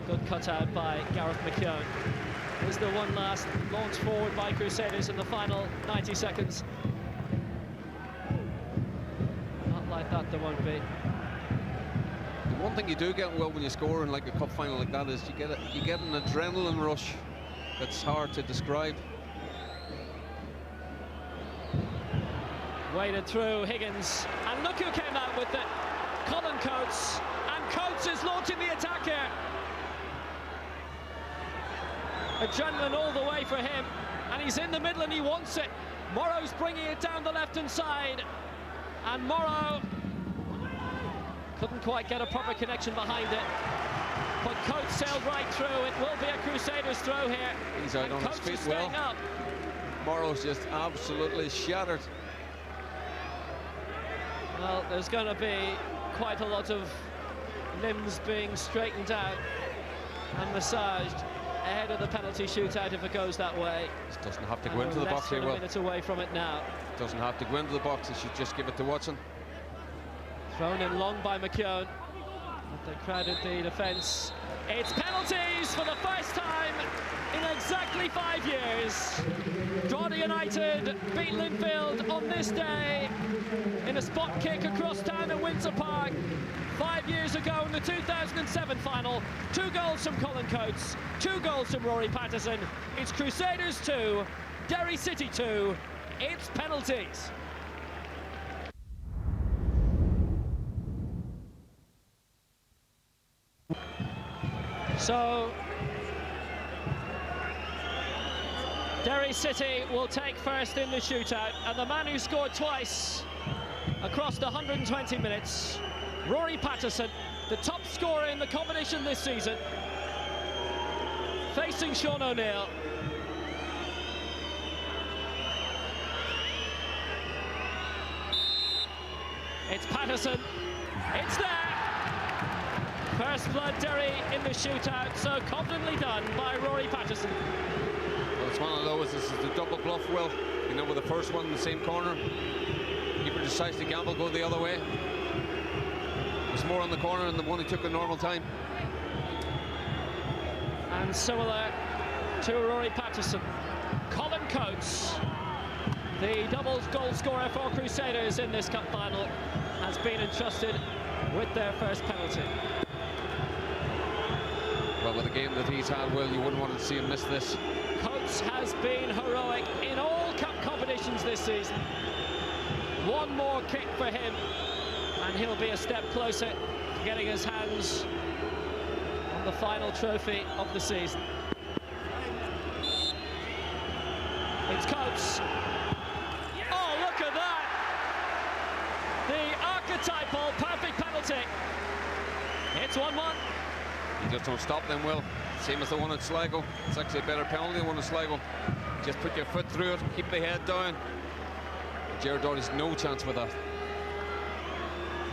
Good cutout by Gareth McKeown. Is there one last launch forward by Crusaders in the final 90 seconds? Not like that, there won't be. The one thing you do get, well, when you score in like a cup final like that is you get an adrenaline rush that's hard to describe. Waded through Higgins, and look who came out with it. Colin Coates, and Coates is launching the attack here. Adrenaline all the way for him, and he's in the middle and he wants it. Morrow's bringing it down the left-hand side, and Morrow couldn't quite get a proper connection behind it. But Coates sailed right through. It will be a Crusaders throw here. He's out and on Coates his feet is staying well. up. Morrow's just absolutely shattered. Well, there's going to be quite a lot of limbs being straightened out and massaged. ahead of the penalty shootout if it goes that way. Just doesn't have to go into the box here. Less than a minute away from it now. Doesn't have to go into the box. He should just give it to Watson. Thrown in long by McKeown. But they crowded the defence. It's penalties for the first time in exactly 5 years. Drogheda United beat Linfield on this day in a spot kick across town at Windsor Park 5 years ago in the 2007 final. 2 goals from Colin Coates, 2 goals from Rory Patterson. It's Crusaders 2, Derry City 2. It's penalties. So Derry City will take first in the shootout, and the man who scored twice across the 120 minutes, Rory Patterson, the top scorer in the competition this season, facing Sean O'Neill. It's Patterson, it's there! First blood Derry in the shootout, so confidently done by Rory Patterson. Well, it's one of those, this is the double bluff, Will. You know, with the first one in the same corner, keeper decides to gamble, go the other way. There's more on the corner than the one he took in normal time. And similar to Rory Patterson, Colin Coates, the double goal scorer for Crusaders in this cup final, has been entrusted with their first penalty. Well, with the game that he's had, Will, you wouldn't want to see him miss this. Coates has been heroic in all cup competitions this season. One more kick for him, and he'll be a step closer to getting his hands on the final trophy of the season. It's Coates. Oh, look at that! The archetypal perfect penalty. It's 1-1. You just don't stop them, Will. Same as the one at Sligo. It's actually a better penalty than one at Sligo. Just put your foot through it, keep the head down. Gerard Doherty's no chance with that.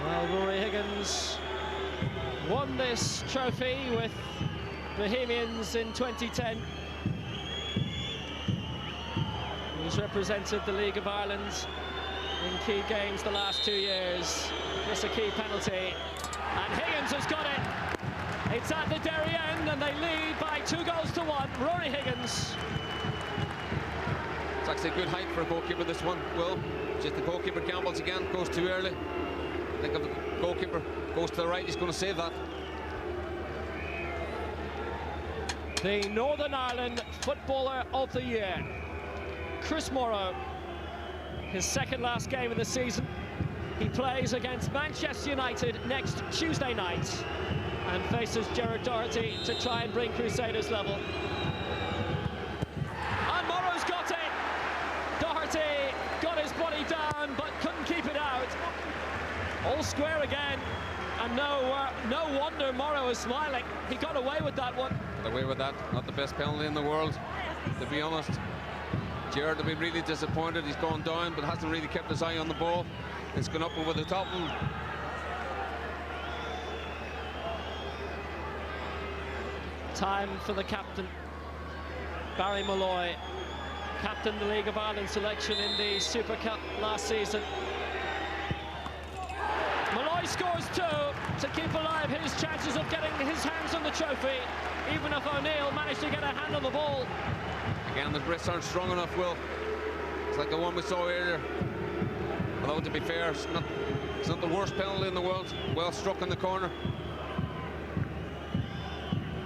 Well, Rory Higgins won this trophy with Bohemians in 2010. He's represented the League of Ireland in key games the last 2 years. Just a key penalty, and Higgins has got it. It's at the Derry end, and they lead by 2-1. Rory Higgins. It's actually a good height for a goalkeeper, this one, Will. Just the goalkeeper gambles again, goes too early. I think if the goalkeeper goes to the right, he's going to save that. The Northern Ireland Footballer of the Year, Chris Morrow. His second last game of the season. He plays against Manchester United next Tuesday night and faces Gerard Doherty to try and bring Crusaders level. And Morrow's got it! Doherty got his body down but couldn't keep it out. All square again, and no wonder Morrow is smiling. He got away with that one. Got away with that. Not the best penalty in the world, to be honest. Gerard will be really disappointed. He's gone down but hasn't really kept his eye on the ball. It's gone up over the top of him. Time for the captain, Barry Malloy, captained the League of Ireland selection in the Super Cup last season. Malloy scores 2 to keep alive his chances of getting his hands on the trophy, even if O'Neill managed to get a hand on the ball. Again, the wrists aren't strong enough, Will. It's like the one we saw earlier. Although, to be fair, it's not the worst penalty in the world. Well struck in the corner.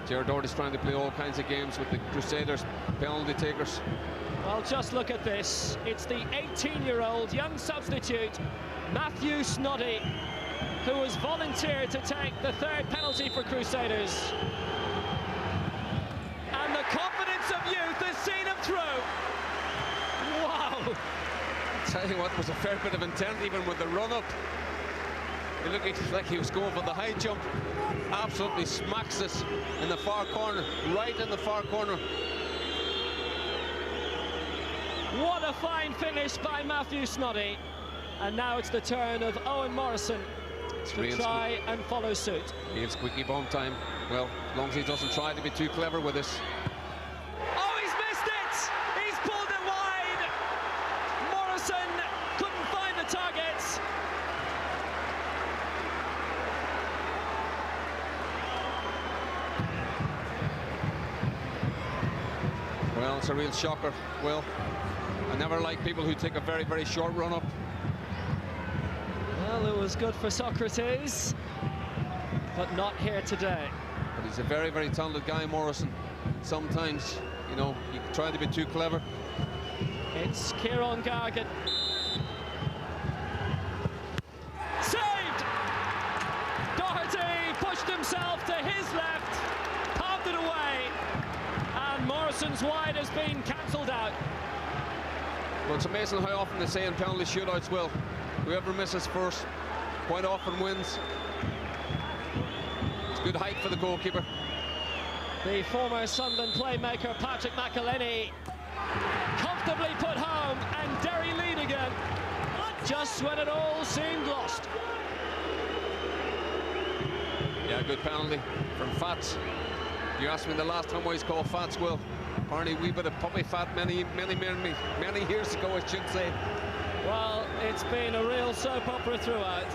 Gerard Doherty's trying to play all kinds of games with the Crusaders penalty takers. Well, just look at this. It's the 18-year-old young substitute, Matthew Snoddy, who has volunteered to take the 3rd penalty for Crusaders. And the confidence of youth has seen him through. Wow. Tell you what, there was a fair bit of intent even with the run-up. He looked like he was going for the high jump. Absolutely smacks it in the far corner, right in the far corner. What a fine finish by Matthew Snoddy. And now it's the turn of Owen Morrison to try and follow suit. Real squeaky bum time. Well, as long as he doesn't try to be too clever with this. That's a real shocker, Will. I never like people who take a very, very short run up. Well, it was good for Socrates, but not here today. But he's a very, very talented guy, Morrison. Sometimes, you know, you try to be too clever. It's Kieran Gargan. Saved! Doherty pushed himself to his left, palmed it away, and Morrison's wide has been cancelled out. Well, it's amazing how often they say in penalty shootouts, Will, whoever misses first quite often wins. It's good height for the goalkeeper. The former Sunderland playmaker Patrick McElhenney comfortably put home, and Derry lead again, just when it all seemed lost. Yeah, good penalty from Fats. You asked me the last time why he's called Fats, Will. Apparently a wee bit of puppy fat many years ago, I should say. Well, it's been a real soap opera throughout,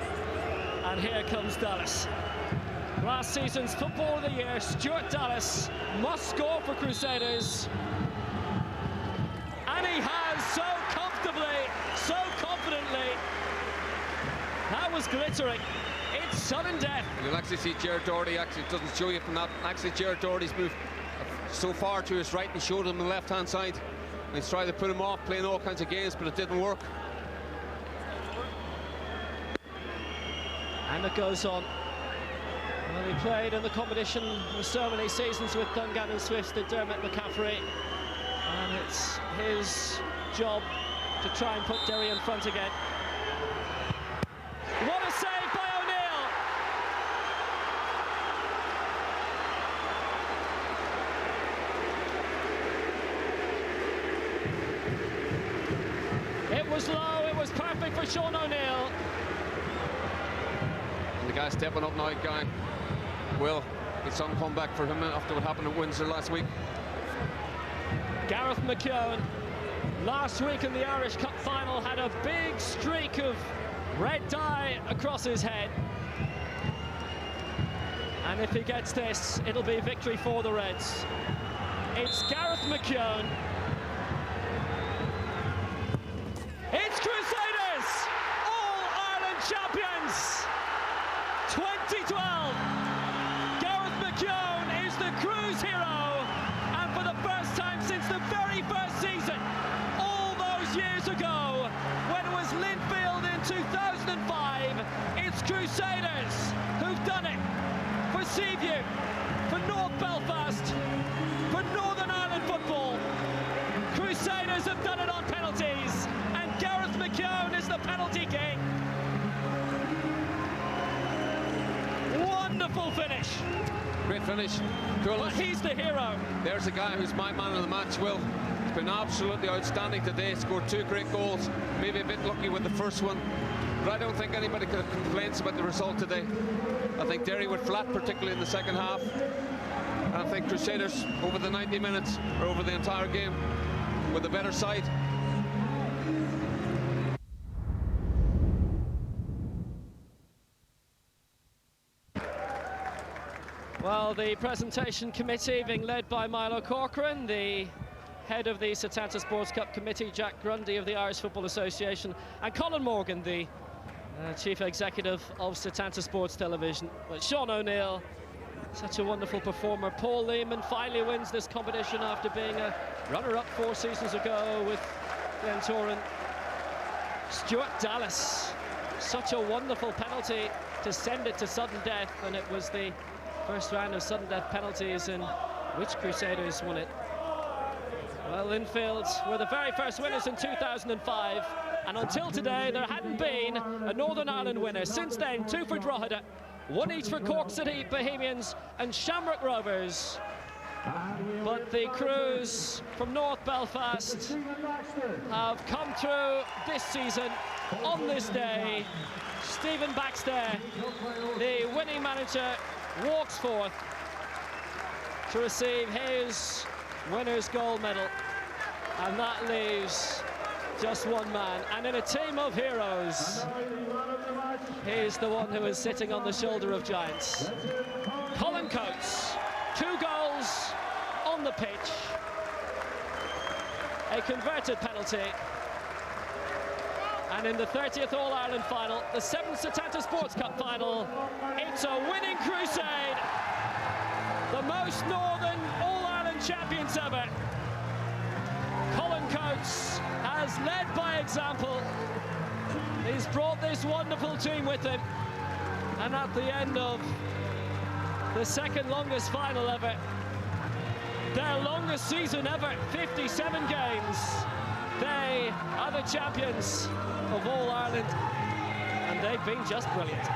and here comes Dallas. Last season's Football of the Year, Stuart Dallas must score for Crusaders. And he has, so comfortably, so confidently. That was glittering. It's sudden death. You'll actually see Gerard Doherty, actually it doesn't show you from that, actually Gerard Doherty's moved so far to his right and showed him the left-hand side. And he's tried to put him off, playing all kinds of games, but it didn't work. And it goes on. Well, he played in the competition for so many seasons with Dungannon Swifts, the Dermot McCaffrey. And it's his job to try and put Derry in front again. What a save by O'Neill! It was low, it was perfect for Sean O'Neill. And the guy stepping up now, guy. Will, it's some comeback for him after what happened at Windsor last week. Gareth McKeown, last week in the Irish Cup final, had a big streak of red dye across his head. And if he gets this, it'll be victory for the Reds. It's Gareth McKeown. It's Crusaders, All-Ireland champions, 2012. Gareth McKeown is the Cruise hero, and for the first time since the very first season, all those years ago, when it was Linfield in 2005, it's Crusaders who've done it for Seaview, for North Belfast, for Northern Ireland football. Crusaders have done it on penalties, and Gareth McKeown is the penalty king. Wonderful finish. Great finish. Cool. But he's the hero. There's a guy who's my man of the match, Will. He's been absolutely outstanding today. Scored 2 great goals. Maybe a bit lucky with the first one. But I don't think anybody could have complaints about the result today. I think Derry were flat, particularly in the second half. And I think Crusaders, over the 90 minutes, or over the entire game, were the better side. Well, the presentation committee being led by Milo Corcoran, the head of the Setanta Sports Cup Committee, Jack Grundy of the Irish Football Association, and Colin Morgan, the chief executive of Setanta Sports Television. But Sean O'Neill, such a wonderful performer. Paul Lehman finally wins this competition after being a runner-up 4 seasons ago with Glentoran. Stuart Dallas, such a wonderful penalty to send it to sudden death, and it was the first round of sudden death penalties in which Crusaders won it. Well, Linfield were the very first winners in 2005, and until today there hadn't been a Northern Ireland winner. Since then, 2 for Drogheda, 1 each for Cork City Bohemians and Shamrock Rovers. But the crews from North Belfast have come through this season on this day. Stephen Baxter, the winning manager, walks forth to receive his winner's gold medal, and that leaves just one man, and in a team of heroes, he's the one who is sitting on the shoulder of giants. Colin Coates, 2 goals on the pitch, a converted penalty. And in the 30th All-Ireland final, the 7th Setanta Sports Cup final, it's a winning crusade. The most Northern All-Ireland champions ever. Colin Coates has led by example. He's brought this wonderful team with him. And at the end of the second longest final ever, their longest season ever, 57 games, they are the champions of All Ireland, and they've been just brilliant.